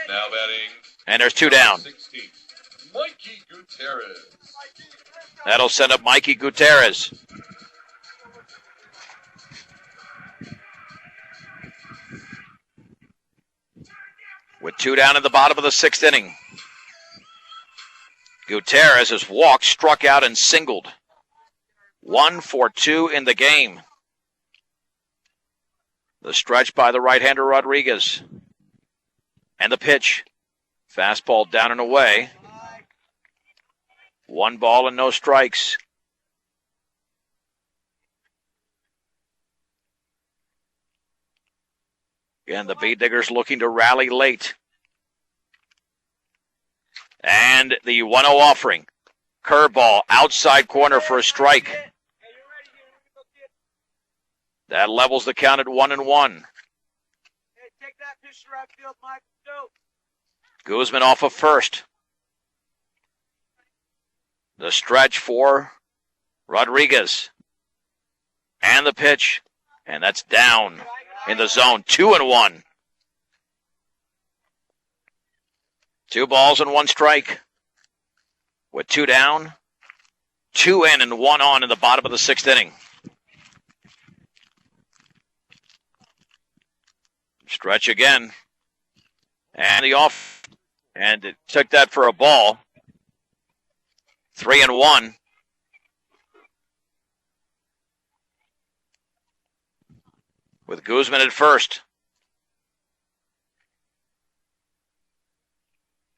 Now batting. And there's two down. 16, Mikey Gutierrez. That'll send up Mikey Gutierrez. With two down in the bottom of the sixth inning. Gutierrez has walked, struck out, and singled. 1 for 2 in the game. The stretch by the right-hander Rodriguez. And the pitch. Fastball down and away. 1 ball and no strikes. Again, the Bee Diggers looking to rally late. And the 1-0 offering. Curveball, outside corner for a strike. That levels the count at 1-1. Guzman off of first. The stretch for Rodriguez. And the pitch. And that's down in the zone. 2-1. 2 balls and 1 strike. With 2 down, 2 in and 1 on in the bottom of the sixth inning. Stretch again. And the off. And it took that for a ball. 3-1. With Guzman at first.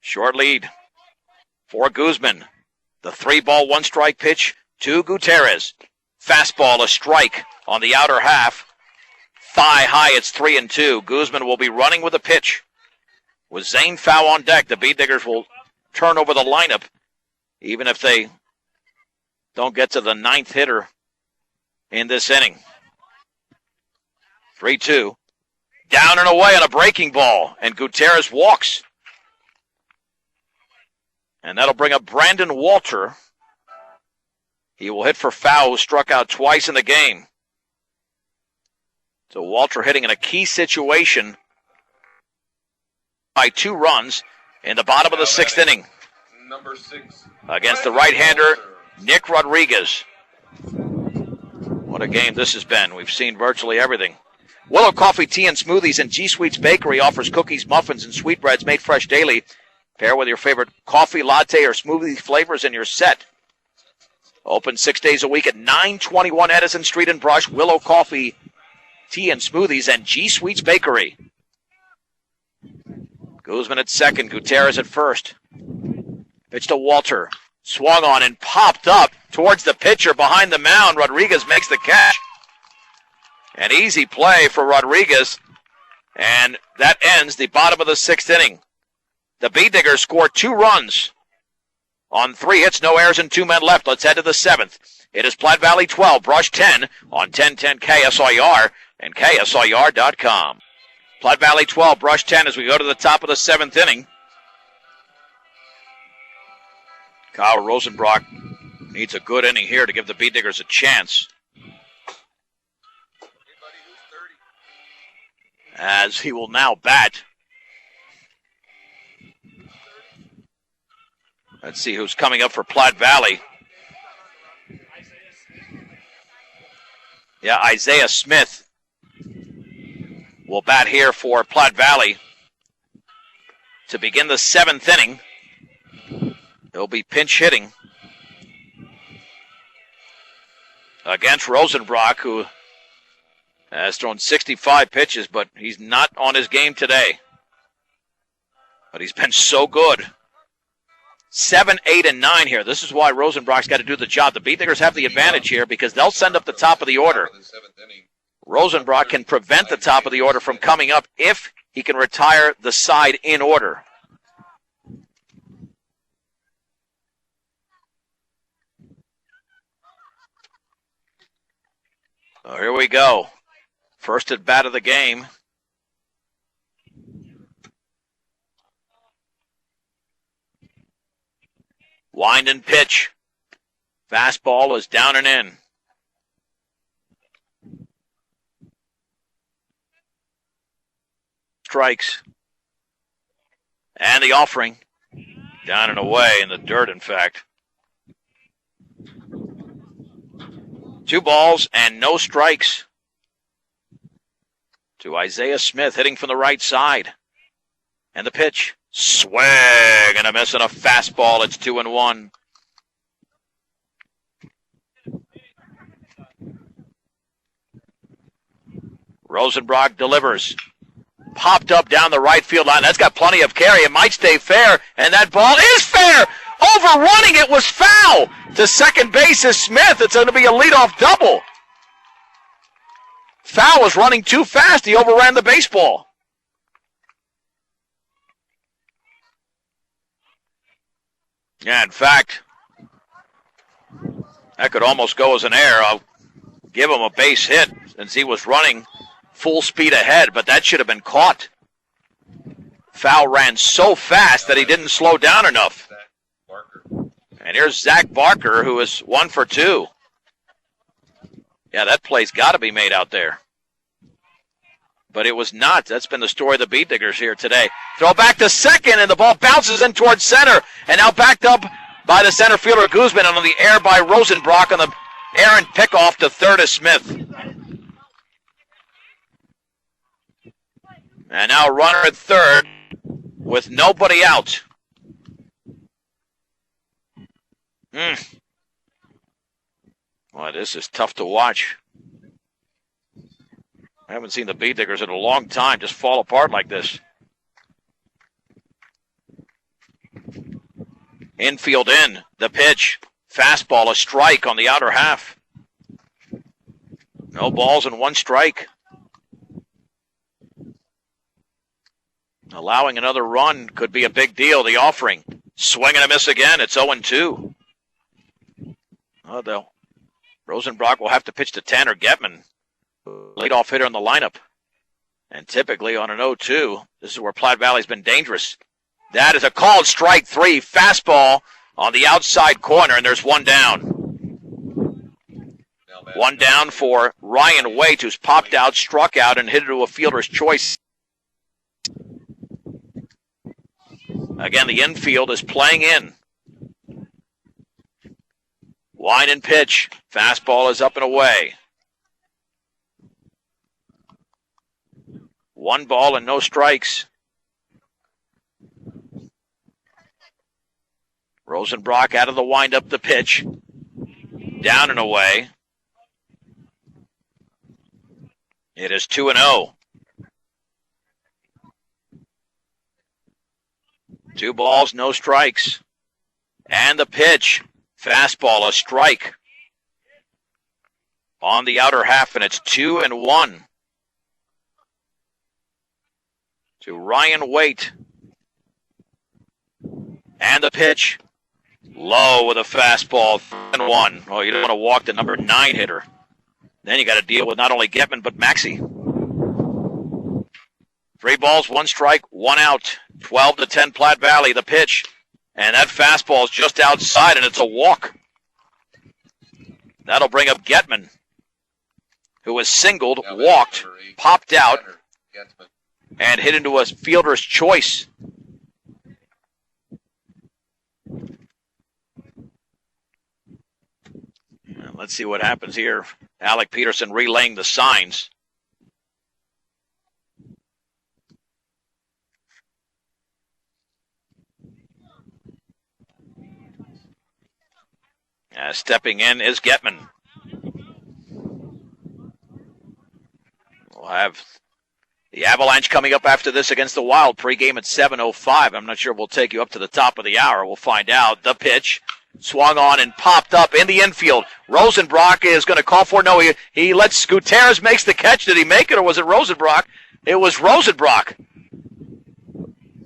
Short lead for Guzman. The 3-ball, 1 strike pitch to Gutierrez. Fastball, a strike on the outer half. Thigh high, it's 3-2. Guzman will be running with a pitch. With Zane Fow on deck, the Bee Diggers will turn over the lineup, even if they don't get to the 9th hitter in this inning. 3-2. Down and away on a breaking ball, and Gutierrez walks. And that'll bring up Brandon Walter. He will hit for Fow, who struck out twice in the game. So Walter hitting in a key situation by 2 runs in the bottom of the 6th inning. Number 6. Against the right-hander, Nick Rodriguez. What a game this has been. We've seen virtually everything. Willow Coffee, Tea, and Smoothies and G Sweets Bakery offers cookies, muffins, and sweetbreads made fresh daily. Pair with your favorite coffee, latte, or smoothie flavors and you're set. Open 6 days a week at 921 Edison Street in Brush. Willow Coffee, Tea, and Smoothies, and G Sweets Bakery. Guzman at second, Gutierrez at first. Pitch to Walter. Swung on and popped up towards the pitcher behind the mound. Rodriguez makes the catch. An easy play for Rodriguez. And that ends the bottom of the 6th inning. The Bee Diggers scored 2 runs on 3 hits, no errors, and 2 men left. Let's head to the 7th. It is Platte Valley 12, Brush 10 on 1010 KSIR and KSIR.com. Platte Valley 12, Brush 10 as we go to the top of the 7th inning. Kyle Rosenbrock needs a good inning here to give the Bee Diggers a chance. As he will now bat. Let's see who's coming up for Platte Valley. Yeah, Isaiah Smith will bat here for Platte Valley to begin the 7th inning. He'll be pinch hitting against Rosenbrock, who has thrown 65 pitches, but he's not on his game today. But he's been so good. 7, 8, and 9 here. This is why Rosenbrock's got to do the job. The Beatniggers have the advantage here because they'll send up the top of the order. Rosenbrock can prevent the top of the order from coming up if he can retire the side in order. Oh, here we go. First at bat of the game. Wind and pitch. Fastball is down and in. Strikes. And the offering. Down and away in the dirt, in fact. 2 balls and no strikes to Isaiah Smith, hitting from the right side. And the pitch. Swing and a miss and a fastball. It's 2-1. Rosenbrock delivers. Popped up down the right field line. That's got plenty of carry. It might stay fair. And that ball is fair. Overrunning it was foul. To second base is Smith. It's going to be a leadoff double. Foul was running too fast. He overran the baseball. Yeah, in fact, that could almost go as an error. I'll give him a base hit since he was running full speed ahead, but that should have been caught. Foul ran so fast that he didn't slow down enough. And here's Zach Barker, who is 1 for 2. Yeah, that play's got to be made out there. But it was not. That's been the story of the Beatniggers here today. Throw back to second, and the ball bounces in towards center. And now backed up by the center fielder, Guzman, and on the air by Rosenbrock on the errant pickoff to third is Smith. And now a runner at third with nobody out. Boy, this is tough to watch. I haven't seen the Beatniggers in a long time just fall apart like this. Infield in, the pitch. Fastball, a strike on the outer half. No balls and 1 strike. Allowing another run could be a big deal. The offering. Swing and a miss again. It's 0-2. Oh, though. Rosenbrock will have to pitch to Tanner Getman, leadoff hitter in the lineup. And typically on an 0-2, this is where Platte Valley's been dangerous. That is a called strike 3. Fastball on the outside corner, and there's 1 down. 1 down for Ryan Waite, who's popped out, struck out, and hit it to a fielder's choice. Again, the infield is playing in. Wind and pitch. Fastball is up and away. 1 ball and no strikes. Rosenbrock out of the windup, the pitch. Down and away. It is 2-0. 2 balls, no strikes. And the pitch. Fastball, a strike. On the outer half, and it's 2-1. To Ryan Waite. And the pitch. Low with a fastball, 3-1. Oh, you don't want to walk the number 9 hitter. Then you got to deal with not only Getman, but Maxey. 3 balls, 1 strike, 1 out. 12-10 Platte Valley, the pitch. And that fastball is just outside, and it's a walk. That'll bring up Getman, who was singled, walked, popped out, and hit into a fielder's choice. And let's see what happens here. Alec Peterson relaying the signs. Stepping in is Getman. We'll have the Avalanche coming up after this against the Wild. Pregame at 7:05. I'm not sure we'll take you up to the top of the hour. We'll find out. The pitch swung on and popped up in the infield. Rosenbrock is going to call for it. No, he lets Gutierrez makes the catch. Did he make it, or was it Rosenbrock? It was Rosenbrock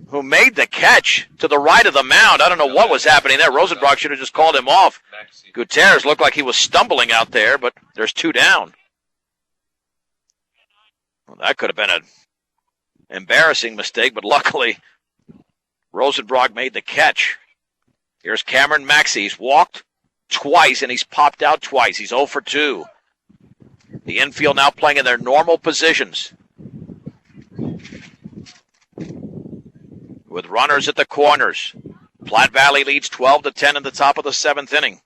who made the catch to the right of the mound. I don't know what was happening there. Rosenbrock should have just called him off. Gutierrez looked like he was stumbling out there, but there's two down. Well, that could have been an embarrassing mistake, but luckily Rosenbrock made the catch. Here's Cameron Maxey. He's walked twice and he's popped out twice. He's 0 for 2. The infield now playing in their normal positions, with runners at the corners. Platte Valley leads 12-10 in the top of the 7th inning.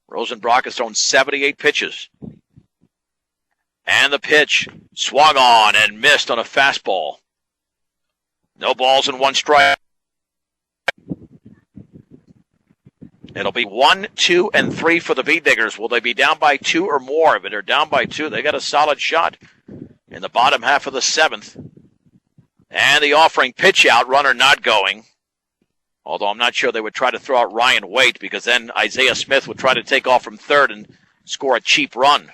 Rosenbrock has thrown 78 pitches. And the pitch swung on and missed on a fastball. No balls and 1 strike. It'll be 1, 2, and 3 for the V-Diggers. Will they be down by 2 or more? If they're down by 2, they got a solid shot in the bottom half of the 7th. And the offering pitch out, runner not going. Although I'm not sure they would try to throw out Ryan Waite, because then Isaiah Smith would try to take off from third and score a cheap run.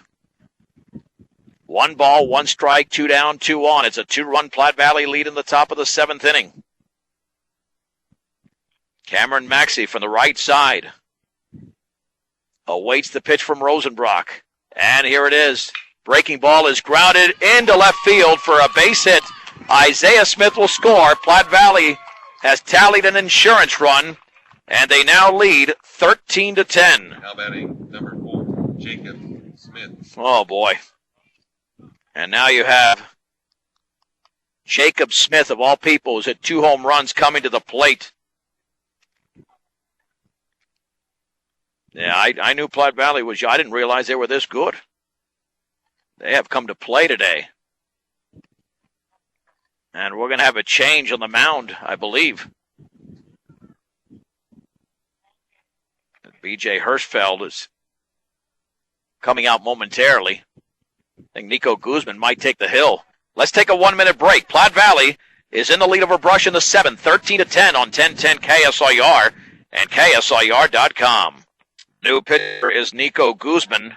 1 ball, 1 strike, 2 down, 2 on. It's a 2-run Platte Valley lead in the top of the 7th inning. Cameron Maxey from the right side awaits the pitch from Rosenbrock. And here it is. Breaking ball is grounded into left field for a base hit. Isaiah Smith will score. Platte Valley has tallied an insurance run, and they now lead 13-10. Now batting number 4, Jacob Smith. Oh, boy. And now you have Jacob Smith, of all people, who's hit 2 home runs coming to the plate. Yeah, I knew Platte Valley was. I didn't realize they were this good. They have come to play today. And we're going to have a change on the mound, I believe. B.J. Hirschfeld is coming out momentarily. I think Nico Guzman might take the hill. Let's take a 1-minute break. Platte Valley is in the lead over Brush in the 7th, 13-10 on 1010 KSIR and KSIR.com. New pitcher is Nico Guzman,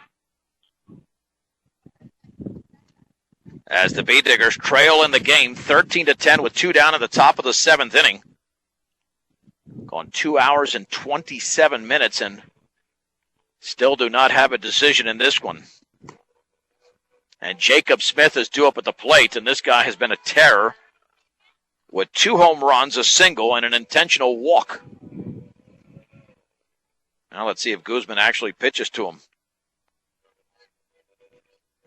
as the V-Diggers trail in the game 13-10 with 2 down at the top of the 7th inning. Gone 2 hours and 27 minutes and still do not have a decision in this one. And Jacob Smith is due up at the plate, and this guy has been a terror with 2 home runs, a single, and an intentional walk. Now let's see if Guzman actually pitches to him.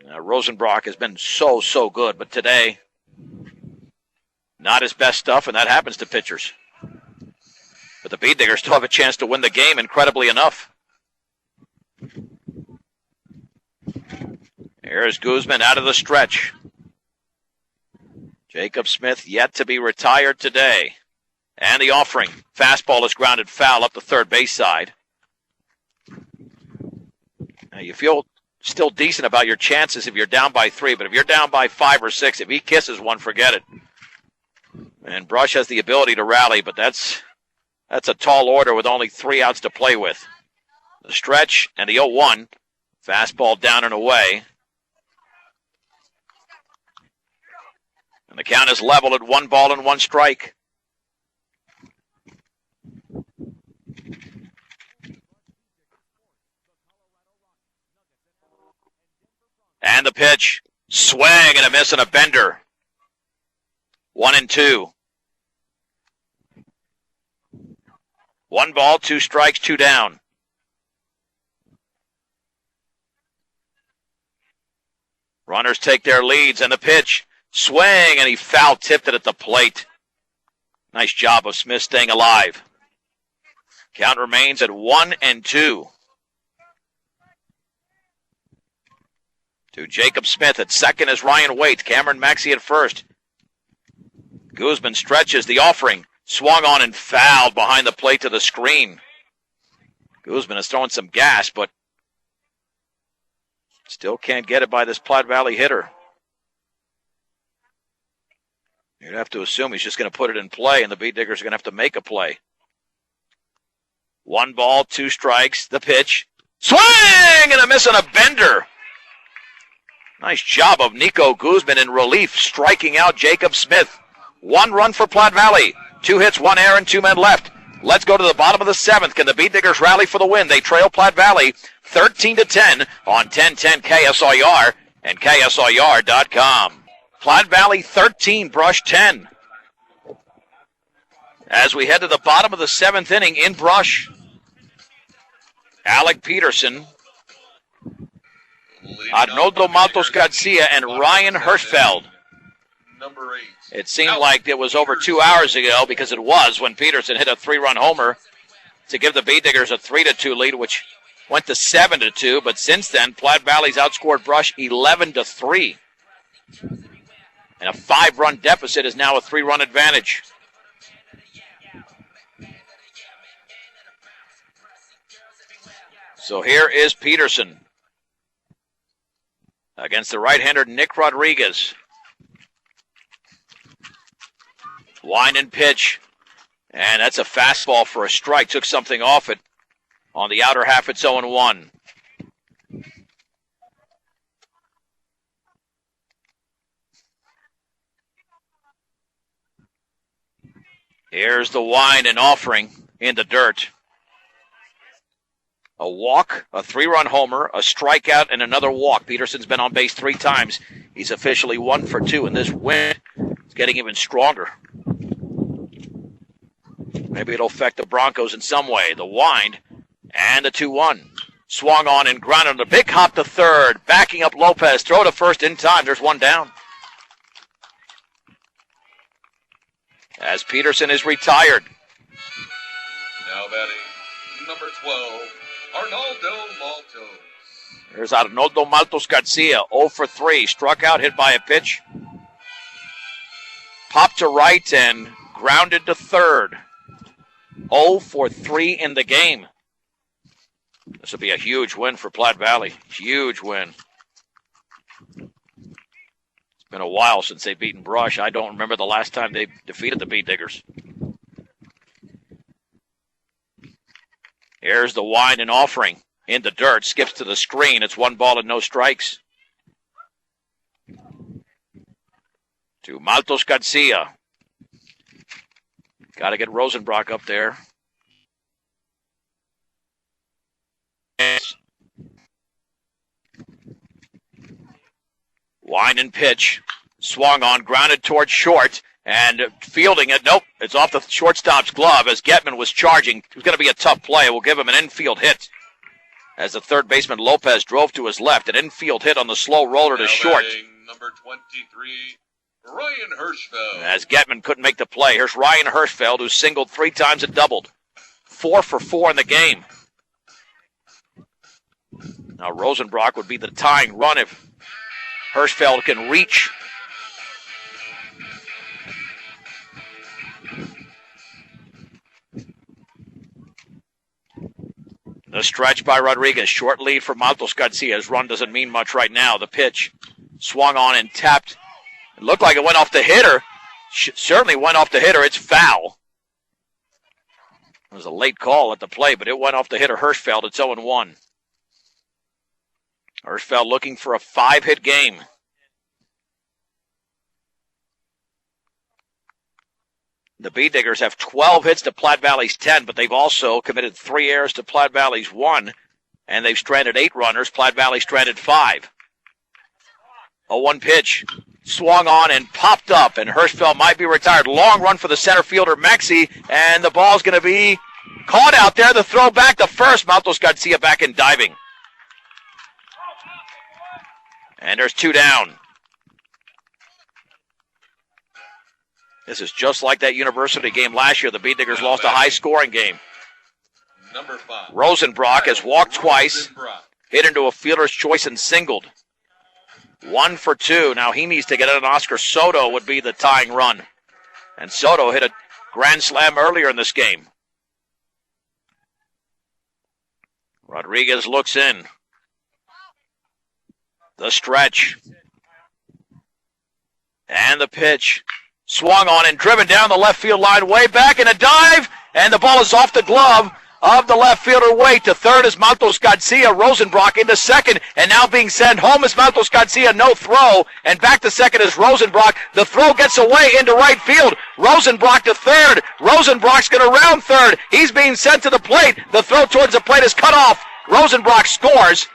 Rosenbrock has been so good, but today, not his best stuff, and that happens to pitchers. But the V-Diggers still have a chance to win the game, incredibly enough. Here's Guzman out of the stretch. Jacob Smith yet to be retired today. And the offering. Fastball is grounded foul up the third base side. Now you feel still decent about your chances if you're down by 3, but if you're down by 5 or 6, if he kisses one, forget it. And Brush has the ability to rally, but that's a tall order with only 3 outs to play with. The stretch and the 0-1. Fastball down and away. And the count is level at 1 ball and 1 strike. And the pitch. Swing and a miss and a bender. 1-2. 1 ball, 2 strikes, 2 down. Runners take their leads, and the pitch. Swing, and he foul-tipped it at the plate. Nice job of Smith staying alive. Count remains at 1-2. To Jacob Smith. At second is Ryan Waite. Cameron Maxey at first. Guzman stretches the offering. Swung on and fouled behind the plate to the screen. Guzman is throwing some gas, but still can't get it by this Platte Valley hitter. You'd have to assume he's just going to put it in play, and the Beat Diggers are going to have to make a play. 1 ball, 2 strikes. The pitch. Swing and a miss on a bender. Nice job of Nico Guzman in relief, striking out Jacob Smith. 1 run for Platte Valley. 2 hits, 1 error, and 2 men left. Let's go to the bottom of the 7th. Can the Beat Diggers rally for the win? They trail Platte Valley 13-10 on 1010 KSIR and KSIR.com. Platte Valley 13, Brush 10. As we head to the bottom of the 7th inning in Brush, Alec Peterson, Arnoldo Maltos Garcia, and Ryan Hirschfeld. Number 8. It seemed like it was over 2 hours ago, because it was, when Peterson hit a 3-run homer to give the Beat Diggers a 3-2 lead, which went to 7-2. But since then, Platte Valley's outscored Brush 11-3. And a 5-run deficit is now a 3-run advantage. So here is Peterson against the right-hander Nick Rodriguez. Wind and pitch. And that's a fastball for a strike. Took something off it. On the outer half, it's 0-1. Here's the wind and offering in the dirt. A walk, a 3-run homer, a strikeout, and another walk. Peterson's been on base 3 times. He's officially 1 for 2, and this wind is getting even stronger. Maybe it'll affect the Broncos in some way. The wind and the 2-1. Swung on and grounded. A big hop to third. Backing up Lopez. Throw to first in time. There's 1 down. As Peterson is retired. Now batting number 12, Arnoldo Maltos. There's Arnoldo Maltos Garcia, 0 for 3. Struck out, hit by a pitch. Popped to right and grounded to third. 0 for 3 in the game. This will be a huge win for Platte Valley. Huge win. It's been a while since they've beaten Brush. I don't remember the last time they defeated the Beat Diggers. Here's the wind and offering in the dirt. Skips to the screen. It's 1 ball and no strikes. To Maltos Garcia. Got to get Rosenbrock up there. Wind and pitch. Swung on, grounded towards short, and fielding it. Nope, it's off the shortstop's glove as Getman was charging. It was going to be a tough play. We'll give him an infield hit. As the third baseman Lopez drove to his left, an infield hit on the slow roller to short. Number 23, Ryan Hirschfeld. As Getman couldn't make the play, here's Ryan Hirschfeld, who singled 3 times and doubled. 4 for 4 in the game. Now Rosenbrock would be the tying run if Hirschfeld can reach. The stretch by Rodriguez. Short lead for Maltos Garcia. His run doesn't mean much right now. The pitch swung on and tapped. It looked like it went off the hitter. Certainly went off the hitter. It's foul. It was a late call at the play, but it went off the hitter Hirschfeld. It's 0-1. Hirschfeld looking for a 5-hit game. The Beat Diggers have 12 hits to Platte Valley's 10, but they've also committed 3 errors to Platte Valley's 1, and they've stranded 8 runners. Platte Valley stranded 5. A 1 pitch. Swung on and popped up, and Hirschfeld might be retired. Long run for the center fielder, Maxey, and the ball's going to be caught out there. The throw back to first. Maltos Garcia back in diving. And there's 2 down. This is just like that University game last year. The Beat Diggers lost a high-scoring game. Number 5. Rosenbrock has walked twice, hit into a fielder's choice and singled. 1 for 2. Now he needs to get it, and Oscar Soto would be the tying run. And Soto hit a grand slam earlier in this game. Rodriguez looks in. The stretch. And the pitch. Swung on and driven down the left field line, way back in a dive, and the ball is off the glove of the left fielder. Way to third is Maltos Garcia. Rosenbrock into second, and now being sent home is Maltos Garcia. No throw, and back to second is Rosenbrock. The throw gets away into right field. Rosenbrock to third. Rosenbrock's going to round third. He's being sent to the plate. The throw towards the plate is cut off. Rosenbrock scores.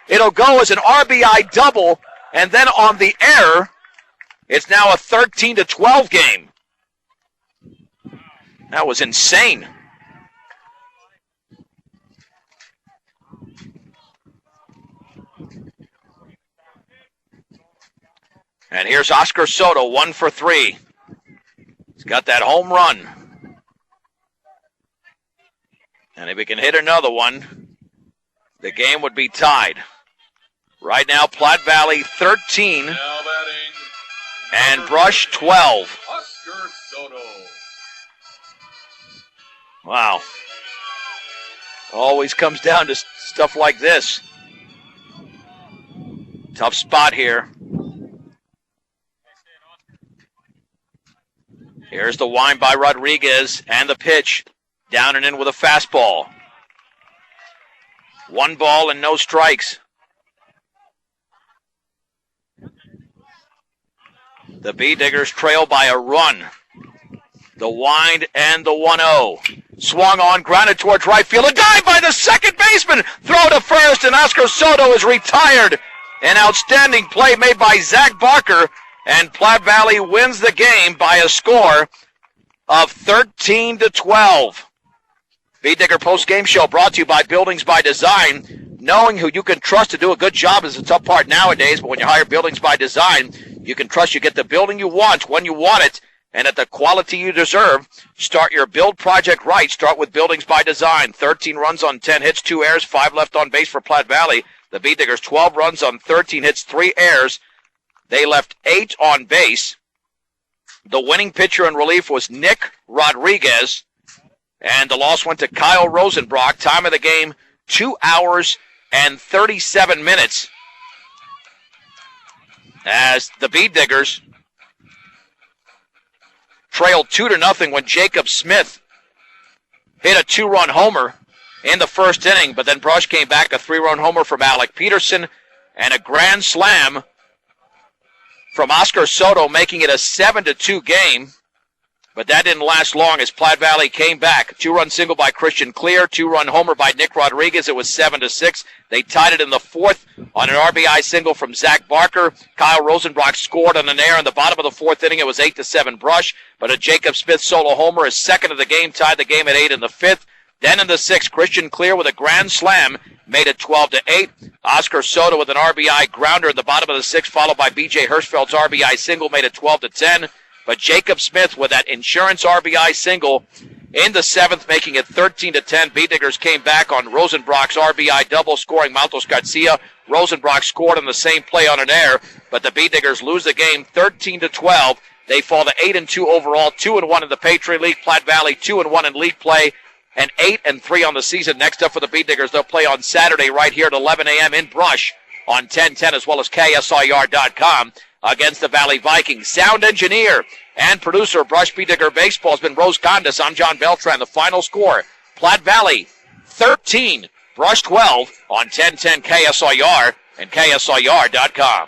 It'll go as an RBI double, and then on the error, it's now a 13-12 game. That was insane. And here's Oscar Soto, 1 for 3. He's got that home run. And if he can hit another one, the game would be tied. Right now, Platte Valley 13 and Brush 12. Oscar Soto. Wow. Always comes down to stuff like this. Tough spot here. Here's the wind by Rodriguez and the pitch. Down and in with a fastball. 1 ball and no strikes. The Bee-Diggers trail by a run. The wind and the 1-0. Swung on, grounded towards right field. A dive by the second baseman. Throw to first, and Oscar Soto is retired. An outstanding play made by Zach Barker, and Platte Valley wins the game by a score of 13-12. Bee-Digger post-game show brought to you by Buildings by Design. Knowing who you can trust to do a good job is a tough part nowadays, but when you hire Buildings by Design, you can trust you get the building you want when you want it and at the quality you deserve. Start your build project right. Start with Buildings by Design. 13 runs on 10 hits, 2 errors, 5 left on base for Platte Valley. The Bee-Diggers 12 runs on 13 hits, 3 errors. They left 8 on base. The winning pitcher in relief was Nick Rodriguez, and the loss went to Kyle Rosenbrock. Time of the game, 2 hours and 37 minutes. As the Bee-Diggers trailed 2-0 when Jacob Smith hit a 2-run homer in the first inning, but then Brush came back, a 3-run homer from Alec Peterson, and a grand slam from Oscar Soto, making it a 7-2 game. But that didn't last long as Platte Valley came back. 2-run single by Christian Clear, 2-run homer by Nick Rodriguez. It was 7-6. They tied it in the fourth on an RBI single from Zach Barker. Kyle Rosenbrock scored on an error in the bottom of the fourth inning. It was 8-7 Brush, but a Jacob Smith solo homer, his second of the game, tied the game at 8 in the fifth. Then in the sixth, Christian Clear with a grand slam made it 12-8. Oscar Soto with an RBI grounder in the bottom of the sixth, followed by B.J. Hirschfeld's RBI single, made it 12-10. But Jacob Smith with that insurance RBI single in the seventh, making it 13-10. Bee-Diggers came back on Rosenbrock's RBI double, scoring Maltos Garcia. Rosenbrock scored on the same play on an error, but the Bee-Diggers lose the game 13-12. They fall to 8-2 overall, 2-1 in the Patriot League. Platte Valley 2-1 in league play, and 8-3 on the season. Next up for the Bee-Diggers, they'll play on Saturday right here at 11 a.m. in Brush on 1010 as well as KSIR.com. Against the Valley Vikings. Sound engineer and producer of Brush Bee-Digger Baseball has been Rose Gondas. I'm John Beltran. The final score, Platte Valley 13, Brush 12 on 1010 KSIR and KSIR.com.